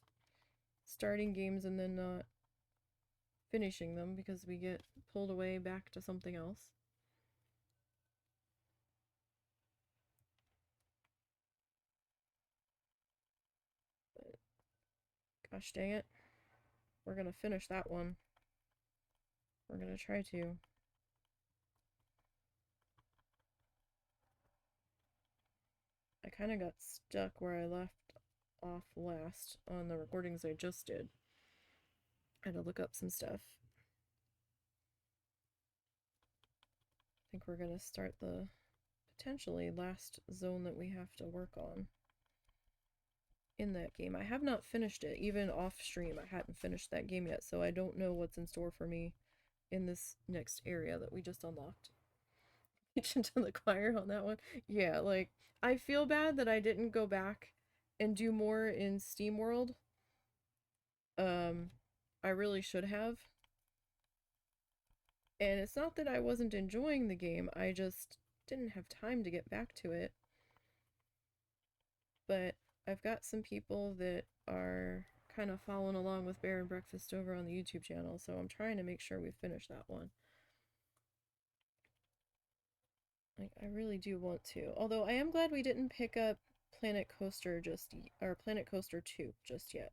starting games and then not finishing them because we get pulled away back to something else. But gosh dang it. We're gonna finish that one. We're gonna try to. I kind of got stuck where I left off last on the recordings I just did. I had to look up some stuff. I think we're gonna start the potentially last zone that we have to work on in that game. I have not finished it. Even off stream, I hadn't finished that game yet, so I don't know what's in store for me in this next area that we just unlocked. Preaching to the choir on that one. Yeah, like, I feel bad that I didn't go back and do more in SteamWorld. I really should have. And it's not that I wasn't enjoying the game, I just didn't have time to get back to it. But I've got some people that are kind of following along with Bear and Breakfast over on the YouTube channel, so I'm trying to make sure we finish that one. Like, I really do want to. Although I am glad we didn't pick up Planet Coaster or Planet Coaster 2 just yet.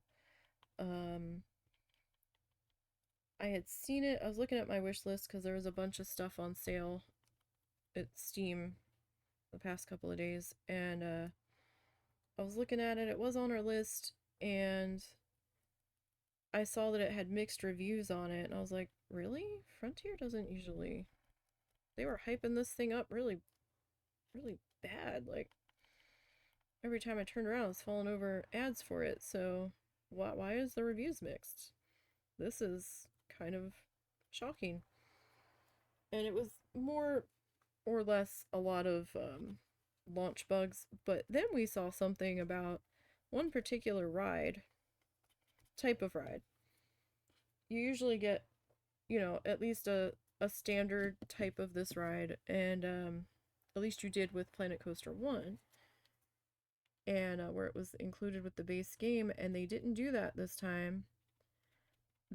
I had seen it. I was looking at my wish list because there was a bunch of stuff on sale at Steam the past couple of days, and I was looking at it. It was on our list, and I saw that it had mixed reviews on it, and I was like, really? Frontier doesn't usually... They were hyping this thing up really, really bad. Like, every time I turned around, I was falling over ads for it, so why is the reviews mixed? This is kind of shocking. And it was more or less a lot of launch bugs, but then we saw something about one particular type of ride. You usually get, you know, at least a standard type of this ride, and at least you did with Planet Coaster 1, and where it was included with the base game, and they didn't do that this time.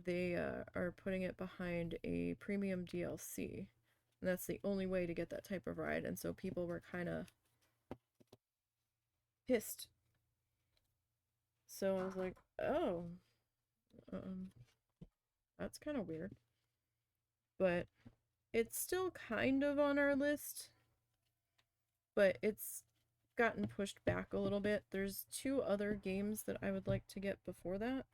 They are putting it behind a premium DLC, and that's the only way to get that type of ride, and so people were kind of pissed. So I was like, oh, that's kind of weird. But it's still kind of on our list, but it's gotten pushed back a little bit. There's 2 other games that I would like to get before that.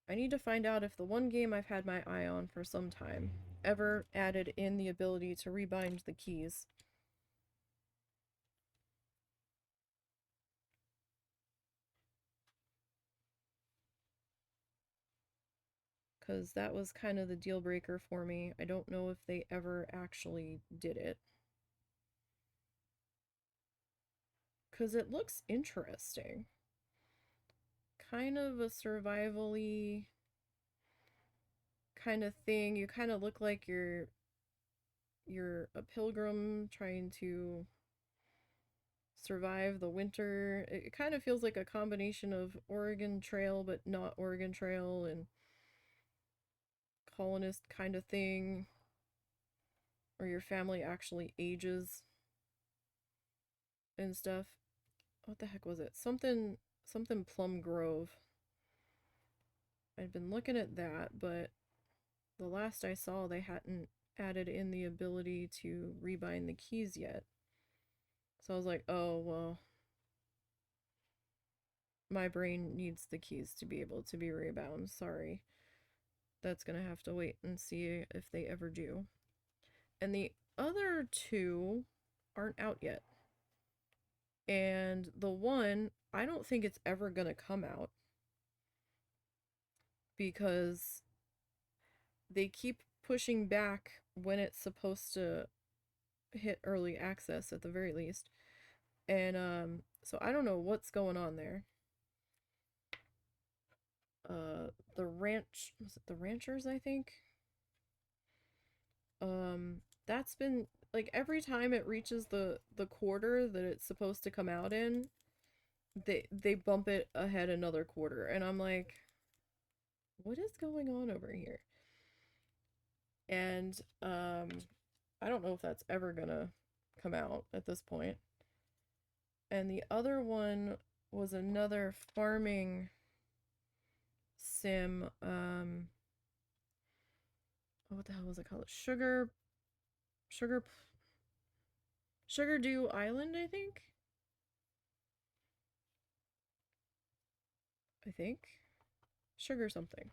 I need to find out if the one game I've had my eye on for some time ever added in the ability to rebind the keys. Because that was kind of the deal breaker for me. I don't know if they ever actually did it. Because it looks interesting. Kind of a survival-y kind of thing. You kind of look like you're a pilgrim trying to survive the winter. It kind of feels like a combination of Oregon Trail but not Oregon Trail, and colonist kind of thing, or your family actually ages and stuff. What the heck was it? Something Plum Grove. I'd been looking at that, but the last I saw they hadn't added in the ability to rebind the keys yet. So I was like, oh, well, my brain needs the keys to be able to be rebound. Sorry. That's gonna have to wait and see if they ever do. And the other 2 aren't out yet. And the one, I don't think it's ever gonna come out, because they keep pushing back when it's supposed to hit early access at the very least. And so I don't know what's going on there. The Ranchers, I think? That's been, like, every time it reaches the quarter that it's supposed to come out in, they bump it ahead another quarter, and I'm like, what is going on over here? And I don't know if that's ever gonna come out at this point. And the other one was another farming sim. What the hell was it called? Sugar Dew Island, I think. I think. Sugar something.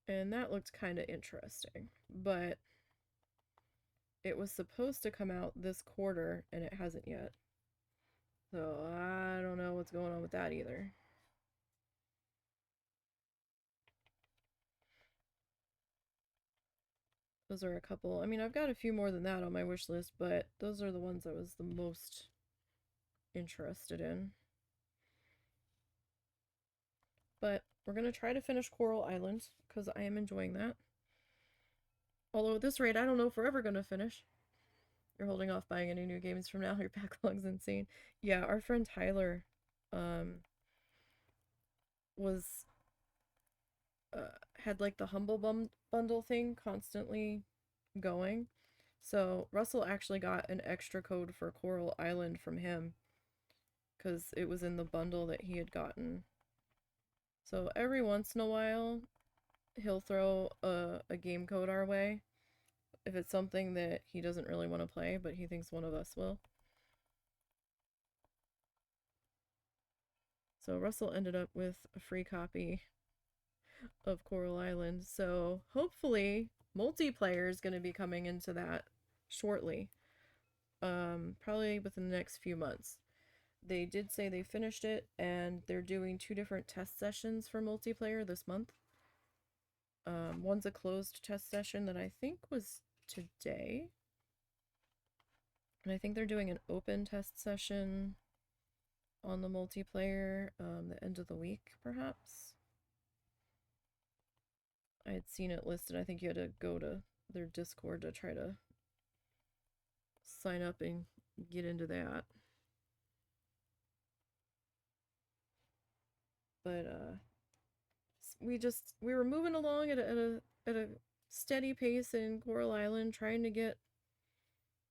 And that looked kind of interesting, but it was supposed to come out this quarter and it hasn't yet. So I don't know what's going on with that either. Those are a couple. I mean, I've got a few more than that on my wish list, but those are the ones I was the most interested in. But we're going to try to finish Coral Island because I am enjoying that. Although at this rate, I don't know if we're ever going to finish. You're holding off buying any new games from now. Your backlog's insane. Yeah, our friend Tyler was had like the Humble Bundle thing constantly going. So Russell actually got an extra code for Coral Island from him because it was in the bundle that he had gotten. So every once in a while, he'll throw a game code our way if it's something that he doesn't really want to play, but he thinks one of us will. So Russell ended up with a free copy of Coral Island. So hopefully multiplayer is going to be coming into that shortly. Probably within the next few months. They did say they finished it and they're doing 2 different test sessions for multiplayer this month. One's a closed test session that I think was today. And I think they're doing an open test session on the multiplayer the end of the week, perhaps. I had seen it listed. I think you had to go to their Discord to try to sign up and get into that. But we were moving along at a steady pace in Coral Island, trying to get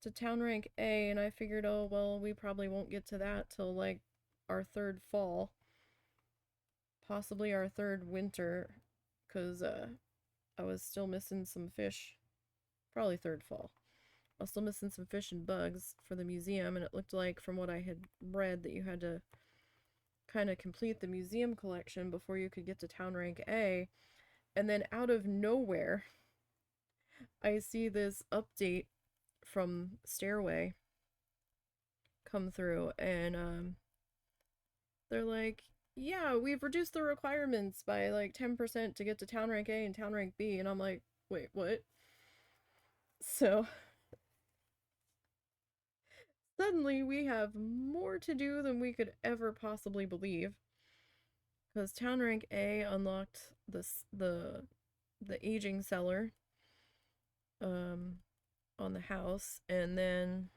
to town rank A, and I figured, oh well, we probably won't get to that till like our 3rd fall, possibly our 3rd winter, because I was still missing some fish. Probably 3rd fall. I was still missing some fish and bugs for the museum, and it looked like, from what I had read, that you had to kind of complete the museum collection before you could get to town rank A. And then out of nowhere, I see this update from Stairway come through, and they're like, yeah, we've reduced the requirements by like 10% to get to town rank A and town rank B. And I'm like, wait, what? So suddenly we have more to do than we could ever possibly believe, because town rank A unlocked the aging cellar on the house, and then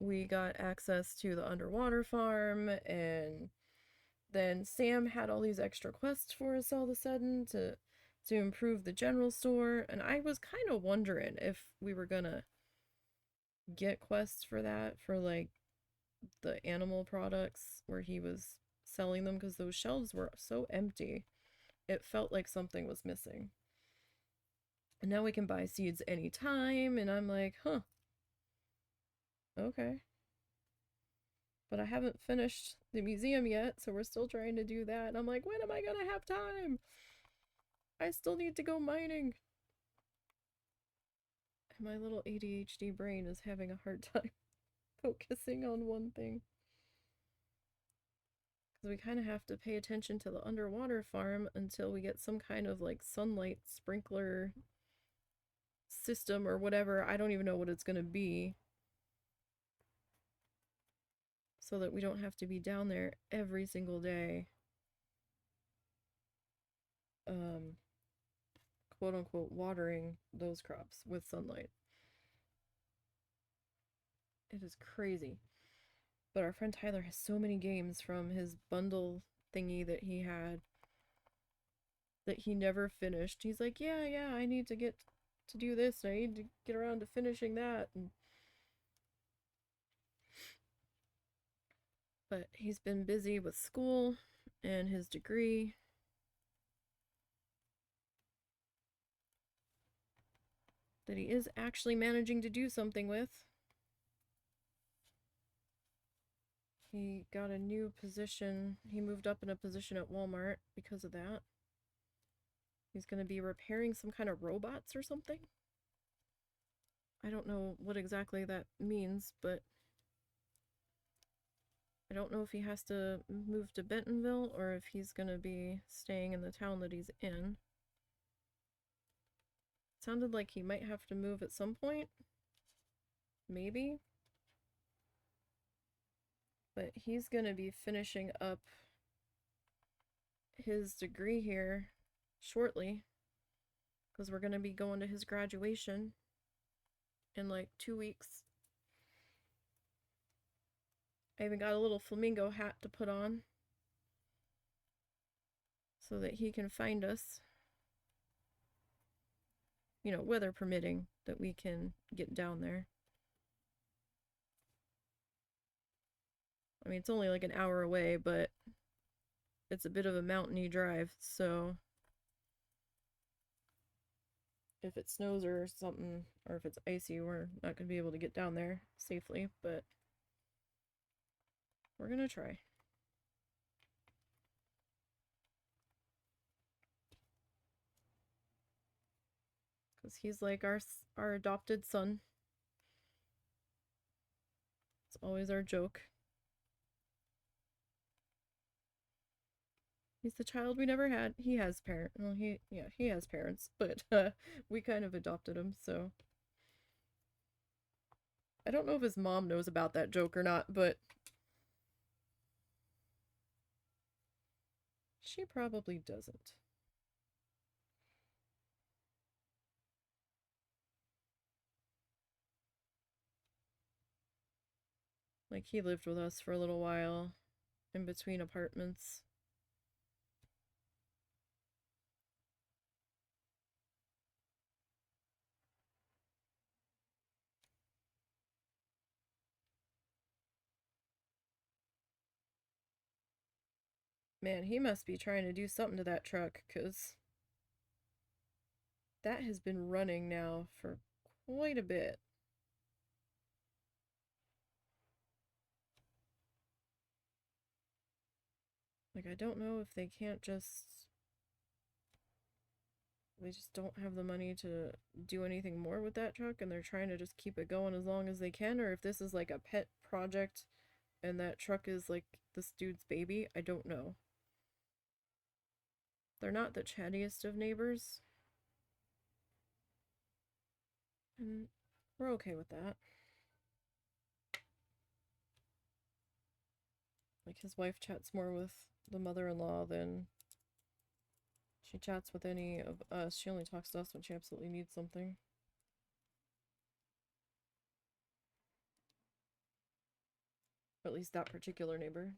we got access to the underwater farm, and then Sam had all these extra quests for us all of a sudden to improve the general store, and I was kind of wondering if we were gonna get quests for that, for like the animal products where he was selling them, because those shelves were so empty. It felt like something was missing. And now we can buy seeds anytime, and I'm like, huh. Okay. But I haven't finished the museum yet, so we're still trying to do that. And I'm like, when am I gonna have time? I still need to go mining. And my little ADHD brain is having a hard time focusing on one thing. Because we kind of have to pay attention to the underwater farm until we get some kind of like sunlight sprinkler system or whatever. I don't even know what it's going to be. So that we don't have to be down there every single day. Quote unquote watering those crops with sunlight. It is crazy. But our friend Tyler has so many games from his bundle thingy that he had that he never finished. He's like, yeah, I need to get to do this, and I need to get around to finishing that. But he's been busy with school and his degree. That he is actually managing to do something with. he got a new position. He moved up in a position at Walmart because of that. He's going to be repairing some kind of robots or something. I don't know what exactly that means, but I don't know if he has to move to Bentonville or if he's going to be staying in the town that he's in. It sounded like he might have to move at some point. Maybe. But he's going to be finishing up his degree here shortly, because we're going to be going to his graduation in like 2 weeks. I even got a little flamingo hat to put on so that he can find us. You know, weather permitting, that we can get down there. I mean, it's only like an hour away, but it's a bit of a mountainy drive, so if it snows or something, or if it's icy, we're not going to be able to get down there safely, but we're going to try. Because he's like our adopted son. It's always our joke. He's the child we never had. He has parents. Well, he has parents, but we kind of adopted him, so I don't know if his mom knows about that joke or not, but she probably doesn't. Like, he lived with us for a little while in between apartments. Man, he must be trying to do something to that truck, because that has been running now for quite a bit. Like, I don't know if they can't just... They just don't have the money to do anything more with that truck, and they're trying to just keep it going as long as they can, or if this is like a pet project and that truck is like this dude's baby. I don't know. They're not the chattiest of neighbors, and we're okay with that. Like, his wife chats more with the mother-in-law than she chats with any of us. She only talks to us when she absolutely needs something. Or at least that particular neighbor.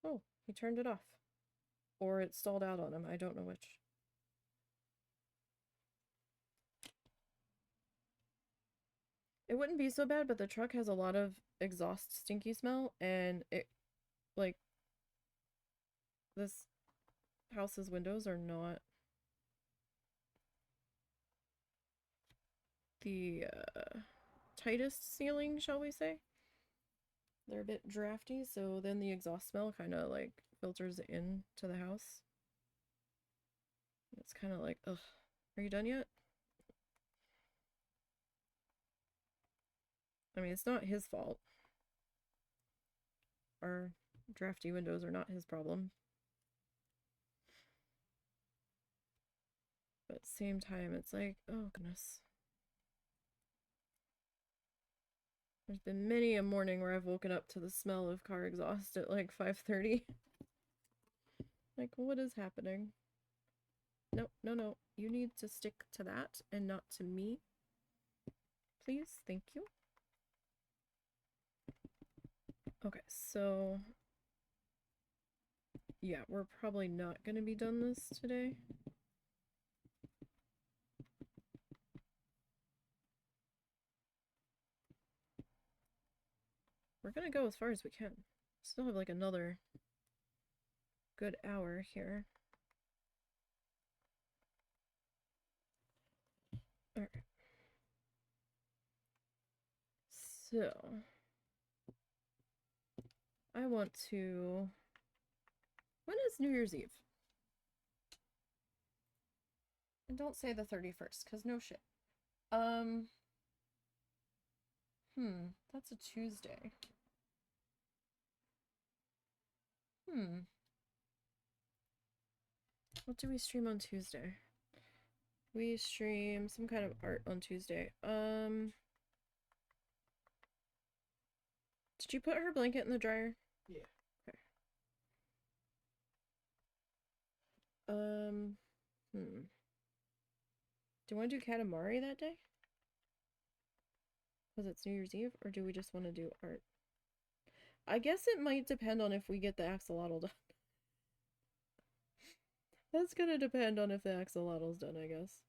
Oh, he turned it off. Or it stalled out on him. I don't know which. It wouldn't be so bad, but the truck has a lot of exhaust stinky smell, and it, like, this house's windows are not the tightest ceiling, shall we say. They're a bit drafty, so then the exhaust smell kind of like filters in to the house. It's kind of like, ugh, are you done yet? I mean, it's not his fault. Our drafty windows are not his problem. But at the same time, it's like, oh goodness. There's been many a morning where I've woken up to the smell of car exhaust at like 5:30. Like, what is happening? No, no, no. You need to stick to that and not to me. Please, thank you. Okay, so yeah, we're probably not going to be done this today. We're going to go as far as we can. Still have like another good hour here. Alright. So, I want to... When is New Year's Eve? And don't say the 31st, because no shit. That's a Tuesday. What do we stream on Tuesday? We stream some kind of art on Tuesday. Did you put her blanket in the dryer? Yeah. Okay. Do you want to do Katamari that day? Because it's New Year's Eve, or do we just want to do art? I guess it might depend on if we get the axolotl done. That's gonna depend on if the axolotl's done, I guess.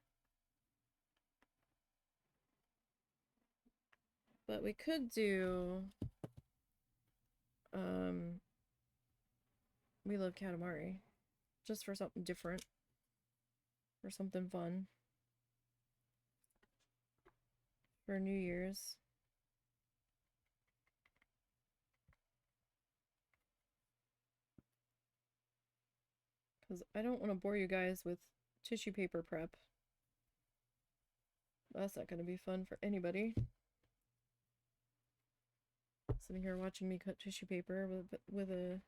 But we could do... We Love Katamari. Just for something different. For something fun. For New Year's. Because I don't want to bore you guys with tissue paper prep. That's not going to be fun for anybody. Sitting here watching me cut tissue paper with a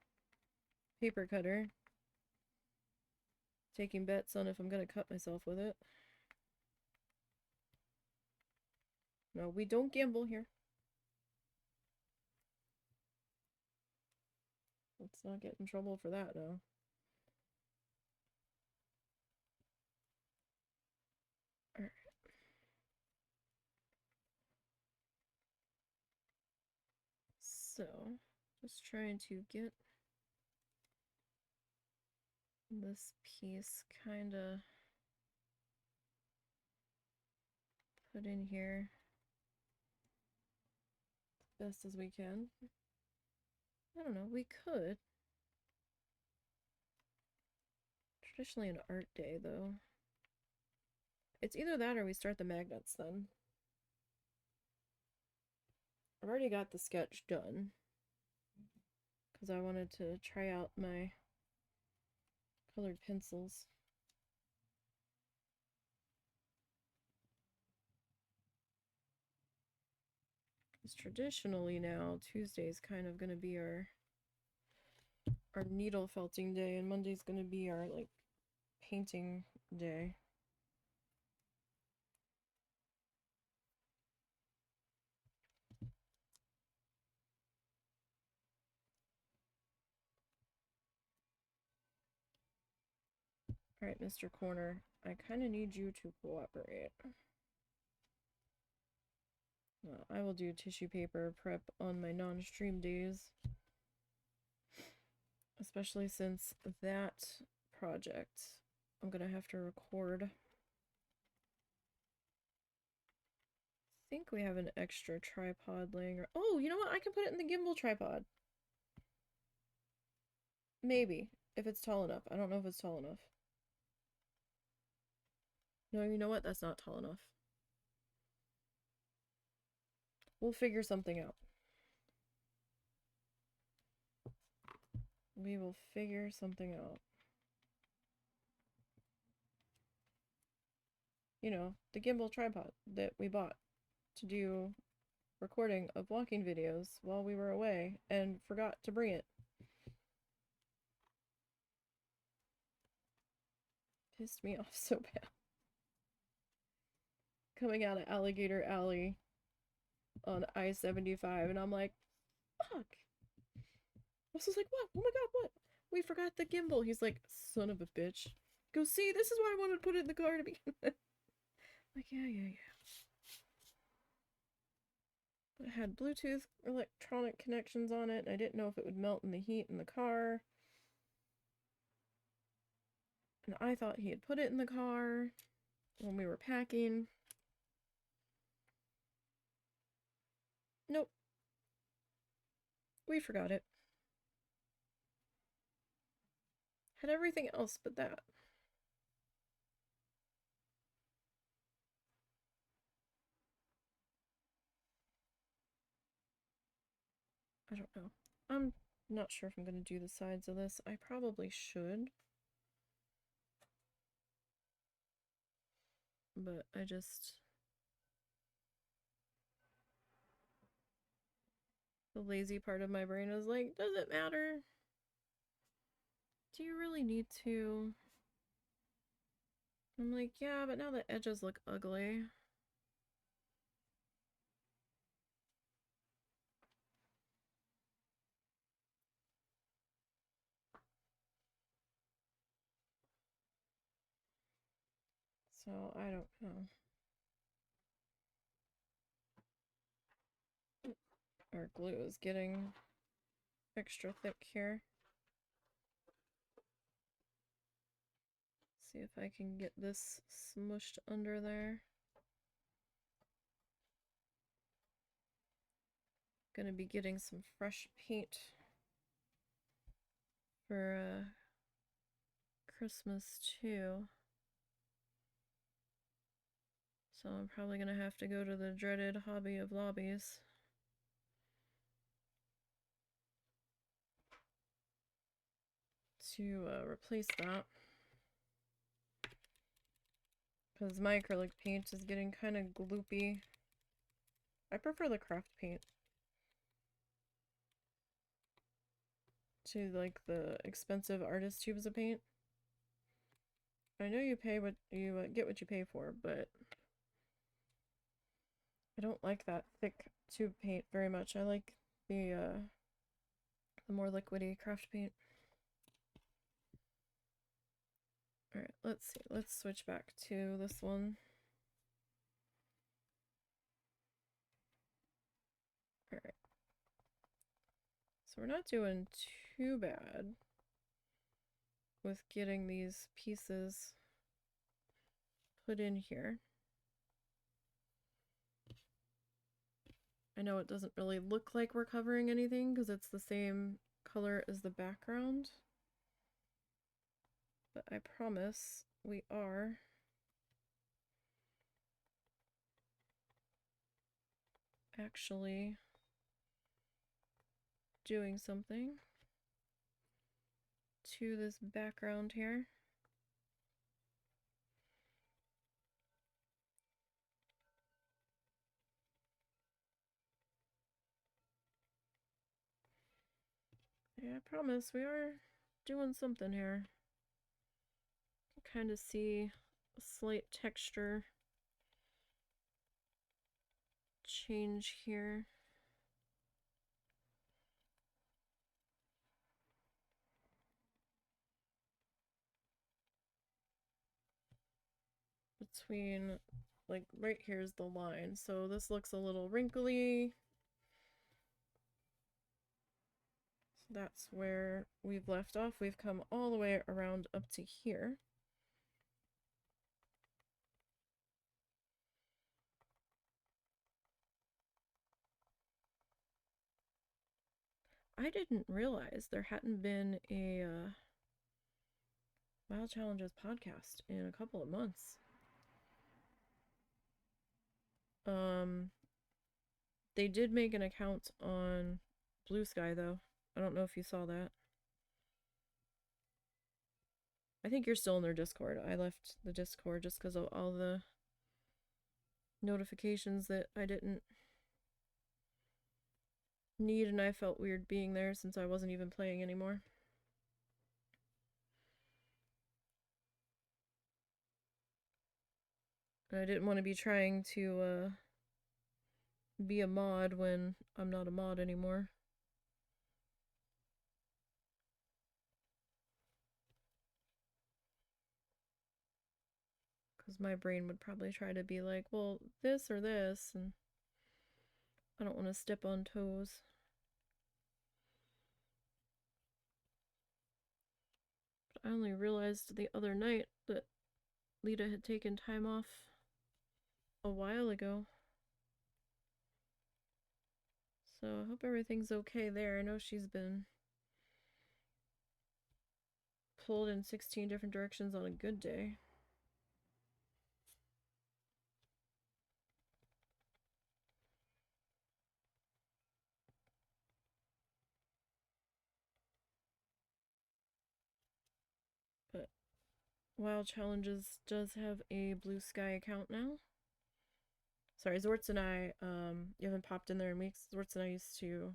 paper cutter. Taking bets on if I'm going to cut myself with it. No, we don't gamble here. Let's not get in trouble for that, though. Alright. So, just trying to get this piece kind of put in here as best as we can. I don't know, we could. Traditionally an art day, though. It's either that or we start the magnets then. I've already got the sketch done because I wanted to try out my colored pencils. Because traditionally now, Tuesday's kind of going to be our needle felting day, and Monday's going to be our, like, painting day. Alright, Mr. Corner, I kind of need you to cooperate. I will do tissue paper prep on my non-stream days. Especially since that project, I'm gonna have to record. I think we have an extra tripod laying around. Oh, you know what? I can put it in the gimbal tripod. Maybe, if it's tall enough. I don't know if it's tall enough. No, you know what? That's not tall enough. We'll figure something out. We will figure something out. You know, the gimbal tripod that we bought to do recording of walking videos while we were away and forgot to bring it. Pissed me off so bad. Coming out of Alligator Alley on I-75, and I'm like, fuck. I was like, what? Oh my god, what? We forgot the gimbal. He's like, son of a bitch. Go, see, this is why I wanted to put it in the car to begin with. Like, yeah. But it had Bluetooth electronic connections on it, and I didn't know if it would melt in the heat in the car. And I thought he had put it in the car when we were packing. Nope. We forgot it. Had everything else but that. I don't know. I'm not sure if I'm going to do the sides of this. I probably should. But I just... The lazy part of my brain is like, does it matter? Do you really need to? I'm like, yeah, but now the edges look ugly. So I don't know. Our glue is getting extra thick here. See if I can get this smushed under there. Gonna be getting some fresh paint for Christmas too. So I'm probably gonna have to go to the dreaded Hobby of Lobbies. To replace that. Because my acrylic paint is getting kind of gloopy. I prefer the craft paint to like the expensive artist tubes of paint. I know you pay what you get what you pay for, but I don't like that thick tube paint very much. I like the more liquidy craft paint. Alright, let's see. Let's switch back to this one. Alright. So we're not doing too bad with getting these pieces put in here. I know it doesn't really look like we're covering anything because it's the same color as the background. But I promise we are. Actually doing something to this background here. Yeah, I promise we are doing something here. Kind of see a slight texture change here. Between, like, right here's the line, so this looks a little wrinkly. So that's where we've left off. We've come all the way around up to here. I didn't realize there hadn't been a Wild Challenges podcast in a couple of months. They did make an account on Blue Sky though. I don't know if you saw that. I think you're still in their Discord. I left the Discord just because of all the notifications that I didn't need, and I felt weird being there since I wasn't even playing anymore. And I didn't want to be trying to be a mod when I'm not a mod anymore. Because my brain would probably try to be like, well, this or this, and I don't want to step on toes. But I only realized the other night that Lita had taken time off a while ago. So I hope everything's okay there. I know she's been pulled in 16 different directions on a good day. WoW Challenges does have a Blue Sky account now. Sorry, Zortz and I, you haven't popped in there in weeks. Zortz and I used to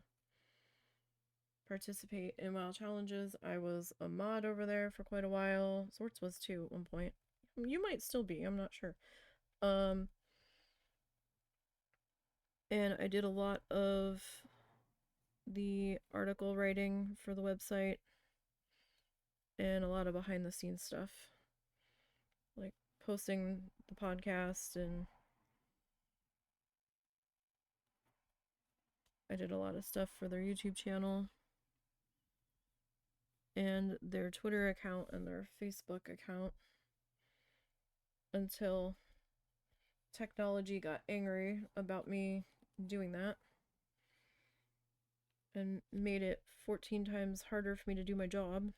participate in WoW Challenges. I was a mod over there for quite a while. Zortz was too at one point. You might still be, I'm not sure. And I did a lot of the article writing for the website and a lot of behind the scenes stuff, like posting the podcast, and I did a lot of stuff for their YouTube channel and their Twitter account and their Facebook account until technology got angry about me doing that and made it 14 times harder for me to do my job.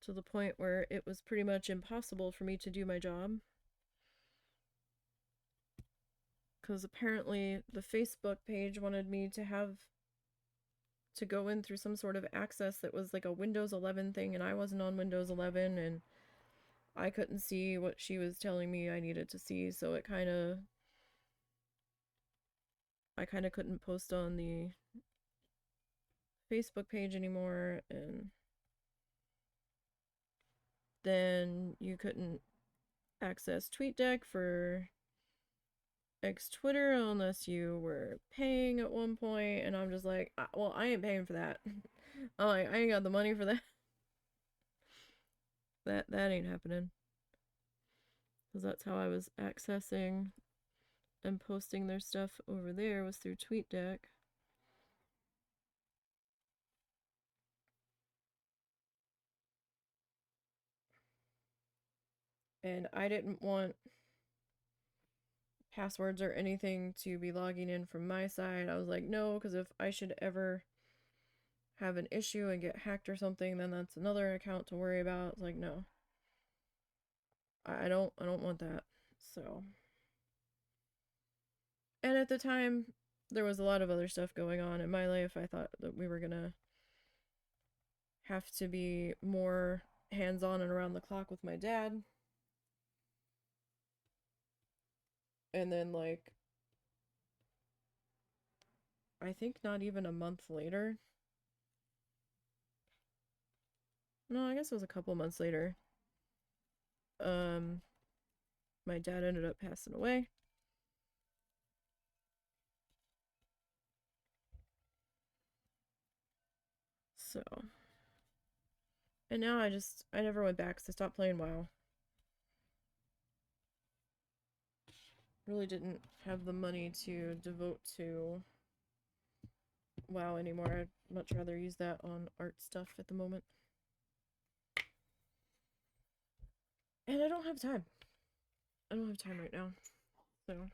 To the point where it was pretty much impossible for me to do my job. Because apparently the Facebook page wanted me to go in through some sort of access that was like a Windows 11 thing, and I wasn't on Windows 11, and I couldn't see what she was telling me I needed to see, so I kind of couldn't post on the Facebook page anymore, and then you couldn't access TweetDeck for X Twitter unless you were paying at one point, and I'm just like, well, I ain't paying for that. I'm like, I ain't got the money for that. That ain't happening. Because that's how I was accessing and posting their stuff over there, was through TweetDeck. And I didn't want passwords or anything to be logging in from my side. I was like, no, because if I should ever have an issue and get hacked or something, then that's another account to worry about. It's like, no. I don't want that. So, and at the time there was a lot of other stuff going on in my life. I thought that we were gonna have to be more hands-on and around the clock with my dad. And then, like, I think not even a month later. No, I guess it was a couple months later. My dad ended up passing away. So, and now I never went back because I stopped playing WoW. Really didn't have the money to devote to WoW anymore. I'd much rather use that on art stuff at the moment. And I don't have time. I don't have time right now. So,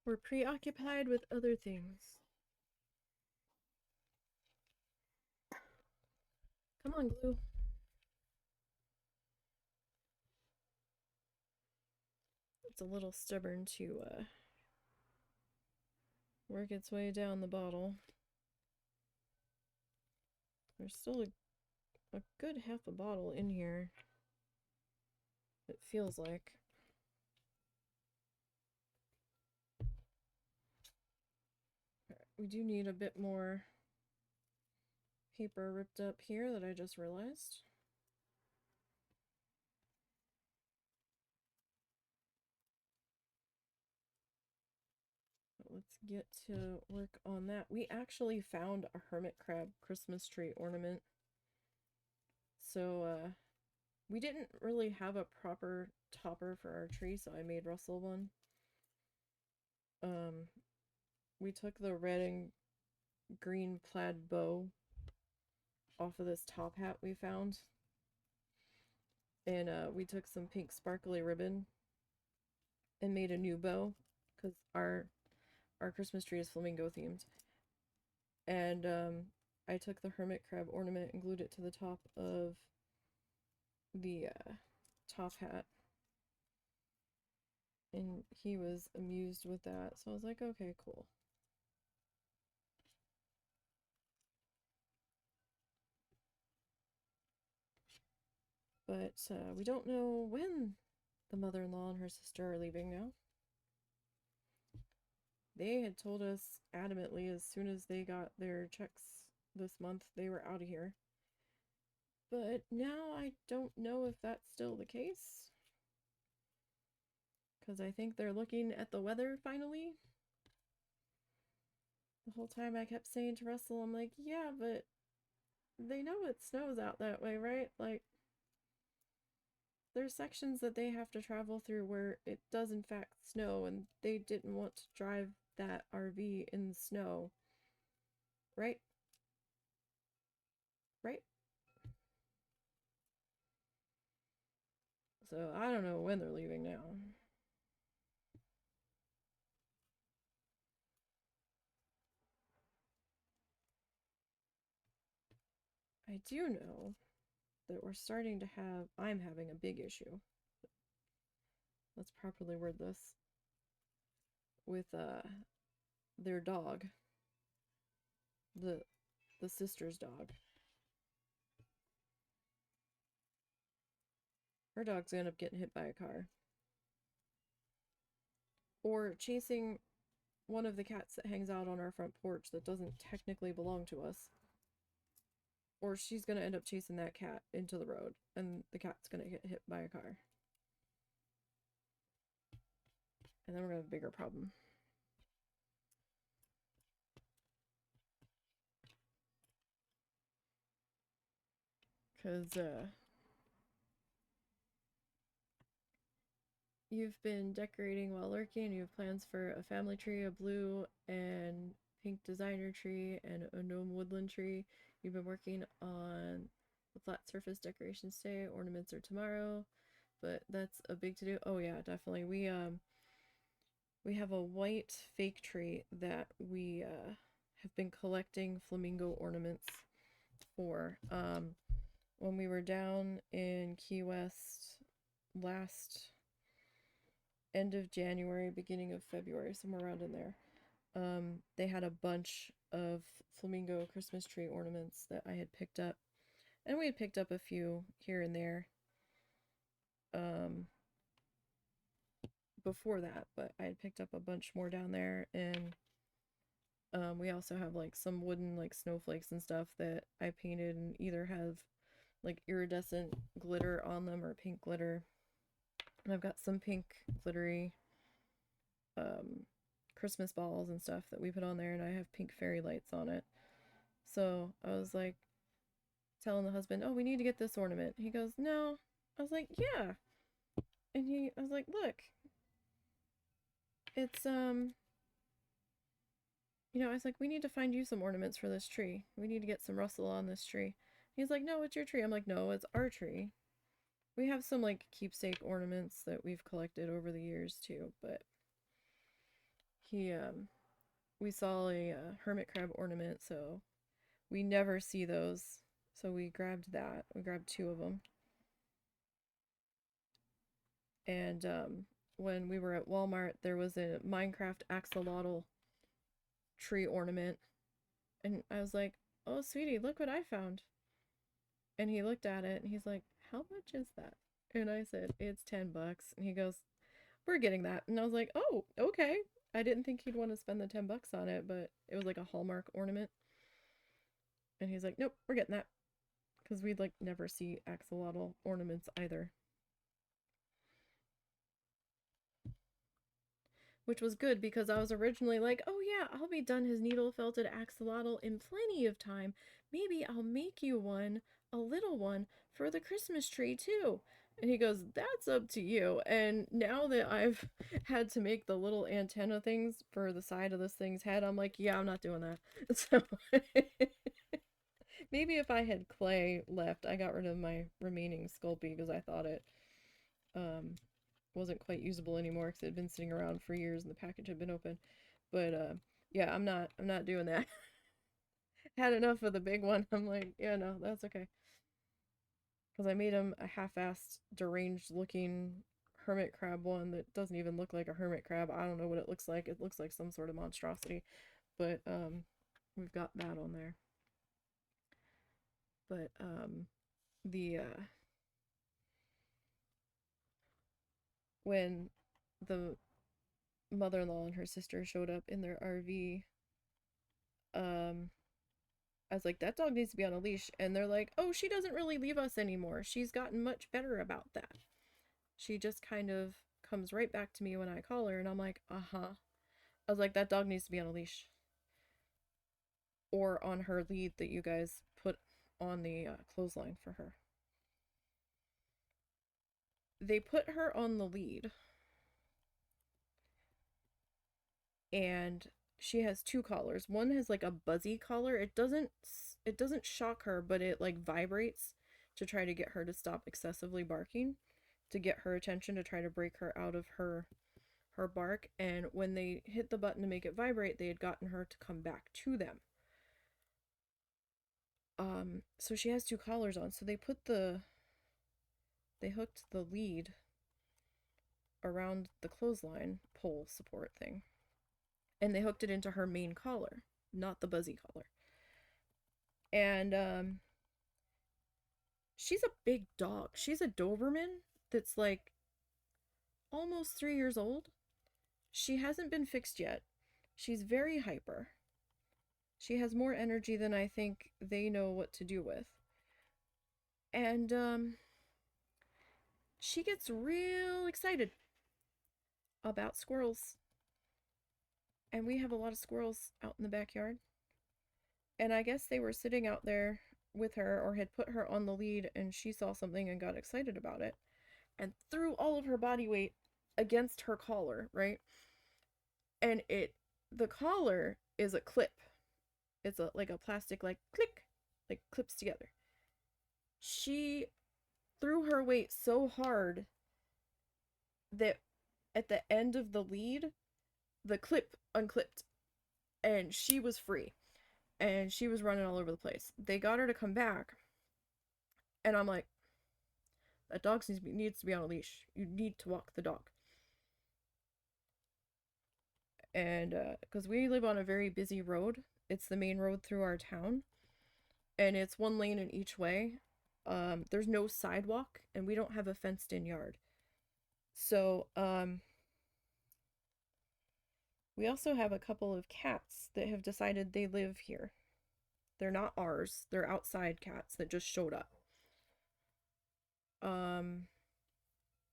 we're preoccupied with other things. Come on, glue. It's a little stubborn to work its way down the bottle. There's still a good half a bottle in here. It feels like. We do need a bit more paper ripped up here that I just realized. Let's get to work on that. We actually found a hermit crab Christmas tree ornament. So, we didn't really have a proper topper for our tree, so I made Russell one. We took the red and green plaid bow off of this top hat we found. And we took some pink sparkly ribbon and made a new bow, because our Christmas tree is flamingo themed. And I took the hermit crab ornament and glued it to the top of the top hat. And he was amused with that, so I was like, okay, cool. But we don't know when the mother-in-law and her sister are leaving now. They had told us adamantly as soon as they got their checks this month, they were out of here. But now I don't know if that's still the case. Because I think they're looking at the weather finally. The whole time I kept saying to Russell, I'm like, yeah, but they know it snows out that way, right? Like, there's sections that they have to travel through where it does in fact snow, and they didn't want to drive that RV in the snow. Right? Right? So I don't know when they're leaving now. I do know that we're starting to have, I'm having a big issue. Let's properly word this. With their dog. The sister's dog. Her dog's gonna end up getting hit by a car. Or chasing one of the cats that hangs out on our front porch that doesn't technically belong to us. Or she's gonna end up chasing that cat into the road, and the cat's gonna get hit by a car. And then we're gonna have a bigger problem. Because, you've been decorating while lurking. You have plans for a family tree, a blue and pink designer tree, and a gnome woodland tree. You've been working on the flat surface decorations today. Ornaments are tomorrow, but that's a big to do. Oh yeah, definitely. We have a white fake tree that we have been collecting flamingo ornaments for. When we were down in Key West last end of January, beginning of February, somewhere around in there, they had a bunch of flamingo Christmas tree ornaments that I had picked up, and we had picked up a few here and there before that, but I had picked up a bunch more down there. And we also have like some wooden like snowflakes and stuff that I painted and either have like iridescent glitter on them or pink glitter. And I've got some pink glittery Christmas balls and stuff that we put on there, and I have pink fairy lights on it. So I was like telling the husband, oh, we need to get this ornament. He goes, no. I was like, yeah. And I was like, look, it's I was like, we need to find you some ornaments for this tree. We need to get some Russell on this tree. He's like, no, it's your tree. I'm like, no, it's our tree. We have some like keepsake ornaments that we've collected over the years too, but we saw a hermit crab ornament, so we never see those. So we grabbed that. We grabbed two of them. And when we were at Walmart, there was a Minecraft axolotl tree ornament. And I was like, oh, sweetie, look what I found. And he looked at it and he's like, how much is that? And I said, it's $10. And he goes, we're getting that. And I was like, oh, okay. I didn't think he'd want to spend the $10 on it, but it was like a Hallmark ornament. And he's like, nope, we're getting that. Because we'd like never see axolotl ornaments either. Which was good because I was originally like, oh yeah, I'll be done his needle felted axolotl in plenty of time. Maybe I'll make you one, a little one, for the Christmas tree too. And he goes, that's up to you. And now that I've had to make the little antenna things for the side of this thing's head, I'm like, yeah, I'm not doing that. So maybe if I had clay left, I got rid of my remaining Sculpey because I thought it wasn't quite usable anymore because it had been sitting around for years and the package had been open. But yeah, I'm not doing that. Had enough of the big one. I'm like, yeah, no, that's okay. Because I made him a half-assed, deranged-looking hermit crab one that doesn't even look like a hermit crab. I don't know what it looks like. It looks like some sort of monstrosity. But we've got that on there. But the when the mother-in-law and her sister showed up in their RV, I was like, that dog needs to be on a leash. And they're like, oh, she doesn't really leave us anymore. She's gotten much better about that. She just kind of comes right back to me when I call her, and I'm like, uh-huh. I was like, that dog needs to be on a leash. Or on her lead that you guys put on the clothesline for her. They put her on the lead. And she has two collars. One has like a buzzy collar. It doesn't shock her, but it like vibrates to try to get her to stop excessively barking, to get her attention, to try to break her out of her bark. And when they hit the button to make it vibrate, they had gotten her to come back to them. So she has two collars on. So they hooked the lead around the clothesline pole support thing. And they hooked it into her main collar, not the buzzy collar. And she's a big dog. She's a Doberman that's like almost 3 years old. She hasn't been fixed yet. She's very hyper. She has more energy than I think they know what to do with. And she gets real excited about squirrels. And we have a lot of squirrels out in the backyard. And I guess they were sitting out there with her, or had put her on the lead, and she saw something and got excited about it and threw all of her body weight against her collar, right? And the collar is a clip. It's like a plastic, like click, like clips together. She threw her weight so hard that at the end of the lead, the clip unclipped and she was free. And she was running all over the place. They got her to come back. And I'm like, that dog needs to be on a leash. You need to walk the dog. And because we live on a very busy road. It's the main road through our town. And it's one lane in each way. There's no sidewalk. And we don't have a fenced-in yard. So, we also have a couple of cats that have decided they live here. They're not ours. They're outside cats that just showed up.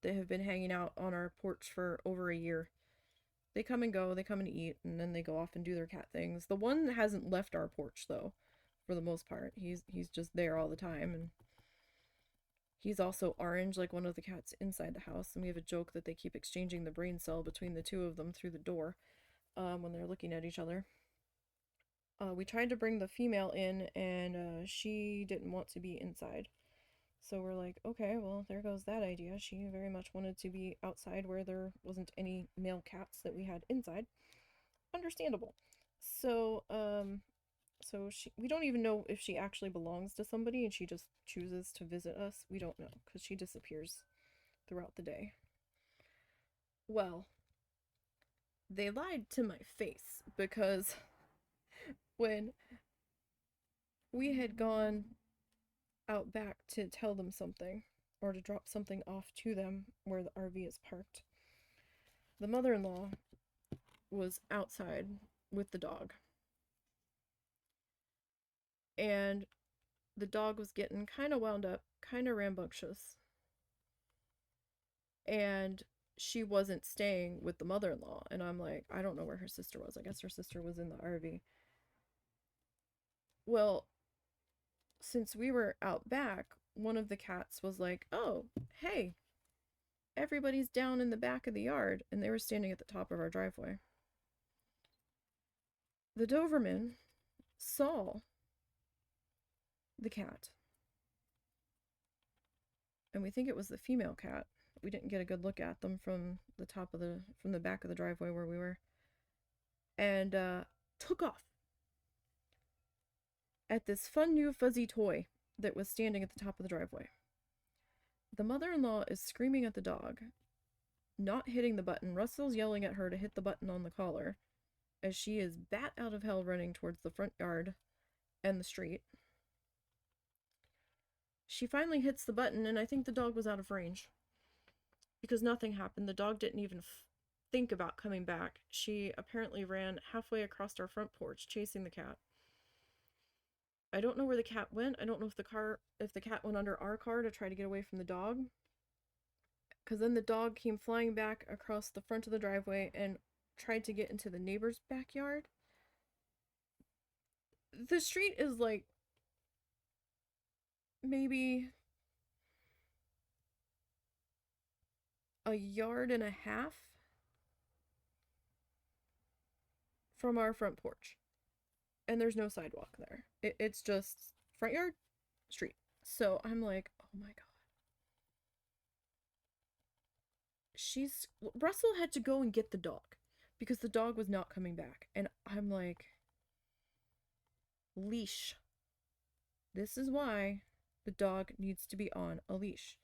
They have been hanging out on our porch for over a year. They come and go, they come and eat, and then they go off and do their cat things. The one hasn't left our porch, though, for the most part. He's just there all the time, and he's also orange, like one of the cats inside the house, and we have a joke that they keep exchanging the brain cell between the two of them through the door when they're looking at each other. We tried to bring the female in, and she didn't want to be inside. So we're like, okay, well, there goes that idea. She very much wanted to be outside where there wasn't any male cats that we had inside. Understandable. So, we don't even know if she actually belongs to somebody and she just chooses to visit us. We don't know, because she disappears throughout the day. Well, they lied to my face, because when we had gone out back to tell them something, or to drop something off to them where the RV is parked, the mother-in-law was outside with the dog. And the dog was getting kind of wound up, kind of rambunctious. And she wasn't staying with the mother-in-law. And I'm like, I don't know where her sister was. I guess her sister was in the RV. Well, since we were out back, one of the cats was like, oh, hey, everybody's down in the back of the yard. And they were standing at the top of our driveway. The Doberman saw the cat. And we think it was the female cat. We didn't get a good look at them from the back of the driveway where we were. And took off at this fun new fuzzy toy that was standing at the top of the driveway. The mother-in-law is screaming at the dog, not hitting the button. Russell's yelling at her to hit the button on the collar, as she is bat out of hell running towards the front yard and the street. She finally hits the button, and I think the dog was out of range. because nothing happened. The dog didn't even think about coming back. She apparently ran halfway across our front porch chasing the cat. I don't know where the cat went. I don't know if the cat went under our car to try to get away from the dog. Because then the dog came flying back across the front of the driveway and tried to get into the neighbor's backyard. The street is like maybe a yard and a half from our front porch. And there's no sidewalk there. It's just front yard, street. So I'm like, oh my god. Russell had to go and get the dog because the dog was not coming back. And I'm like, leash. This is why the dog needs to be on a leash.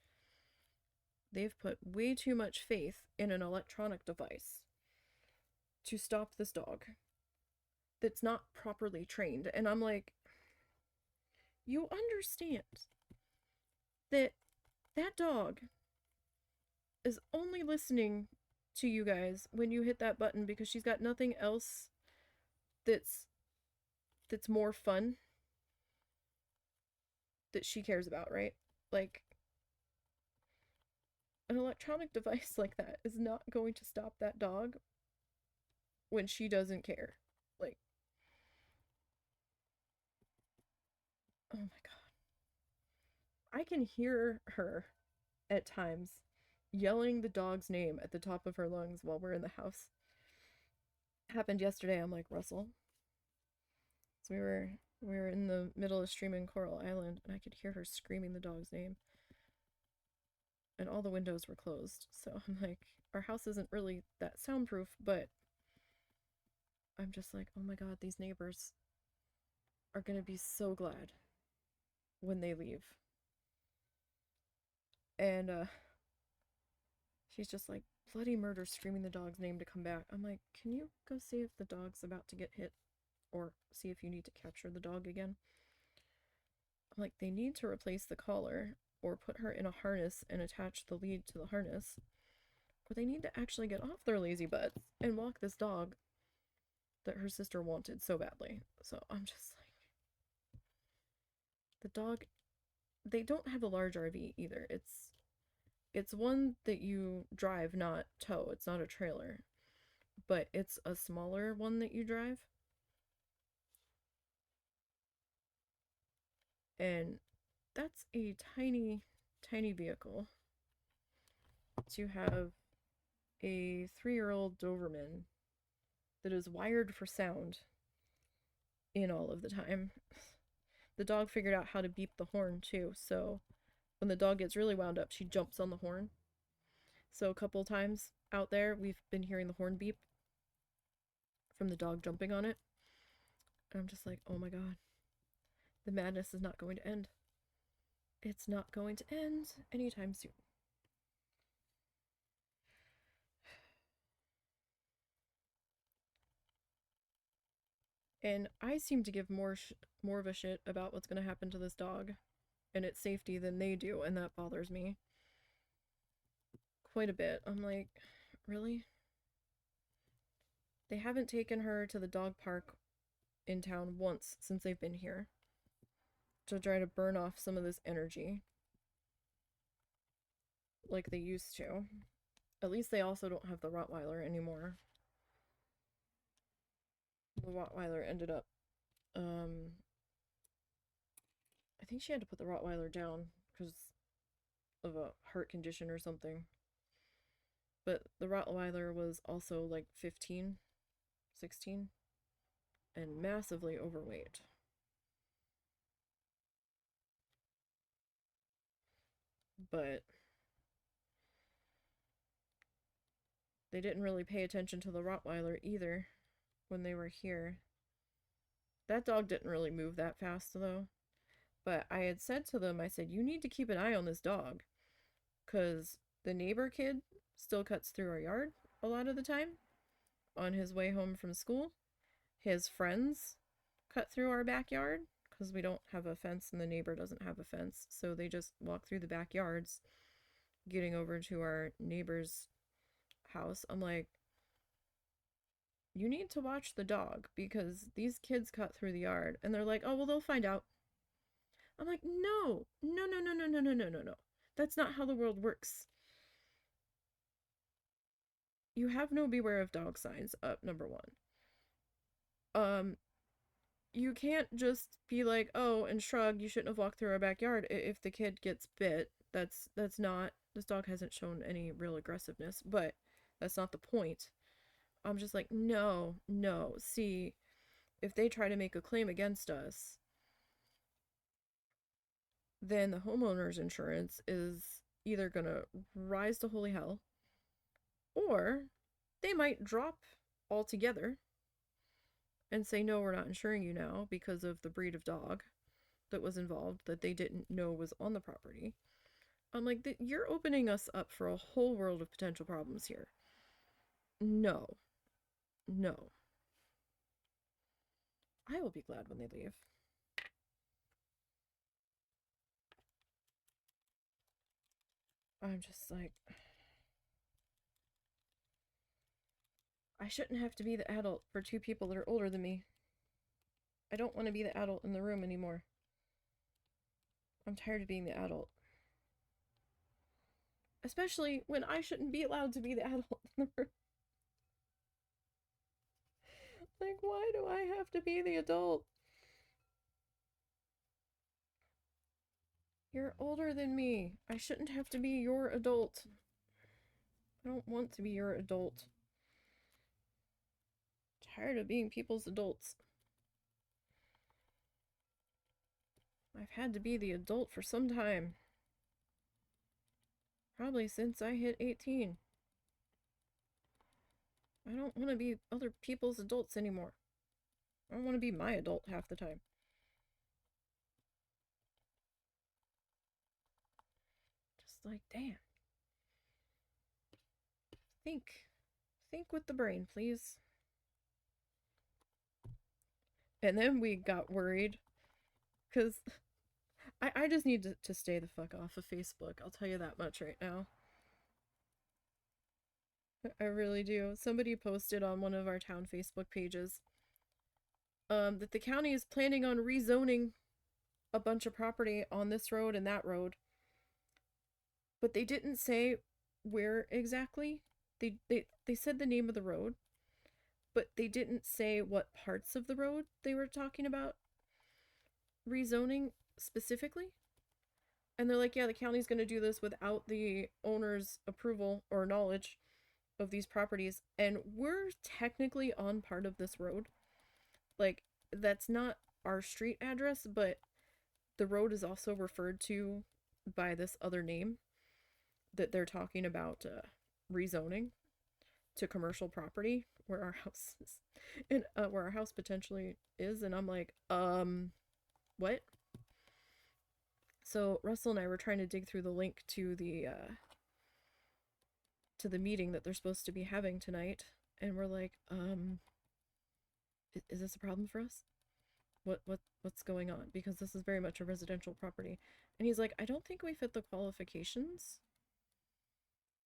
They've put way too much faith in an electronic device to stop this dog that's not properly trained. And I'm like, you understand that that dog is only listening to you guys when you hit that button because she's got nothing else that's more fun that she cares about, right? Like, an electronic device like that is not going to stop that dog when she doesn't care. Like, oh my god. I can hear her at times yelling the dog's name at the top of her lungs while we're in the house. Happened yesterday. I'm like, Russell. So we were in the middle of streaming Coral Island, and I could hear her screaming the dog's name. And all the windows were closed. So I'm like, our house isn't really that soundproof, but I'm just like, oh my god, these neighbors are gonna be so glad when they leave. And she's just like, bloody murder, screaming the dog's name to come back. I'm like, can you go see if the dog's about to get hit? Or see if you need to capture the dog again? I'm like, they need to replace the collar or put her in a harness and attach the lead to the harness. Or they need to actually get off their lazy butts and walk this dog that her sister wanted so badly. So I'm just like, the dog, they don't have a large RV either. It's one that you drive, not tow. It's not a trailer, but it's a smaller one that you drive. And that's a tiny, tiny vehicle to have a 3-year-old Doberman that is wired for sound in all of the time. The dog figured out how to beep the horn too, so when the dog gets really wound up, she jumps on the horn. So a couple times out there, we've been hearing the horn beep from the dog jumping on it. And I'm just like, oh my god. The madness is not going to end. It's not going to end anytime soon. And I seem to give more of a shit about what's going to happen to this dog and its safety than they do, and that bothers me quite a bit. I'm like, really? They haven't taken her to the dog park in town once since they've been here to try to burn off some of this energy like they used to. At least they also don't have the Rottweiler anymore. The Rottweiler ended up, I think she had to put the Rottweiler down because of a heart condition or something. But the Rottweiler was also like 15, 16, and massively overweight. But they didn't really pay attention to the Rottweiler either when they were here. That dog didn't really move that fast though. But I had said to them, I said, you need to keep an eye on this dog. Because the neighbor kid still cuts through our yard a lot of the time on his way home from school. His friends cut through our backyard because we don't have a fence and the neighbor doesn't have a fence. So they just walk through the backyards getting over to our neighbor's house, I'm like, you need to watch the dog because these kids cut through the yard. And they're like, oh, well, they'll find out. I'm like, no, no, no, no, no, no, no, no, no, no. That's not how the world works. You have no beware of dog signs up, number one. You can't just be like, oh, and shrug, you shouldn't have walked through our backyard if the kid gets bit. That's not, this dog hasn't shown any real aggressiveness, but that's not the point. I'm just like, no, no. See, if they try to make a claim against us, then the homeowner's insurance is either gonna rise to holy hell, or they might drop altogether and say, no, we're not insuring you now because of the breed of dog that was involved that they didn't know was on the property. I'm like, you're opening us up for a whole world of potential problems here. No. No. I will be glad when they leave. I'm just like, I shouldn't have to be the adult for two people that are older than me. I don't want to be the adult in the room anymore. I'm tired of being the adult. Especially when I shouldn't be allowed to be the adult in the room. Like, why do I have to be the adult? You're older than me. I shouldn't have to be your adult. I don't want to be your adult. I'm tired of being people's adults. I've had to be the adult for some time. Probably since I hit 18. I don't want to be other people's adults anymore. I don't want to be my adult half the time. Just like, damn. Think with the brain, please. And then we got worried because I just need to stay the fuck off of Facebook. I'll tell you that much right now. I really do. Somebody posted on one of our town Facebook pages that the county is planning on rezoning a bunch of property on this road and that road. But they didn't say where exactly. They said the name of the road, but they didn't say what parts of the road they were talking about rezoning specifically. And they're like, yeah, the county's going to do this without the owner's approval or knowledge of these properties. And we're technically on part of this road. Like, that's not our street address, but the road is also referred to by this other name that they're talking about rezoning to commercial property where our house is, and where our house potentially is. And I'm like, what? So Russell and I were trying to dig through the link to the meeting that they're supposed to be having tonight, and we're like, is this a problem for us? What's going on? Because this is very much a residential property. And he's like, I don't think we fit the qualifications.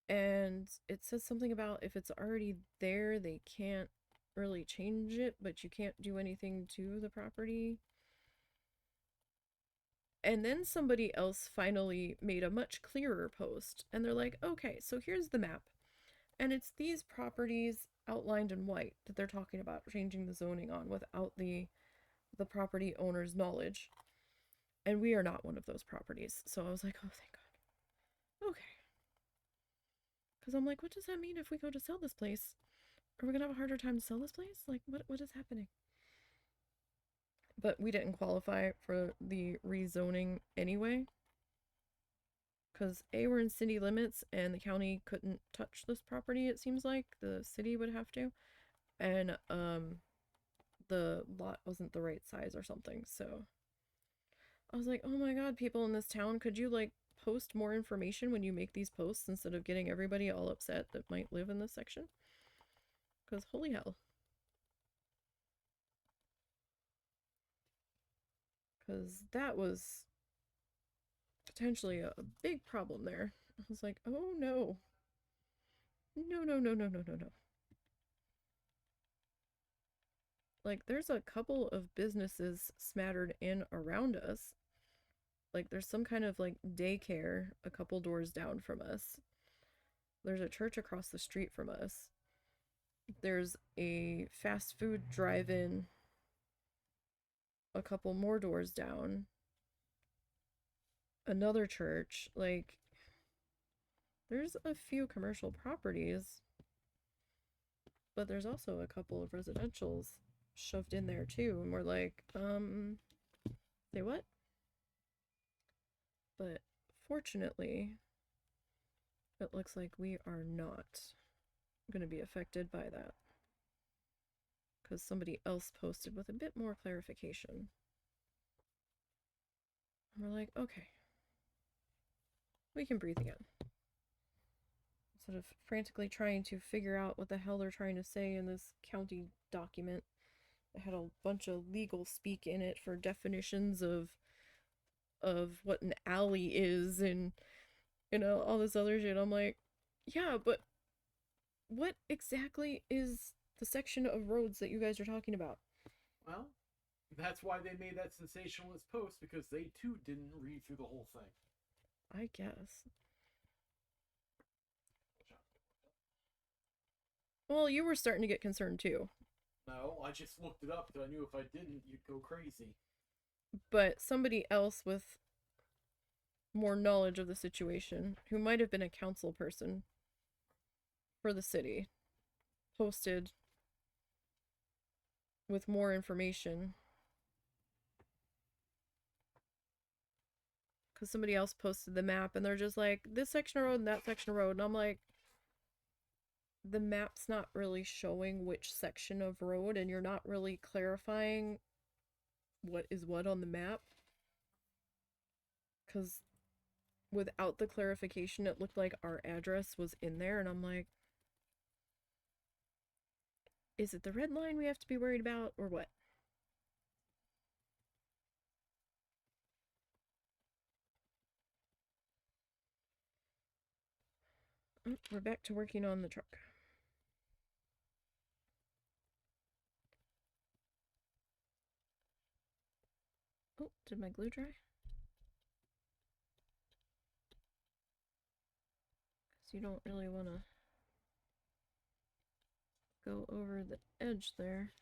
And it says something about if it's already there, they can't really change it, but you can't do anything to the property. And then somebody else finally made a much clearer post, and they're like, okay, so here's the map. And it's these properties outlined in white that they're talking about changing the zoning on without the property owner's knowledge. And we are not one of those properties. So I was like, oh, thank God. Okay. Because I'm like, what does that mean if we go to sell this place? Are we going to have a harder time to sell this place? Like, what is happening? But we didn't qualify for the rezoning anyway. Because A, we're in city limits and the county couldn't touch this property, it seems like. The city would have to. And the lot wasn't the right size or something. So I was like, oh my God, people in this town, could you like post more information when you make these posts instead of getting everybody all upset that might live in this section? Because holy hell. Because that was potentially a big problem there. I was like, oh no. No, no, no, no, no, no, no. Like, there's a couple of businesses smattered in around us. Like, there's some kind of like daycare a couple doors down from us. There's a church across the street from us. There's a fast food drive-in a couple more doors down. Another church. Like, there's a few commercial properties, but there's also a couple of residentials shoved in there too. And we're like, say what? But fortunately, it looks like we are not going to be affected by that, because somebody else posted with a bit more clarification. And we're like, okay, we can breathe again. Instead of frantically trying to figure out what the hell they're trying to say in this county document. It had a bunch of legal speak in it for definitions of what an alley is and, you know, all this other shit. I'm like, yeah, but what exactly is the section of roads that you guys are talking about? Well, that's why they made that sensationalist post, because they too didn't read through the whole thing. I guess. Well, you were starting to get concerned too. No, I just looked it up because I knew if I didn't, you'd go crazy. But somebody else with more knowledge of the situation, who might have been a council person for the city, posted with more information. Because somebody else posted the map and they're just like, this section of road and that section of road. And I'm like, the map's not really showing which section of road, and you're not really clarifying what is what on the map. Because without the clarification, it looked like our address was in there, and I'm like, is it the red line we have to be worried about, or what? Oh, we're back to working on the truck. Oh, did my glue dry? Because you don't really want to go over the edge there.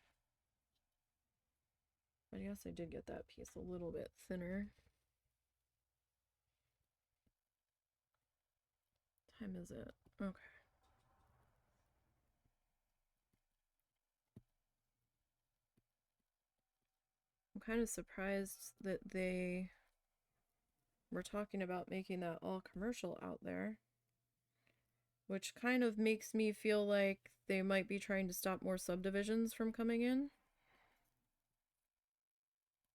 But I guess I did get that piece a little bit thinner. What time is it? Okay. I'm kind of surprised that they were talking about making that all commercial out there, which kind of makes me feel like they might be trying to stop more subdivisions from coming in,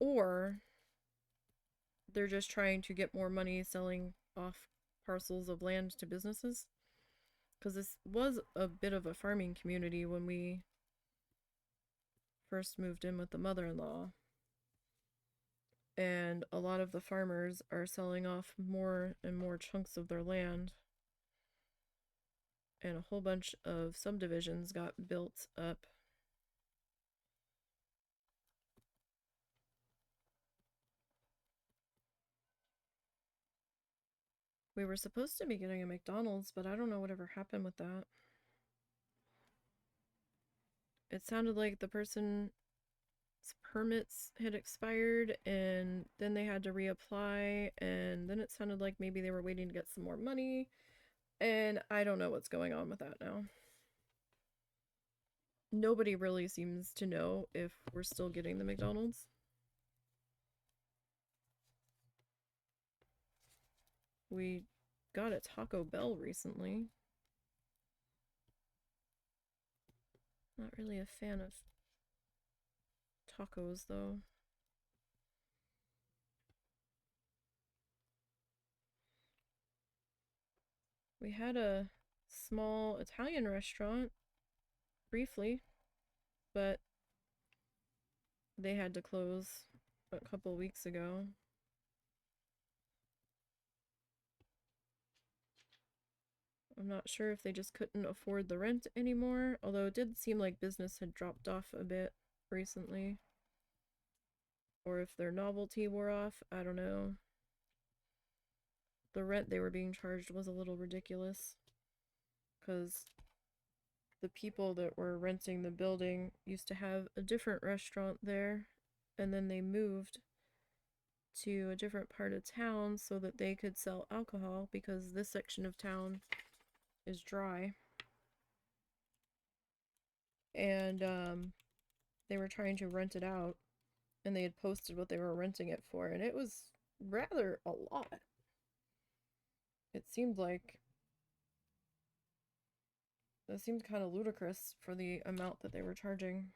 or they're just trying to get more money selling off parcels of land to businesses, because this was a bit of a farming community when we first moved in with the mother-in-law. And a lot of the farmers are selling off more and more chunks of their land. And a whole bunch of subdivisions got built up. We were supposed to be getting a McDonald's, but I don't know whatever happened with that. It sounded like the person's permits had expired and then they had to reapply, and then it sounded like maybe they were waiting to get some more money, and I don't know what's going on with that now. Nobody really seems to know if we're still getting the McDonald's. We got a Taco Bell recently. Not really a fan of tacos, though. We had a small Italian restaurant briefly, but they had to close a couple weeks ago. I'm not sure if they just couldn't afford the rent anymore, although it did seem like business had dropped off a bit recently. Or if their novelty wore off, I don't know. The rent they were being charged was a little ridiculous, because the people that were renting the building used to have a different restaurant there, and then they moved to a different part of town so that they could sell alcohol, because this section of town is dry. And they were trying to rent it out, and they had posted what they were renting it for, and it was rather a lot. It seemed kind of ludicrous for the amount that they were charging.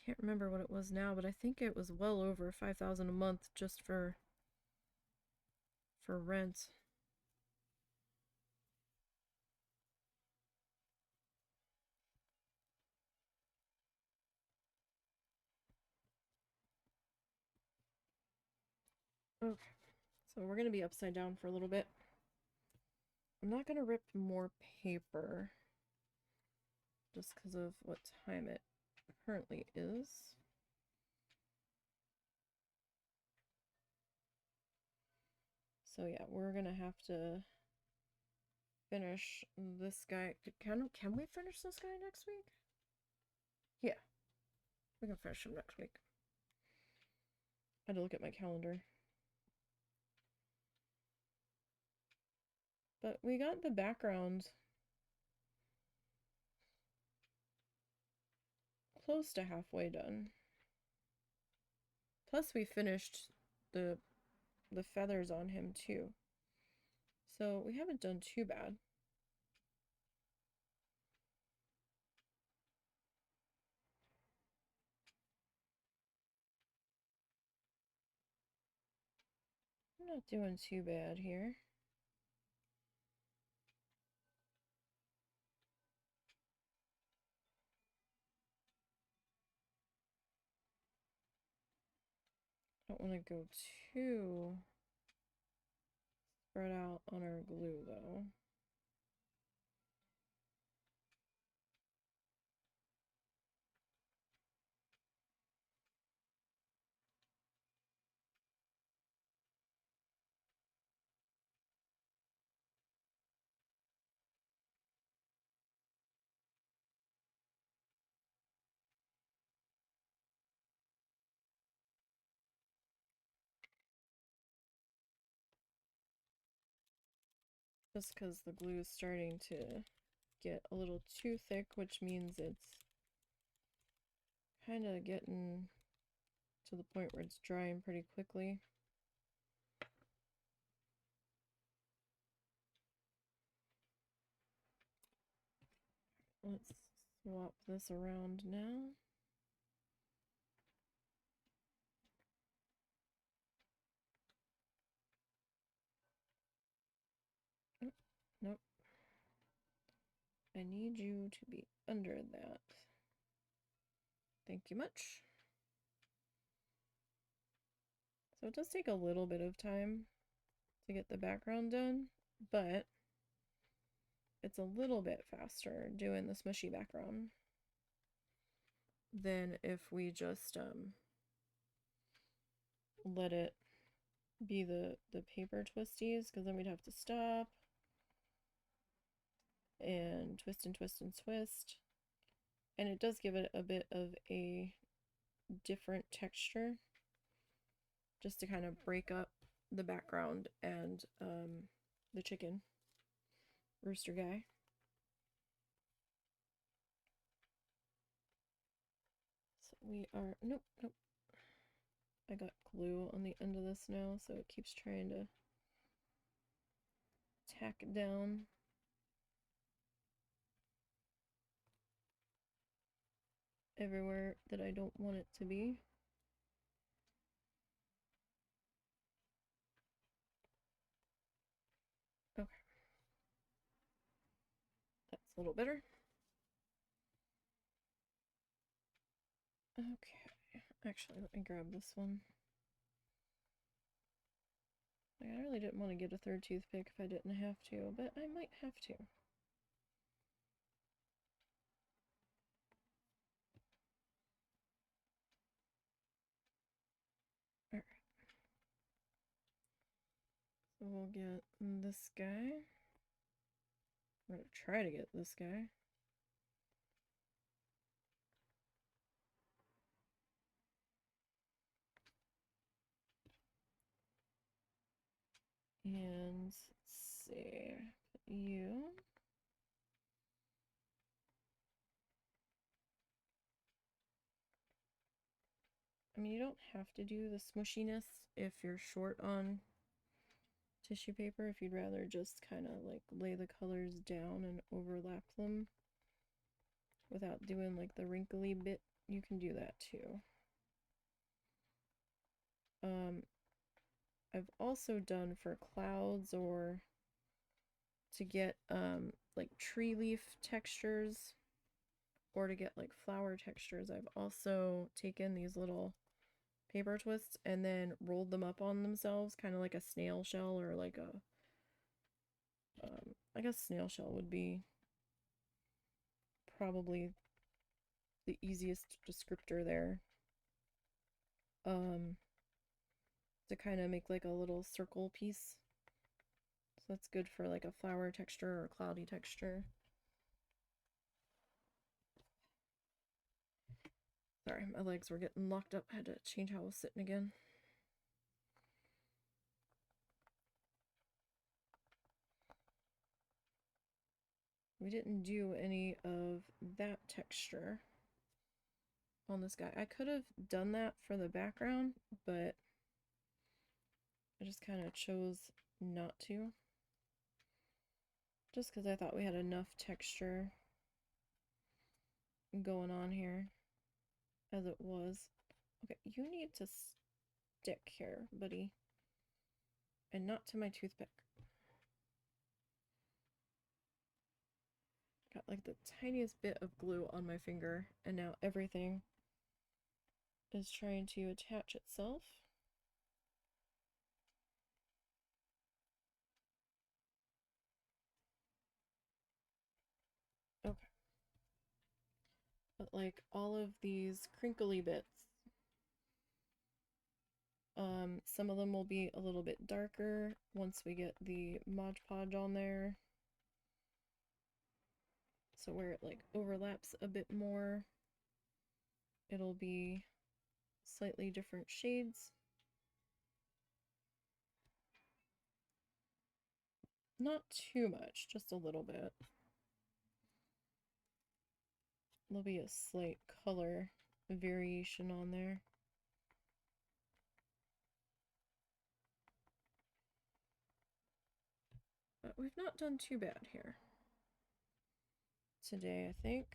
Can't remember what it was now, but I think it was well over $5,000 a month just for rent. Okay, so we're gonna be upside down for a little bit. I'm not gonna rip more paper just because of what time it currently is. So yeah, we're gonna have to finish this guy. Can we finish this guy next week? Yeah, we can finish him next week. I had to look at my calendar. But we got the background close to halfway done. Plus we finished the feathers on him too. So we haven't done too bad. I'm not doing too bad here. Don't want to go too spread out on our glue though. Just because the glue is starting to get a little too thick, which means it's kind of getting to the point where it's drying pretty quickly. Let's swap this around now. Nope. I need you to be under that. Thank you much. So it does take a little bit of time to get the background done, but it's a little bit faster doing the smushy background than if we just let it be the paper twisties, because then we'd have to stop and twist and twist and twist. And it does give it a bit of a different texture, just to kind of break up the background and the chicken rooster guy. So we are, nope. I got glue on the end of this now, so it keeps trying to tack it down. Everywhere that I don't want it to be. Okay. That's a little better. Okay. Actually, let me grab this one. Like, I really didn't want to get a third toothpick if I didn't have to, but I might have to. Alright. So we'll get this guy. I'm gonna try to get this guy. And let's see, you. I mean, you don't have to do the smushiness if you're short on tissue paper. If you'd rather just kind of like lay the colors down and overlap them without doing like the wrinkly bit, you can do that too. I've also done for clouds or to get like tree leaf textures or to get like flower textures. I've also taken these little paper twists and then rolled them up on themselves, kind of like a snail shell, or like a I guess snail shell would be probably the easiest descriptor there. To kind of make like a little circle piece. So that's good for like a flower texture or a cloudy texture. Sorry, my legs were getting locked up. I had to change how I was sitting again. We didn't do any of that texture on this guy. I could have done that for the background, but I just kind of chose not to. Just because I thought we had enough texture going on here as it was. Okay, you need to stick here, buddy. And not to my toothpick. Got like the tiniest bit of glue on my finger, and now everything is trying to attach itself. Okay. But like all of these crinkly bits, some of them will be a little bit darker once we get the Mod Podge on there. So where it like overlaps a bit more, it'll be slightly different shades. Not too much, just a little bit. There'll be a slight color variation on there. But we've not done too bad here today, I think.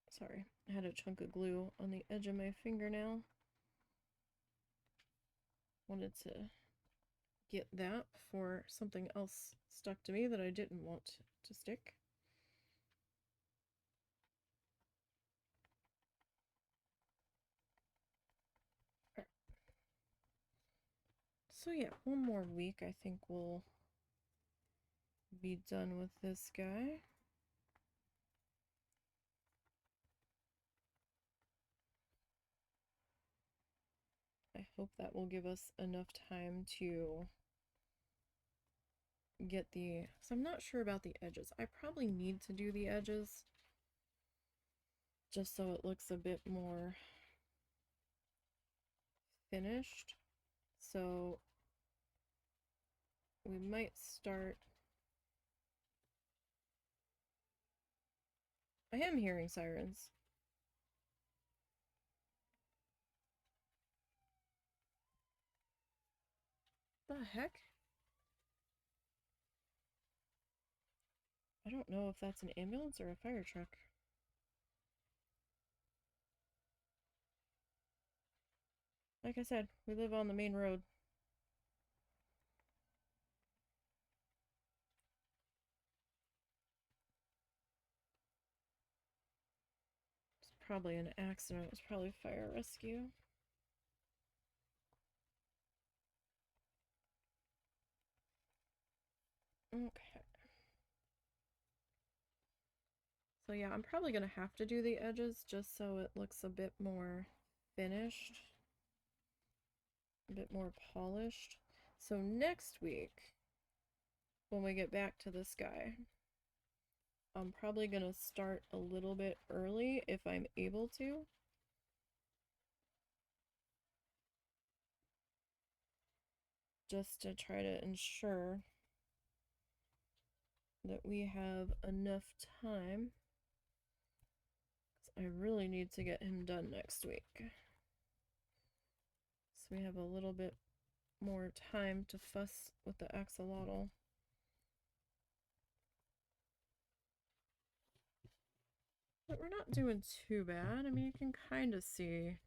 Sorry, I had a chunk of glue on the edge of my fingernail. Wanted to get that before something else stuck to me that I didn't want to stick. Right. So yeah, one more week I think we'll be done with this guy. I hope that will give us enough time to get the... So I'm not sure about the edges. I probably need to do the edges just so it looks a bit more finished. So we might start... I am hearing sirens. The heck? I don't know if that's an ambulance or a fire truck. Like I said, we live on the main road. probably an accident. It was probably fire rescue. Okay. So yeah, I'm probably going to have to do the edges just so it looks a bit more finished. A bit more polished. So next week, when we get back to this guy, I'm probably going to start a little bit early if I'm able to. Just to try to ensure that we have enough time. I really need to get him done next week. So we have a little bit more time to fuss with the axolotl. But we're not doing too bad. I mean, you can kind of see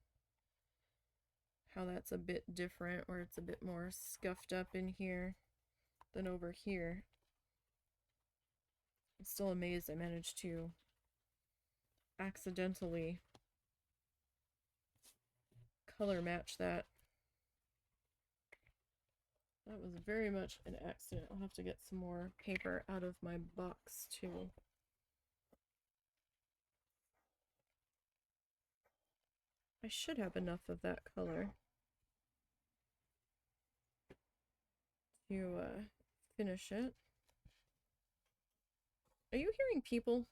how that's a bit different, where it's a bit more scuffed up in here than over here. I'm still amazed I managed to accidentally color match that. That was very much an accident. I'll have to get some more paper out of my box too. I should have enough of that color to finish it. Are you hearing people?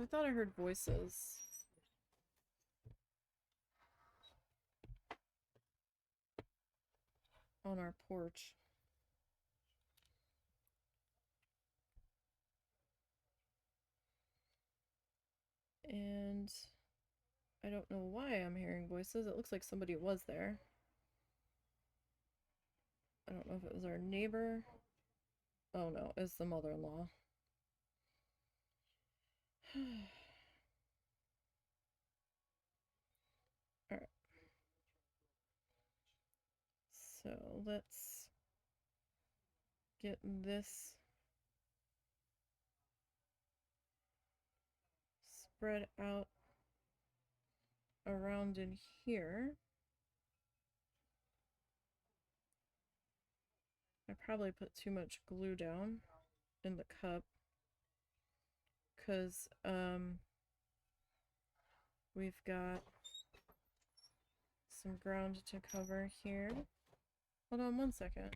I thought I heard voices. On our porch. And I don't know why I'm hearing voices. It looks like somebody was there. I don't know if it was our neighbor. Oh no, it's the mother-in-law. Alright. So let's get this spread out around in here. I probably put too much glue down in the cup because we've got some ground to cover here. Hold on one second.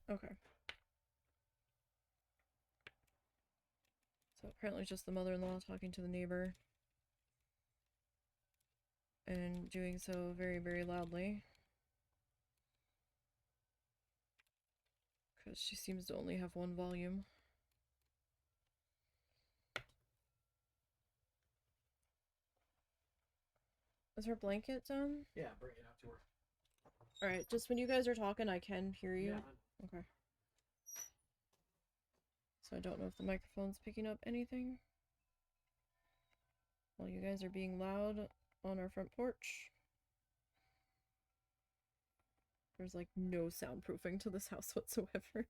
Okay. So apparently it's just the mother-in-law talking to the neighbor. And doing so very, very loudly. Because she seems to only have one volume. Is her blanket done? Yeah, bring it out to her. Alright, just when you guys are talking, I can hear you. Yeah. Okay. So I don't know if the microphone's picking up anything. While you guys are being loud on our front porch. There's like no soundproofing to this house whatsoever.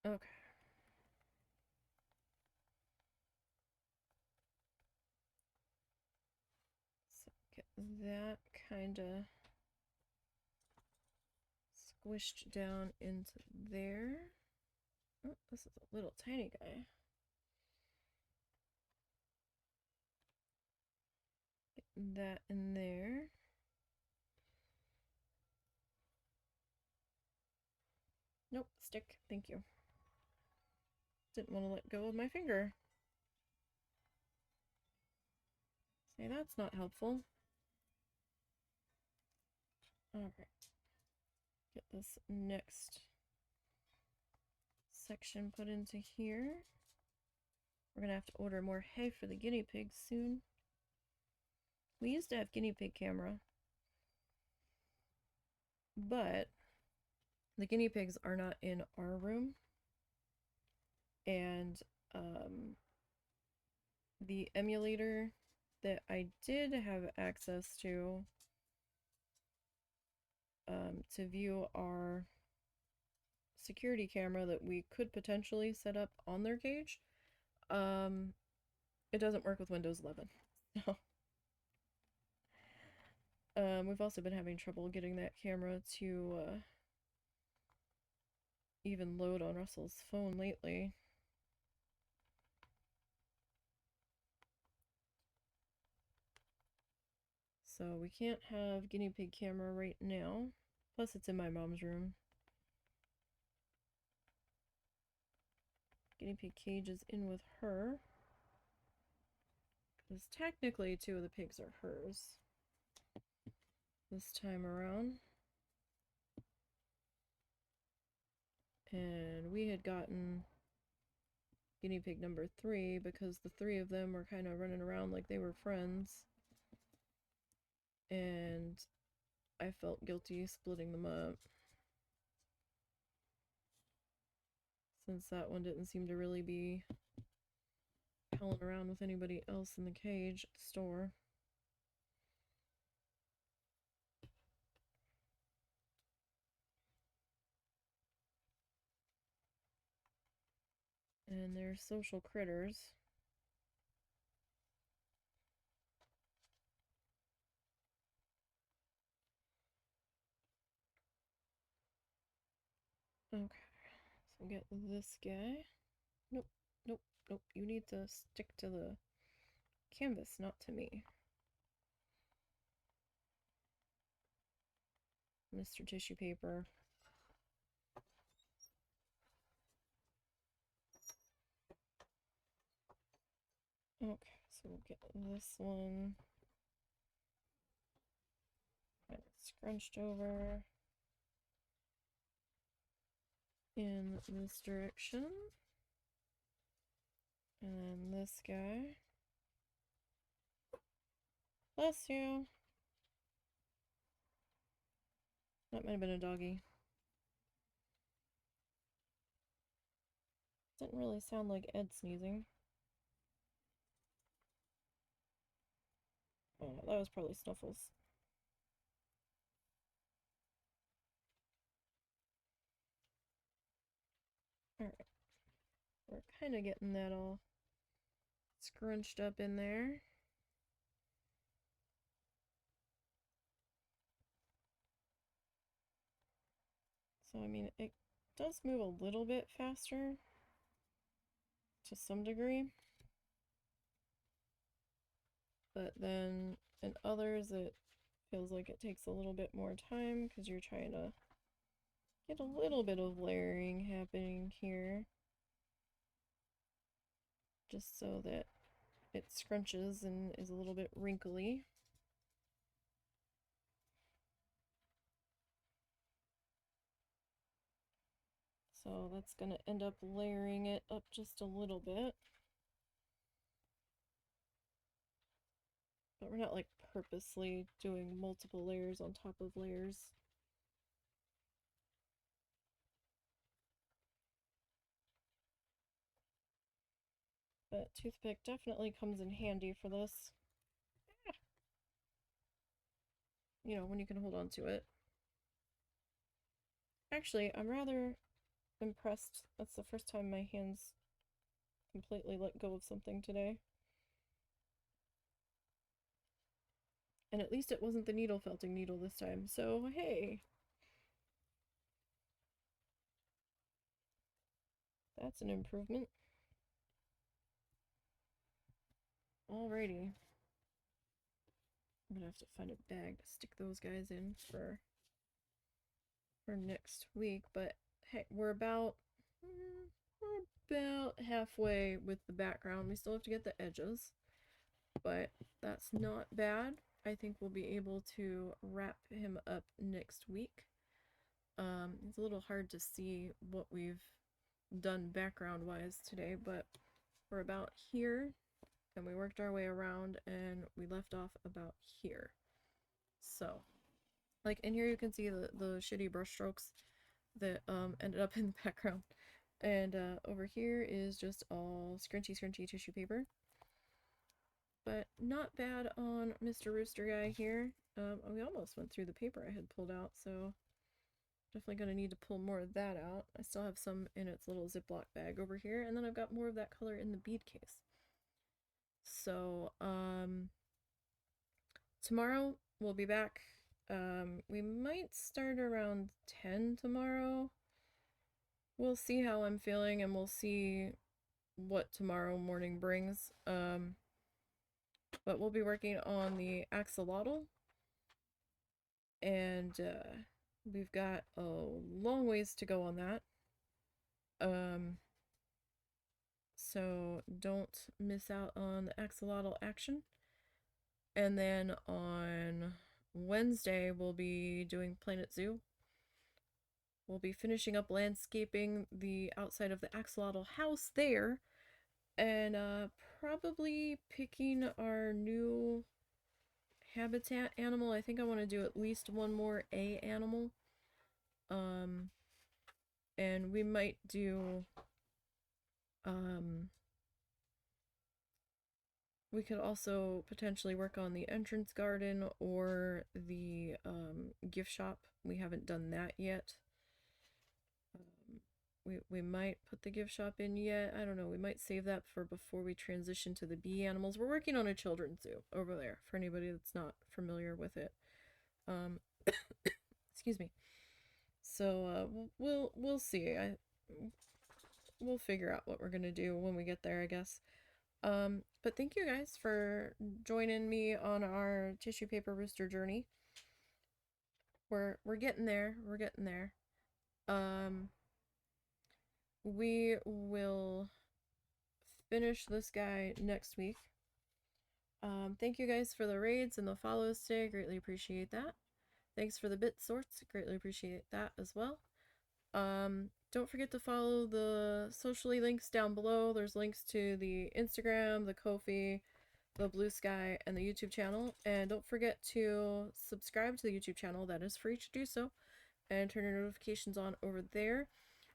Okay. So get that kind of squished down into there. Oh, this is a little tiny guy. Get that in there. Nope, stick. Thank you. Didn't want to let go of my finger. Say, that's not helpful. Alright. Get this next section put into here. We're gonna have to order more hay for the guinea pigs soon. We used to have guinea pig camera, but the guinea pigs are not in our room, and the emulator that I did have access to view our security camera that we could potentially set up on their cage, it doesn't work with Windows 11. So we've also been having trouble getting that camera to even load on Russell's phone lately. So we can't have guinea pig camera right now. Plus it's in my mom's room. Guinea pig cage is in with her. Because technically 2 of the pigs are hers this time around. And we had gotten guinea pig number 3 because the 3 of them were kind of running around like they were friends. And I felt guilty splitting them up, since that one didn't seem to really be howling around with anybody else in the cage at the store. And they're social critters. Okay, so get this guy. Nope, nope, nope. You need to stick to the canvas, not to me. Mr. Tissue Paper. Okay, so we'll get this one kind of scrunched over in this direction. And then this guy. Bless you. That might have been a doggy. Didn't really sound like Ed sneezing. Oh, that was probably Snuffles. Alright. We're kind of getting that all scrunched up in there. So, I mean, it does move a little bit faster to some degree. But then in others, it feels like it takes a little bit more time because you're trying to get a little bit of layering happening here, just so that it scrunches and is a little bit wrinkly. So that's going to end up layering it up just a little bit. But we're not like purposely doing multiple layers on top of layers. But Toothpick definitely comes in handy for this. You know, when you can hold on to it. Actually, I'm rather impressed. That's the first time my hands completely let go of something today. And at least it wasn't the needle felting needle this time, so hey! That's an improvement. Alrighty. I'm gonna have to find a bag to stick those guys in for next week, but hey, we're about halfway with the background. We still have to get the edges, but that's not bad. I think we'll be able to wrap him up next week. It's a little hard to see what we've done background wise today, but we're about here and we worked our way around and we left off about here. So like in here you can see the shitty brush strokes that ended up in the background. And over here is just all scrunchy tissue paper. But not bad on Mr. Rooster guy here. We almost went through the paper I had pulled out, so definitely going to need to pull more of that out. I still have some in its little Ziploc bag over here, and then I've got more of that color in the bead case. So, tomorrow we'll be back. We might start around 10 tomorrow. We'll see how I'm feeling, and we'll see what tomorrow morning brings. But we'll be working on the axolotl, and we've got a long ways to go on that. So don't miss out on the axolotl action. And then on Wednesday we'll be doing Planet Zoo. We'll be finishing up landscaping the outside of the axolotl house there, and probably picking our new habitat animal. I think I want to do at least one more A animal. And we might do we could also potentially work on the entrance garden or the gift shop. We haven't done that yet. We might put the gift shop in yet. I don't know. We might save that for before we transition to the bee animals. We're working on a children's zoo over there for anybody that's not familiar with it. Excuse me. So we'll see. We'll figure out what we're gonna do when we get there, I guess. But thank you guys for joining me on our tissue paper rooster journey. We're getting there. We're getting there. We will finish this guy next week. Thank you guys for the raids and the follows today. Greatly appreciate that. Thanks for the bit sorts. Greatly appreciate that as well. Don't forget to follow the socially links down below. There's links to the Instagram, the Ko-fi, the Blue Sky, and the YouTube channel. And don't forget to subscribe to the YouTube channel. That is free to do so. And turn your notifications on over there,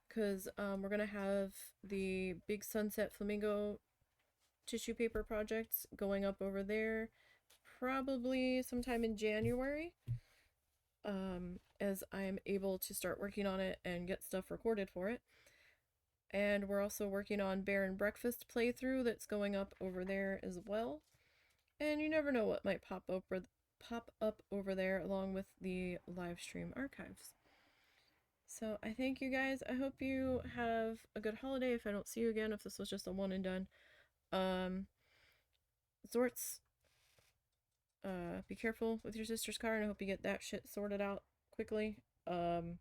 because we're going to have the Big Sunset Flamingo tissue paper project going up over there probably sometime in January, as I'm able to start working on it and get stuff recorded for it. And we're also working on Bear and Breakfast playthrough that's going up over there as well. And you never know what might pop up over there along with the live stream archives. So I thank you guys. I hope you have a good holiday if I don't see you again, if this was just a one and done. Zorts, be careful with your sister's car, and I hope you get that shit sorted out quickly. And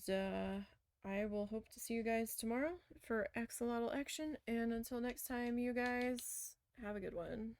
I will hope to see you guys tomorrow for axolotl action. And until next time, you guys have a good one.